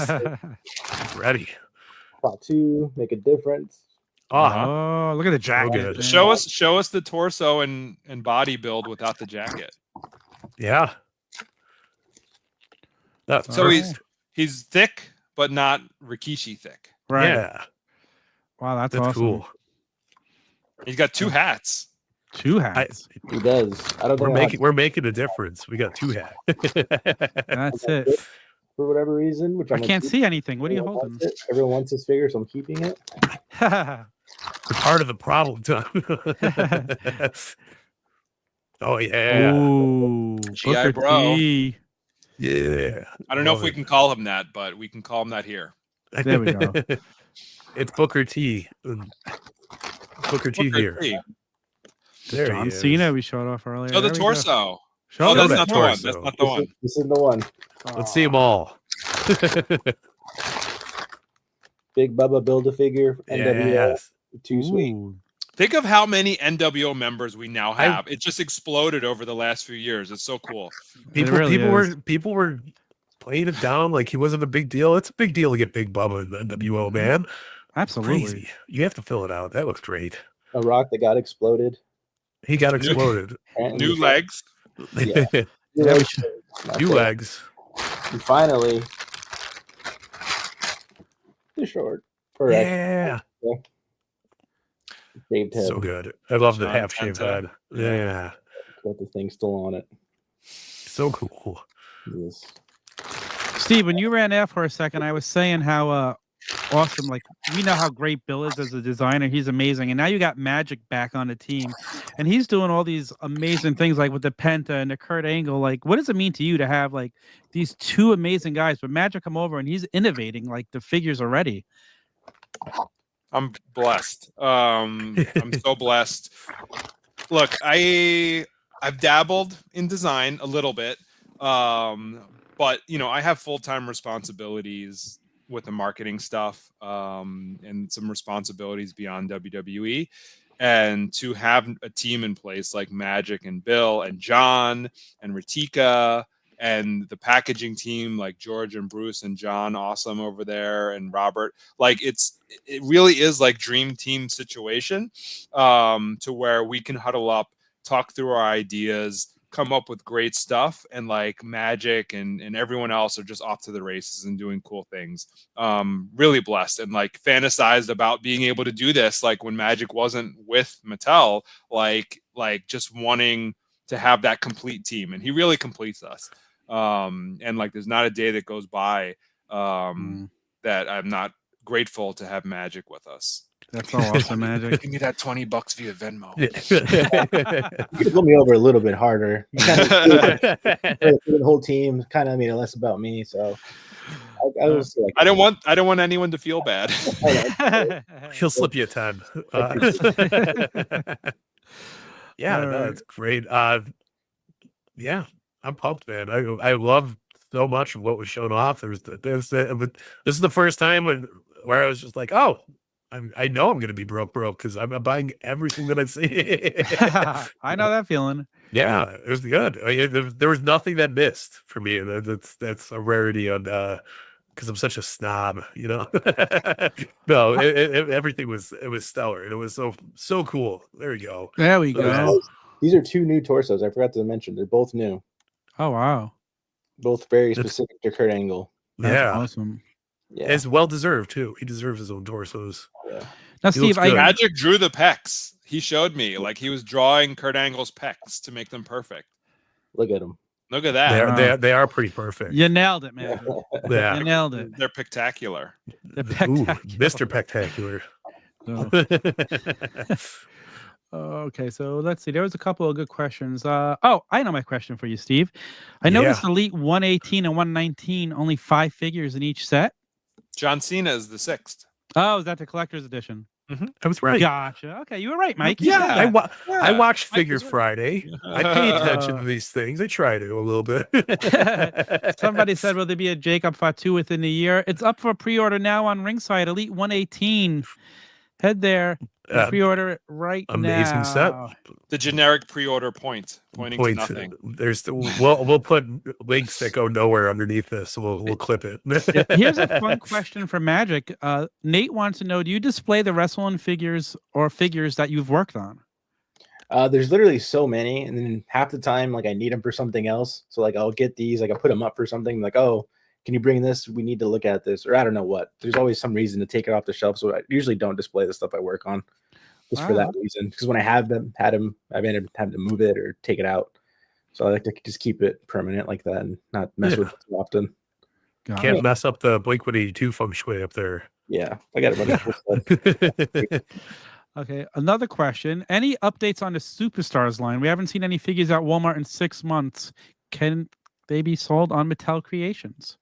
[SPEAKER 2] Ready.
[SPEAKER 4] Tattoo, make a difference.
[SPEAKER 1] Oh, look at the jacket.
[SPEAKER 2] good.
[SPEAKER 5] Show us the torso and body build without the jacket.
[SPEAKER 2] Yeah.
[SPEAKER 5] So he's thick, but not Rikishi thick.
[SPEAKER 1] Right.
[SPEAKER 2] Yeah.
[SPEAKER 1] Wow, that's awesome.
[SPEAKER 2] cool.
[SPEAKER 5] He's got two hats.
[SPEAKER 1] Two hats.
[SPEAKER 4] He does. I don't think
[SPEAKER 2] We're making a difference. We got two hats.
[SPEAKER 1] That's it.
[SPEAKER 4] For whatever reason, which
[SPEAKER 1] I can't see anything. What are you holding?
[SPEAKER 4] Everyone wants his figure, so I'm keeping it.
[SPEAKER 2] We're part of the problem, Tom. Oh yeah.
[SPEAKER 1] Ooh,
[SPEAKER 5] GI
[SPEAKER 1] Booker
[SPEAKER 5] Bro.
[SPEAKER 1] T.
[SPEAKER 2] Yeah.
[SPEAKER 5] I don't know if we can call him that, but we can call him that here.
[SPEAKER 1] There we go.
[SPEAKER 2] It's Booker T. Booker T
[SPEAKER 5] Booker
[SPEAKER 2] here.
[SPEAKER 5] T.
[SPEAKER 2] There
[SPEAKER 1] John
[SPEAKER 2] he is.
[SPEAKER 1] Cena we showed off earlier.
[SPEAKER 5] Show the
[SPEAKER 1] There we go.
[SPEAKER 5] torso.
[SPEAKER 1] Show
[SPEAKER 5] Oh,
[SPEAKER 1] the
[SPEAKER 5] that's not the one.
[SPEAKER 2] torso.
[SPEAKER 5] That's not the one.
[SPEAKER 4] This is the one.
[SPEAKER 2] Let's see them all.
[SPEAKER 4] Big Bubba Build-A-Figure. NWO.
[SPEAKER 2] Yes.
[SPEAKER 4] Too sweet.
[SPEAKER 1] Ooh.
[SPEAKER 5] Think of how many NWO members we now have. It just exploded over the last few years. It's so cool.
[SPEAKER 2] People
[SPEAKER 1] really
[SPEAKER 2] people were playing it down like he wasn't a big deal. It's a big deal to get Big Bubba in the NWO, man.
[SPEAKER 1] Absolutely.
[SPEAKER 2] Crazy. You have to fill it out. That looks great.
[SPEAKER 4] A rock that got exploded.
[SPEAKER 2] He got exploded.
[SPEAKER 5] New legs.
[SPEAKER 4] Yeah.
[SPEAKER 1] Yeah,
[SPEAKER 2] New legs.
[SPEAKER 4] And finally, too short. Correct.
[SPEAKER 2] Yeah.
[SPEAKER 4] Shaved head.
[SPEAKER 2] So good. I love the
[SPEAKER 5] John
[SPEAKER 2] half shaved
[SPEAKER 5] Penta.
[SPEAKER 2] head. Yeah.
[SPEAKER 4] Got the thing still on it.
[SPEAKER 2] So cool.
[SPEAKER 4] Yes.
[SPEAKER 1] Steve, when you ran out for a second, I was saying how awesome, like, we know how great Bill is as a designer. He's amazing. And now you got Magic back on the team. And he's doing all these amazing things, like with the Penta and the Kurt Angle. Like, what does it mean to you to have, like, these two amazing guys? But Magic come over and he's innovating, like, the figures already.
[SPEAKER 5] I'm blessed. I'm so blessed. Look, I've dabbled in design a little bit, but I have full-time responsibilities with the marketing stuff, and some responsibilities beyond WWE. And to have a team in place like Magic and Bill and John and Ratika and the packaging team like George and Bruce and John, awesome over there, and Robert, like it really is like dream team situation, to where we can huddle up, talk through our ideas, come up with great stuff, and like Magic and everyone else are just off to the races and doing cool things. Really blessed, and like fantasized about being able to do this, like when Magic wasn't with Mattel, like just wanting to have that complete team, and he really completes us. And like there's not a day that goes by that I'm not grateful to have Magic with us.
[SPEAKER 1] That's so awesome, Magic.
[SPEAKER 5] Give me that $20 via Venmo.
[SPEAKER 4] You could put me over a little bit harder. You kind of the whole team kind of made it less about me, so I was like,
[SPEAKER 5] I don't want anyone to feel bad.
[SPEAKER 2] He'll slip you a 10. Yeah, no, it's great. Yeah, I'm pumped, man. I love so much of what was shown off. But this is the first time where I was just like, oh, I know I'm going to be broke because I'm buying everything that I see.
[SPEAKER 1] I know that feeling.
[SPEAKER 2] Yeah, it was good. There was nothing that missed for me. That's a rarity on because I'm such a snob, No, everything was stellar, and it was so cool. There we go.
[SPEAKER 1] There we go.
[SPEAKER 4] These are two new torsos. I forgot to mention they're both new.
[SPEAKER 1] Oh wow,
[SPEAKER 4] both very specific to Kurt Angle.
[SPEAKER 1] That's awesome.
[SPEAKER 4] Yeah,
[SPEAKER 2] it's well deserved too. He deserves his own torsos.
[SPEAKER 4] Yeah.
[SPEAKER 1] Now, Steve,
[SPEAKER 5] Magic drew the pecs. He showed me like he was drawing Kurt Angle's pecs to make them perfect.
[SPEAKER 4] Look at him.
[SPEAKER 5] Look at that.
[SPEAKER 2] They are pretty perfect.
[SPEAKER 1] You nailed it, man.
[SPEAKER 2] Yeah.
[SPEAKER 1] You nailed it.
[SPEAKER 5] They're spectacular.
[SPEAKER 1] They're spectacular.
[SPEAKER 2] Mr. Spectacular.
[SPEAKER 1] Okay, so let's see. There was a couple of good questions. I know my question for you, Steve. I noticed Elite 118 and 119, only 5 figures in each set.
[SPEAKER 5] John Cena is the 6th.
[SPEAKER 1] Oh, is that the collector's edition?
[SPEAKER 2] I was right.
[SPEAKER 1] Gotcha. Okay, you were right, Mike.
[SPEAKER 2] Yeah, I watched Figure Friday. I pay attention to these things. I try to a little bit.
[SPEAKER 1] Somebody said, will there be a Jacob Fatu within a year? It's up for pre-order now on Ringside. Elite 118. Head there. Pre-order it right now.
[SPEAKER 2] Amazing set.
[SPEAKER 5] The generic pre-order pointing to nothing.
[SPEAKER 2] We'll put links that go nowhere underneath this. So we'll clip it.
[SPEAKER 1] Here's a fun question for Magic. Nate wants to know: do you display the wrestling figures or figures that you've worked on?
[SPEAKER 4] There's literally so many, and then half the time, like I need them for something else. So like I'll get these, like I put them up for something. Like, oh, can you bring this? We need to look at this, or I don't know what. There's always some reason to take it off the shelf. So I usually don't display the stuff I work on, just for that reason. Because when I have had them, I've ended up having to move it or take it out. So I like to just keep it permanent like that and not mess with it too often.
[SPEAKER 2] Can't mess up the Blink-182 feng shui up there.
[SPEAKER 4] Yeah, I got a bunch of stuff.
[SPEAKER 1] Okay, another question. Any updates on the Superstars line? We haven't seen any figures at Walmart in 6 months. Can they be sold on Mattel Creations?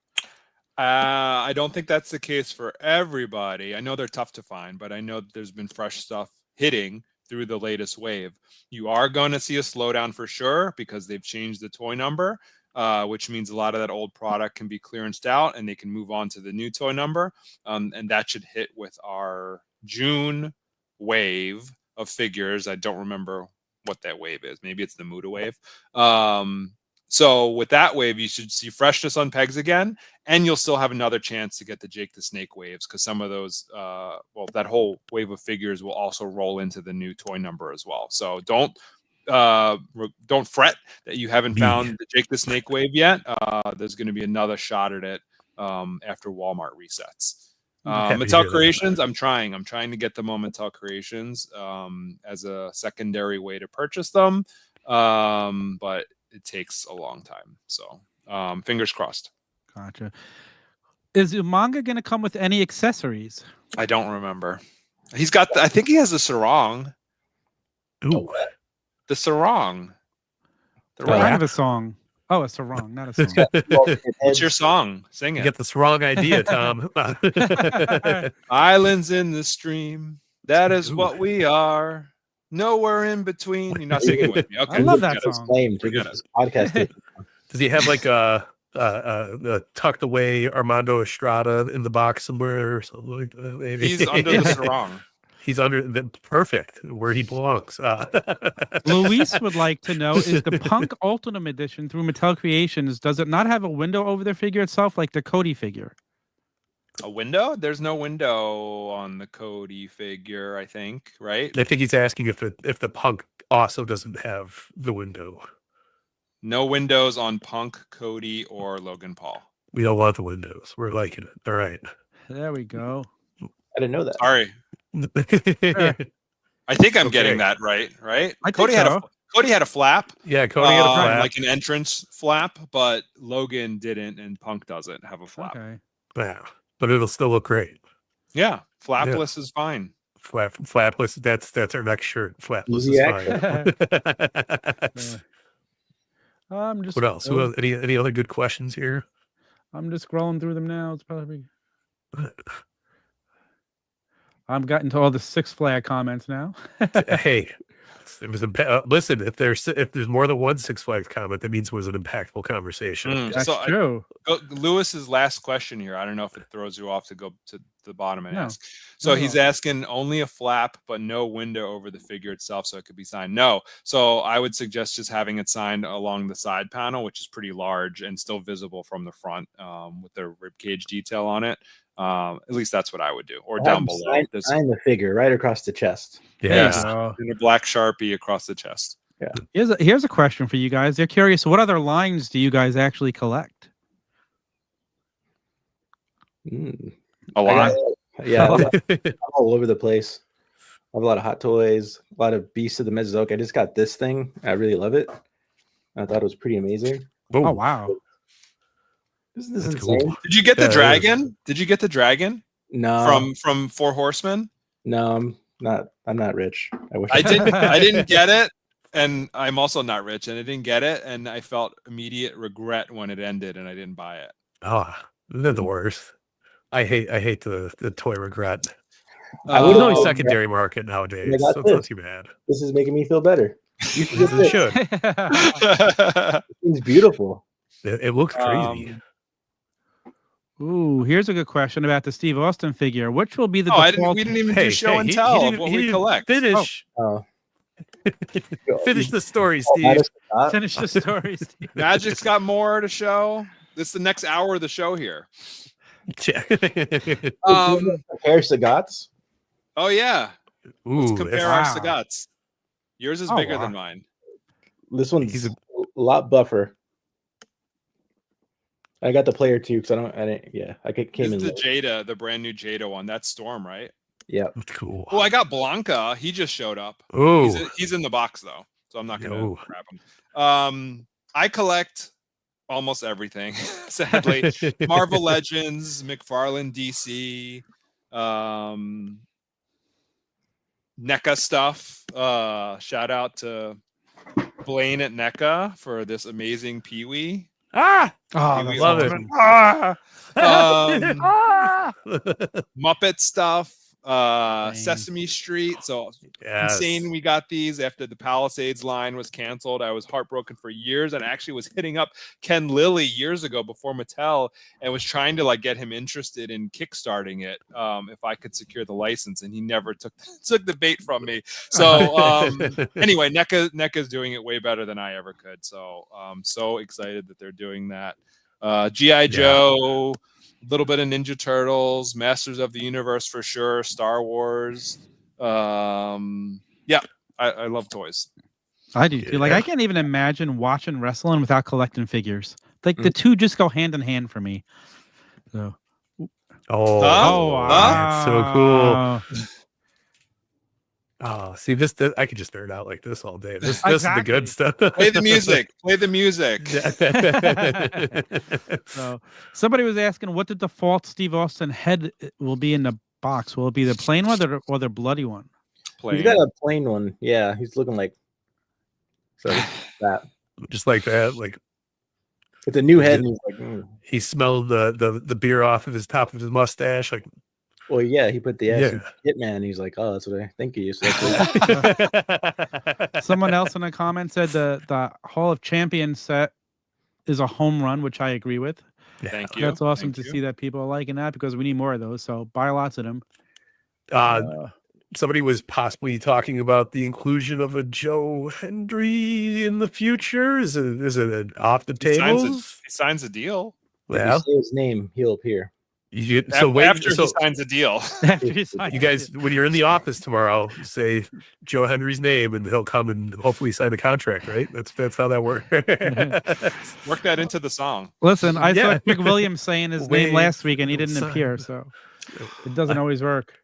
[SPEAKER 5] I don't think that's the case for everybody. I know they're tough to find, but I know that there's been fresh stuff hitting through the latest wave. You are going to see a slowdown for sure because they've changed the toy number, which means a lot of that old product can be clearanced out and they can move on to the new toy number. And that should hit with our June wave of figures. I don't remember what that wave is. Maybe it's the Muda wave. So with that wave, you should see freshness on pegs again, and you'll still have another chance to get the Jake the Snake waves because some of those, that whole wave of figures will also roll into the new toy number as well. So don't fret that you haven't found the Jake the Snake wave yet. There's going to be another shot at it after Walmart resets. Mattel Creations, I'm trying to get them on Mattel Creations as a secondary way to purchase them, but it takes a long time. So fingers crossed.
[SPEAKER 1] Gotcha. Is Umaga going to come with any accessories?
[SPEAKER 5] I don't remember. I think he has a sarong.
[SPEAKER 2] Ooh.
[SPEAKER 5] The sarong.
[SPEAKER 1] What kind of a song? Oh, a sarong, not a song.
[SPEAKER 5] What's your song? Sing it.
[SPEAKER 2] You get this wrong idea, Tom.
[SPEAKER 5] Islands in the stream. That is what we are. Nowhere in between. You're not singing with me. Okay.
[SPEAKER 1] I love that song.
[SPEAKER 4] Podcast.
[SPEAKER 2] Does he have like a tucked away Armando Estrada in the box somewhere or something like that? Maybe
[SPEAKER 5] he's under the sarong.
[SPEAKER 2] He's under the perfect where he belongs.
[SPEAKER 1] Luis would like to know: is the Punk Ultimate Edition through Mattel Creations? Does it not have a window over the figure itself, like the Cody figure?
[SPEAKER 5] A window? There's no window on the Cody figure, I think, right?
[SPEAKER 2] I think he's asking if the Punk also doesn't have the window.
[SPEAKER 5] No windows on Punk, Cody, or Logan Paul.
[SPEAKER 2] We don't want the windows. We're liking it. All right.
[SPEAKER 1] There we go.
[SPEAKER 4] I didn't know that.
[SPEAKER 5] Sorry. I think I'm getting that right? Cody had a flap.
[SPEAKER 2] Yeah, Cody had a flap.
[SPEAKER 5] Like an entrance flap, but Logan didn't, and Punk doesn't have a flap.
[SPEAKER 1] Okay.
[SPEAKER 2] Yeah. But it'll still look great.
[SPEAKER 5] Yeah, flapless is fine.
[SPEAKER 2] Flapless. That's our next shirt. Flapless is fine. What else? Any other good questions here?
[SPEAKER 1] I'm just scrolling through them now. It's probably. I've gotten to all the Six Flag comments now.
[SPEAKER 2] Hey. It was listen. If there's more than one Six Flags comment, that means it was an impactful conversation.
[SPEAKER 1] That's true.
[SPEAKER 5] Lewis's last question here. I don't know if it throws you off to go to the bottom and ask. So he's asking only a flap, but no window over the figure itself, so it could be signed. No. So I would suggest just having it signed along the side panel, which is pretty large and still visible from the front, with the ribcage detail on it. At least that's what I would do, or down below.
[SPEAKER 4] Sign the figure right across the chest.
[SPEAKER 2] Yeah,
[SPEAKER 5] and a black Sharpie across the chest.
[SPEAKER 4] Yeah.
[SPEAKER 1] Here's a question for you guys. They're curious. What other lines do you guys actually collect?
[SPEAKER 5] A lot.
[SPEAKER 4] I'm all over the place. I have a lot of Hot Toys, a lot of Beasts of the Mesozoic. I just got this thing. I really love it. I thought it was pretty amazing.
[SPEAKER 1] Oh wow.
[SPEAKER 4] Isn't this insane?
[SPEAKER 2] Cool.
[SPEAKER 5] Did you get the dragon? Did you get the dragon?
[SPEAKER 4] No.
[SPEAKER 5] From Four Horsemen?
[SPEAKER 4] No, I'm not rich. I wish
[SPEAKER 5] I didn't get it, and I'm also not rich, and I didn't get it, and I felt immediate regret when it ended, and I didn't buy it.
[SPEAKER 2] Oh, they're the worst. I hate the toy regret.
[SPEAKER 4] I
[SPEAKER 2] There's only secondary market nowadays, so it's not too bad.
[SPEAKER 4] This is making me feel better. You should.
[SPEAKER 2] It should.
[SPEAKER 4] It's beautiful.
[SPEAKER 2] It looks crazy.
[SPEAKER 1] Ooh, here's a good question about the Steve Austin figure. Which will be the
[SPEAKER 5] default? We didn't even do show and tell of what we collect.
[SPEAKER 2] Finish. Finish the story, Steve.
[SPEAKER 1] Finish the story, Steve.
[SPEAKER 5] Magic's got more to show. This is the next hour of the show here.
[SPEAKER 4] Compare Sagat's.
[SPEAKER 5] Oh yeah.
[SPEAKER 2] Ooh,
[SPEAKER 5] let's compare our Sagat's. Yours is bigger than mine.
[SPEAKER 4] This one's a lot buffer. I got the player too because I came in.
[SPEAKER 5] The Jada, the brand new Jada one. That's Storm, right?
[SPEAKER 4] Yeah.
[SPEAKER 2] That's cool.
[SPEAKER 5] Oh, I got Blanca. He just showed up.
[SPEAKER 2] Oh,
[SPEAKER 5] he's in the box though, so I'm not gonna grab him. I collect almost everything. Sadly, Marvel Legends, McFarlane DC, NECA stuff. Shout out to Blaine at NECA for this amazing Pee-wee.
[SPEAKER 2] Ah,
[SPEAKER 1] Oh,
[SPEAKER 5] Pee-wee
[SPEAKER 2] love it.
[SPEAKER 5] Ultimate. Ah!
[SPEAKER 1] Ah!
[SPEAKER 5] Muppet stuff.
[SPEAKER 1] Dang.
[SPEAKER 5] Sesame Street. So
[SPEAKER 2] yes.
[SPEAKER 5] insane. We got these after the Palisades line was canceled. I was heartbroken for years and actually was hitting up Ken Lilly years ago before Mattel and was trying to get him interested in kickstarting it if I could secure the license, and he never took the bait from me. So anyway, NECA's doing it way better than I ever could. So I'm so excited that they're doing that. G.I. Joe, a little bit of Ninja Turtles, Masters of the Universe for sure, Star Wars. I love toys.
[SPEAKER 1] I do too. Like, I can't even imagine watching wrestling without collecting figures. Like, the two just go hand in hand for me. So.
[SPEAKER 2] That's so cool. Oh, see this. I could just nerd out like this all day. This is the good stuff.
[SPEAKER 5] Play the music. Play the music.
[SPEAKER 1] So, somebody was asking what the default Steve Austin head will be in the box. Will it be the plain one or the bloody one?
[SPEAKER 5] Plain.
[SPEAKER 4] He's got a plain one. Yeah, he's looking like that.
[SPEAKER 2] Just like that. Like
[SPEAKER 4] it's a new head. And he's like,
[SPEAKER 2] he smelled the beer off of his top of his mustache. Like,
[SPEAKER 4] well, yeah, he put the S in Hitman. And he's like, oh, that's what I think he used.
[SPEAKER 1] Someone else in a comment said the Hall of Champions set is a home run, which I agree with.
[SPEAKER 5] Thank you.
[SPEAKER 1] That's awesome to see that people are liking that, because we need more of those. So buy lots of them.
[SPEAKER 2] Somebody was possibly talking about the inclusion of a Joe Hendry in the future. Is it off the table?
[SPEAKER 5] He signs a deal.
[SPEAKER 4] Well, if you say his name, he'll appear.
[SPEAKER 5] After he signs a deal.
[SPEAKER 2] You guys, when you're in the office tomorrow, say Joe Henry's name, and he'll come and hopefully sign a contract. Right? That's how that works.
[SPEAKER 5] Work that into the song.
[SPEAKER 1] Listen, I saw McWilliams saying his name last week, and he didn't appear, so it doesn't always work.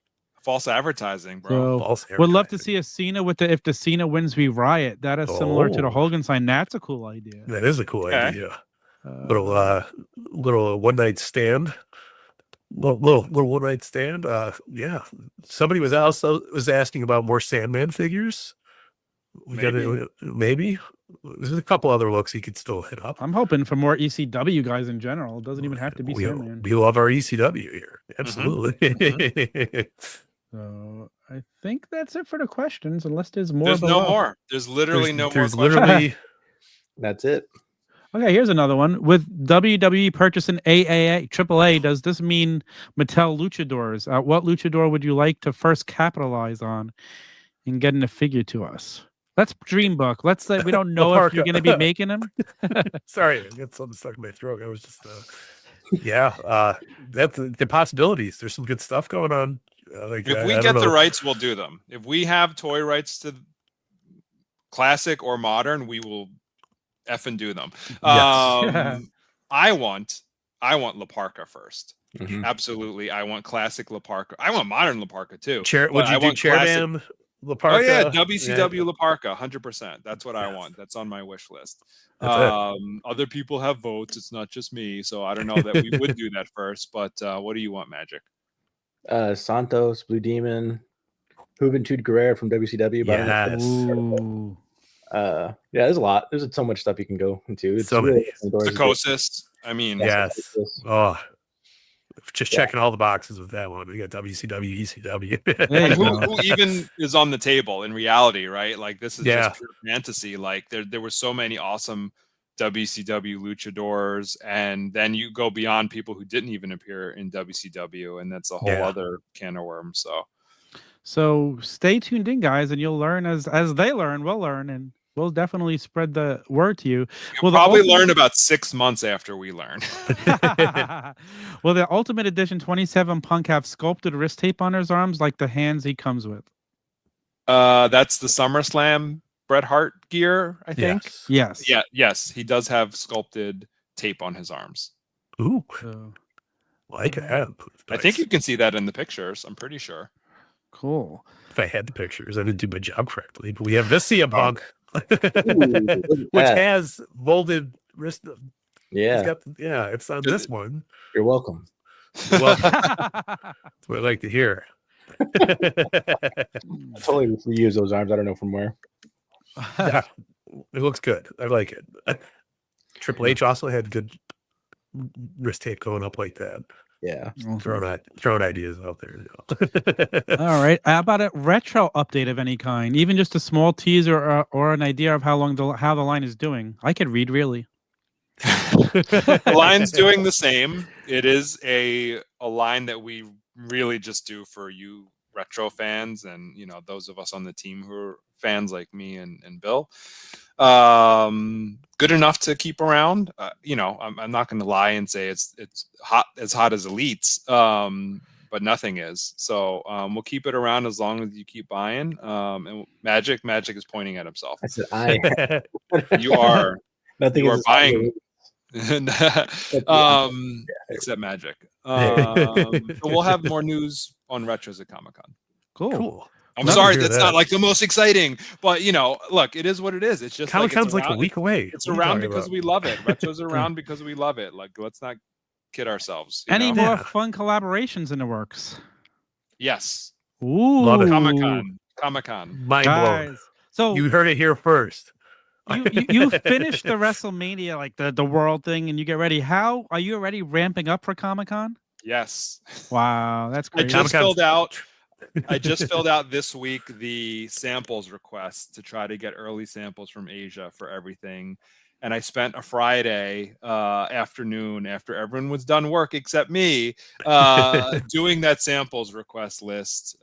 [SPEAKER 5] False advertising, bro.
[SPEAKER 1] So, would love to see a Cena with if the Cena wins, we riot. That is similar to the Hogan sign. That's a cool idea.
[SPEAKER 2] That is a cool idea. Little one night stand. Little one night stand. Yeah. Somebody was asking about more Sandman figures. Maybe. There's a couple other looks he could still hit up.
[SPEAKER 1] I'm hoping for more ECW guys in general. It doesn't even have to be Sandman.
[SPEAKER 2] We love our ECW here. Absolutely.
[SPEAKER 1] So I think that's it for the questions, unless there's more.
[SPEAKER 5] There's no more. There's literally no more.
[SPEAKER 2] There's literally.
[SPEAKER 4] That's it.
[SPEAKER 1] Okay, here's another one. With WWE purchasing AAA, does this mean Mattel Luchadors? What Luchador would you like to first capitalize on in getting a figure to us? Let's dream book. Let's say we don't know if you're going to be making them.
[SPEAKER 2] Sorry, I got something stuck in my throat. I was just, that's the possibilities. There's some good stuff going on.
[SPEAKER 5] If we get the rights, we'll do them. If we have toy rights to classic or modern, we will effing do them.
[SPEAKER 2] Yes.
[SPEAKER 5] I want La Parka first.
[SPEAKER 4] Mm-hmm.
[SPEAKER 5] Absolutely. I want classic La Parka. I want modern La Parka too.
[SPEAKER 2] Would you do Chairman La Parka?
[SPEAKER 5] Oh yeah, WCW La Parka, 100%. That's what I want. That's on my wish list. Other people have votes. It's not just me, so I don't know that we would do that first. But what do you want, Magic?
[SPEAKER 4] Santos, Blue Demon, Juventud Guerrera from WCW.
[SPEAKER 2] Yes.
[SPEAKER 4] There's a lot. There's so much stuff you can go into. It's
[SPEAKER 2] so
[SPEAKER 4] really
[SPEAKER 2] many.
[SPEAKER 5] Psychosis. I mean,
[SPEAKER 2] yes. Oh, just checking all the boxes with that one. We got WCW, ECW.
[SPEAKER 5] who even is on the table in reality, right? Like this is just pure fantasy. Like there were so many awesome WCW luchadors, and then you go beyond people who didn't even appear in WCW, and that's a whole other can of worms.
[SPEAKER 1] So stay tuned in, guys, and you'll learn as they learn. We'll learn, and we'll definitely spread the word to you.
[SPEAKER 5] We'll probably learn about 6 months after we learn.
[SPEAKER 1] Will the Ultimate Edition 27 Punk have sculpted wrist tape on his arms like the hands he comes with?
[SPEAKER 5] That's the SummerSlam Bret Hart gear, I think.
[SPEAKER 1] Yes.
[SPEAKER 5] Yes. He does have sculpted tape on his arms.
[SPEAKER 2] Ooh.
[SPEAKER 1] So,
[SPEAKER 2] like that.
[SPEAKER 5] I think you can see that in the pictures. I'm pretty sure.
[SPEAKER 1] Cool.
[SPEAKER 2] If I had the pictures, I didn't do my job correctly. But we have this CM Punk,
[SPEAKER 4] Ooh,
[SPEAKER 2] which has molded wrist.
[SPEAKER 4] Yeah.
[SPEAKER 2] It's on this one.
[SPEAKER 4] You're welcome.
[SPEAKER 2] Well, that's what I like to hear.
[SPEAKER 4] I totally reuse those arms. I don't know from where.
[SPEAKER 2] Yeah, it looks good. I like it. Triple H also had good wrist tape going up like that.
[SPEAKER 4] Yeah.
[SPEAKER 2] Throwing ideas out there.
[SPEAKER 1] All right. How about a retro update of any kind? Even just a small teaser or an idea of how the line is doing. I could read really.
[SPEAKER 5] The line's doing the same. It is a line that we really just do for you retro fans and those of us on the team who are fans like me and Bill. Good enough to keep around. I'm not going to lie and say it's hot as Elites, but nothing is. So we'll keep it around as long as you keep buying. And Magic is pointing at himself.
[SPEAKER 4] I said
[SPEAKER 5] You are.
[SPEAKER 4] Nothing
[SPEAKER 5] you
[SPEAKER 4] is
[SPEAKER 5] are buying. Except Magic. So we'll have more news on retros at Comic-Con.
[SPEAKER 1] Cool.
[SPEAKER 5] I'm sorry, that's not like the most exciting, but look, it is what it is. It's just
[SPEAKER 2] Comic-Con's like a week away.
[SPEAKER 5] It's around because we love it. Retros are around because we love it. Like, let's not kid ourselves.
[SPEAKER 1] Any more fun collaborations in the works?
[SPEAKER 5] Yes.
[SPEAKER 1] Ooh,
[SPEAKER 2] love it.
[SPEAKER 5] Comic-Con.
[SPEAKER 2] Mind blown.
[SPEAKER 1] So
[SPEAKER 2] you heard it here first.
[SPEAKER 1] You finished the WrestleMania, like the world thing, and you get ready. How are you already ramping up for Comic-Con?
[SPEAKER 5] Yes.
[SPEAKER 1] Wow, that's great.
[SPEAKER 5] I just filled out this week the samples request to try to get early samples from Asia for everything. And I spent a Friday afternoon after everyone was done work except me doing that samples request list.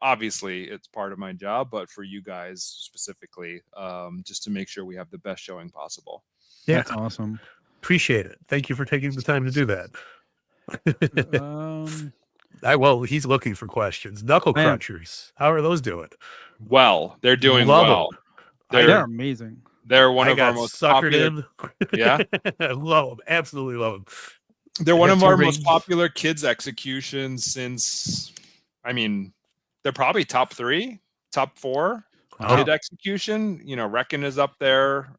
[SPEAKER 5] Obviously it's part of my job, but for you guys specifically, just to make sure we have the best showing possible.
[SPEAKER 2] Yeah,
[SPEAKER 1] that's awesome.
[SPEAKER 2] Appreciate it. Thank you for taking the time to do that. Well, he's looking for questions. Knuckle Crunchers, how are those doing?
[SPEAKER 5] Well, they're doing well.
[SPEAKER 1] They're amazing.
[SPEAKER 5] They're one of our most popular. Yeah,
[SPEAKER 2] I love them. Absolutely love them.
[SPEAKER 5] They're one of our most popular kids executions since. I mean, they're probably top 3, top 4 kid execution. Reckon is up there.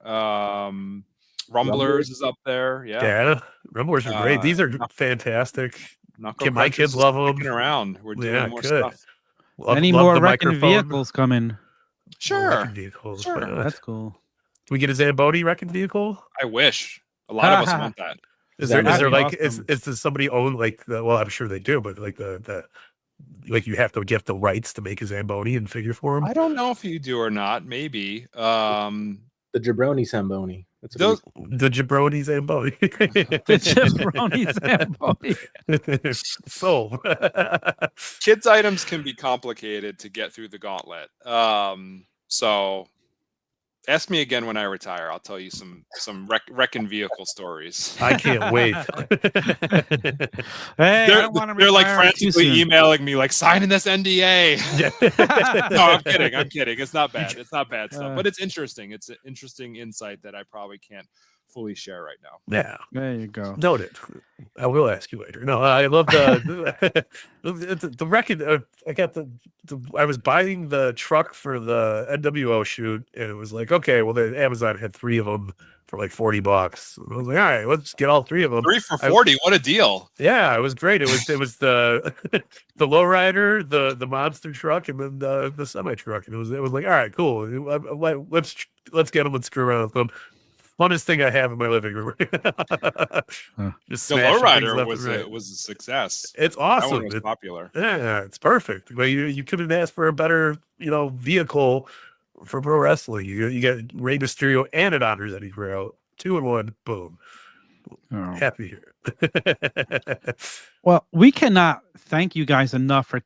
[SPEAKER 5] Rumblers is up there. Yeah,
[SPEAKER 2] Rumblers are great. These are fantastic. My kids love them.
[SPEAKER 5] Around. We're doing more stuff.
[SPEAKER 1] Any more wrecking vehicles coming?
[SPEAKER 5] Sure.
[SPEAKER 1] Sure. That's cool.
[SPEAKER 2] Can we get a Zamboni wrecking vehicle?
[SPEAKER 5] I wish. A lot of us want that.
[SPEAKER 2] Is there like awesome. Does somebody own like the? Well, I'm sure they do, but like the like you have to get the rights to make a Zamboni and figure for them.
[SPEAKER 5] I don't know if you do or not. Maybe.
[SPEAKER 4] The Jabroni Zamboni.
[SPEAKER 2] The Jabroni Zamboni.
[SPEAKER 1] The Jabroni Zamboni.
[SPEAKER 2] So,
[SPEAKER 5] kids' items can be complicated to get through the gauntlet. So, ask me again when I retire. I'll tell you some wrecking vehicle stories.
[SPEAKER 2] I can't wait.
[SPEAKER 1] Hey,
[SPEAKER 5] they're like frantically emailing me, like signing this NDA. No, I'm kidding. It's not bad. It's not bad stuff, but it's interesting. It's an interesting insight that I probably can't fully share right now.
[SPEAKER 2] Yeah,
[SPEAKER 1] there you go.
[SPEAKER 2] Noted. I will ask you later. No, I love the record. I was buying the truck for the NWO shoot, and it was like, okay, well, the Amazon had 3 of them for like $40. I was like, all right, let's get all 3 of them.
[SPEAKER 5] 3 for $40. What a deal! Yeah,
[SPEAKER 2] it was great. It was the lowrider, the monster truck, and then the semi truck. And it was like, all right, cool. Let's get them and screw around with them. Funnest thing I have in my living room.
[SPEAKER 5] Just the lowrider was a success.
[SPEAKER 2] It's awesome.
[SPEAKER 5] That one was popular.
[SPEAKER 2] Yeah, it's perfect. Well, you couldn't ask for a better vehicle for pro wrestling. You get Rey Mysterio and it honors Eddie Guerrero. 2 in 1. Boom.
[SPEAKER 1] Oh.
[SPEAKER 2] Happy here.
[SPEAKER 1] Well, we cannot thank you guys enough for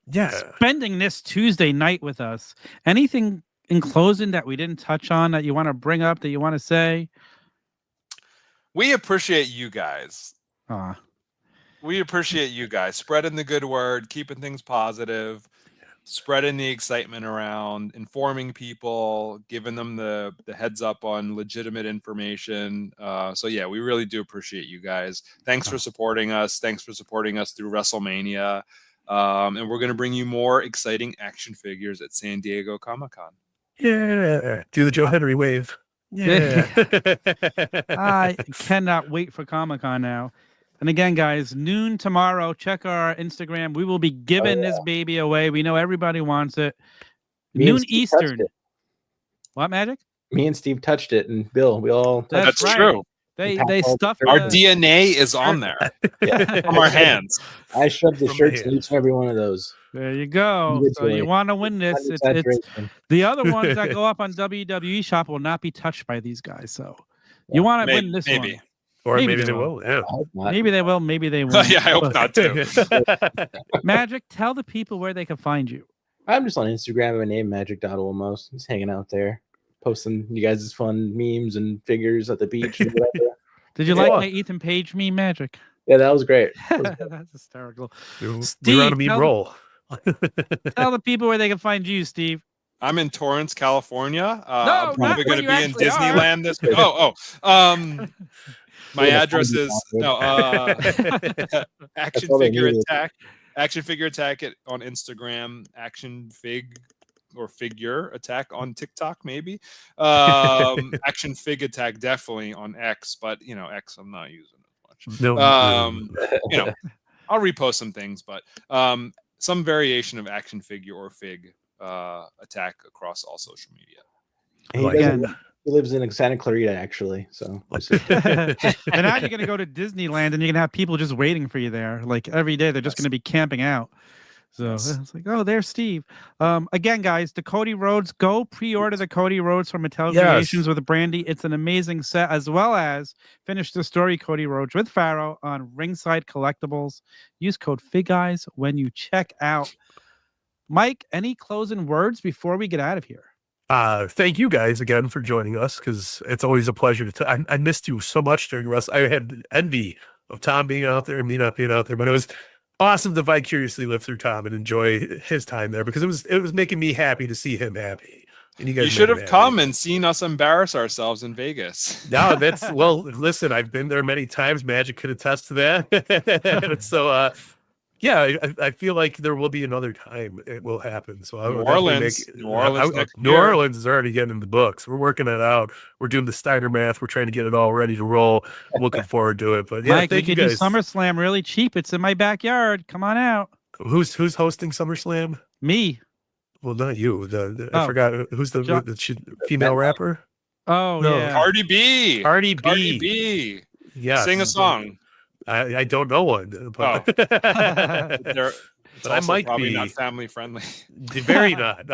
[SPEAKER 1] spending this Tuesday night with us. Anything in closing that we didn't touch on that you want to bring up, that you want to say?
[SPEAKER 5] We appreciate you guys. We appreciate you guys spreading the good word, keeping things positive, spreading the excitement around, informing people, giving them the heads up on legitimate information. So yeah, we really do appreciate you guys. Thanks for supporting us. Thanks for supporting us through WrestleMania. And we're going to bring you more exciting action figures at San Diego Comic-Con.
[SPEAKER 2] Yeah. Do the Joe Henry wave. Yeah.
[SPEAKER 1] I cannot wait for Comic-Con now. And again, guys, noon tomorrow. Check our Instagram. We will be giving this baby away. We know everybody wants it. Noon Eastern. What, Magic?
[SPEAKER 4] Me and Steve touched it, and Bill, we all touched
[SPEAKER 1] That's
[SPEAKER 5] That's
[SPEAKER 1] right.
[SPEAKER 5] true.
[SPEAKER 1] They stuffed
[SPEAKER 5] Our
[SPEAKER 1] the-
[SPEAKER 5] DNA is on there from our hands.
[SPEAKER 4] I shoved the
[SPEAKER 2] From
[SPEAKER 4] shirts
[SPEAKER 2] the
[SPEAKER 4] in each and every one of those.
[SPEAKER 1] There you go. So you want to win this. It's the other ones that go up on WWE Shop will not be touched by these guys. So you want to win this
[SPEAKER 5] maybe.
[SPEAKER 1] one.
[SPEAKER 2] Or maybe they will. Yeah.
[SPEAKER 1] Maybe they will. Maybe they won't.
[SPEAKER 5] Yeah, I hope not too.
[SPEAKER 1] Magic, tell the people where they can find you.
[SPEAKER 4] I'm just on Instagram. My name magic.olmos. Just hanging out there, posting you guys' fun memes and figures at the beach and whatever.
[SPEAKER 1] Did you like my Ethan Page meme, Magic?
[SPEAKER 4] Yeah, that was great.
[SPEAKER 1] That's hysterical.
[SPEAKER 2] We're on a meme roll.
[SPEAKER 1] Tell the people where they can find you, Steve.
[SPEAKER 5] I'm in Torrance, California.
[SPEAKER 1] No,
[SPEAKER 5] I'm probably going to be in Disneyland this week. My address is Action Figure Attack. Action Figure Attack on Instagram. Action Fig or Figure Attack on TikTok, maybe. Action Fig Attack definitely on X, but X I'm not using as much.
[SPEAKER 2] No.
[SPEAKER 5] I'll repost some things, but some variation of Action Figure or Fig Attack across all social media.
[SPEAKER 4] He lives in Santa Clarita, actually. So,
[SPEAKER 1] and now you're going to go to Disneyland, and you're going to have people just waiting for you there. Like every day, they're just going to be camping out. So it's like, oh, there's Steve. Again, guys, the Cody Rhodes, go pre-order the Cody Rhodes from Mattel Creations with Brandy. It's an amazing set, as well as finish the story Cody Rhodes with Pharaoh on Ringside Collectibles. Use code FigGuys when you check out. Mike, any closing words before we get out of here?
[SPEAKER 2] Thank you guys again for joining us, because it's always a pleasure to I missed you so much during Wrestle. I had envy of Tom being out there and me not being out there, but it was awesome to vicariously live through Tom and enjoy his time there, because it was making me happy to see him happy. And you
[SPEAKER 5] should have come and seen us embarrass ourselves in Vegas.
[SPEAKER 2] No, listen, I've been there many times. Magic could attest to that. So yeah, I feel like there will be another time it will happen. So New Orleans is already getting in the books. We're working it out. We're doing the Steiner math. We're trying to get it all ready to roll. I'm looking forward to it. But yeah,
[SPEAKER 1] Mike,
[SPEAKER 2] thank you
[SPEAKER 1] guys.
[SPEAKER 2] guys.
[SPEAKER 1] Do SummerSlam really cheap. It's in my backyard. Come on out.
[SPEAKER 2] Who's hosting SummerSlam?
[SPEAKER 1] Me.
[SPEAKER 2] Well, not you. I forgot who's the female rapper.
[SPEAKER 1] Oh
[SPEAKER 2] no.
[SPEAKER 1] Yeah,
[SPEAKER 5] Cardi B.
[SPEAKER 2] Cardi B. Yeah,
[SPEAKER 5] sing a song.
[SPEAKER 2] I don't know one, but,
[SPEAKER 5] but
[SPEAKER 2] I might
[SPEAKER 5] probably
[SPEAKER 2] be
[SPEAKER 5] not family friendly.
[SPEAKER 2] Very not.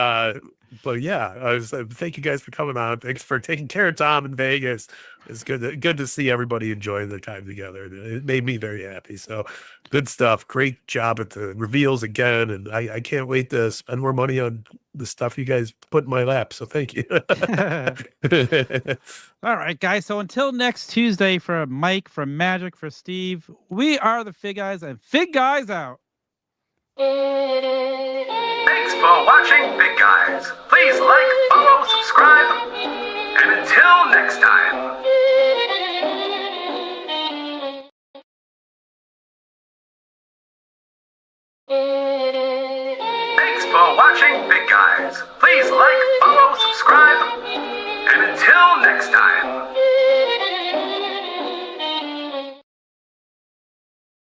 [SPEAKER 2] But yeah, thank you guys for coming on. Thanks for taking care of Tom in Vegas. It's good to see everybody enjoying their time together. It made me very happy. So good stuff. Great job at the reveals again, and I can't wait to spend more money on the stuff you guys put in my lap. So thank you.
[SPEAKER 1] All right, guys. So until next Tuesday, for Mike, for Magic, for Steve, we are the FigGuys, and FigGuys out.
[SPEAKER 3] Thanks for watching FigGuys. Please like, follow, subscribe, and until next time.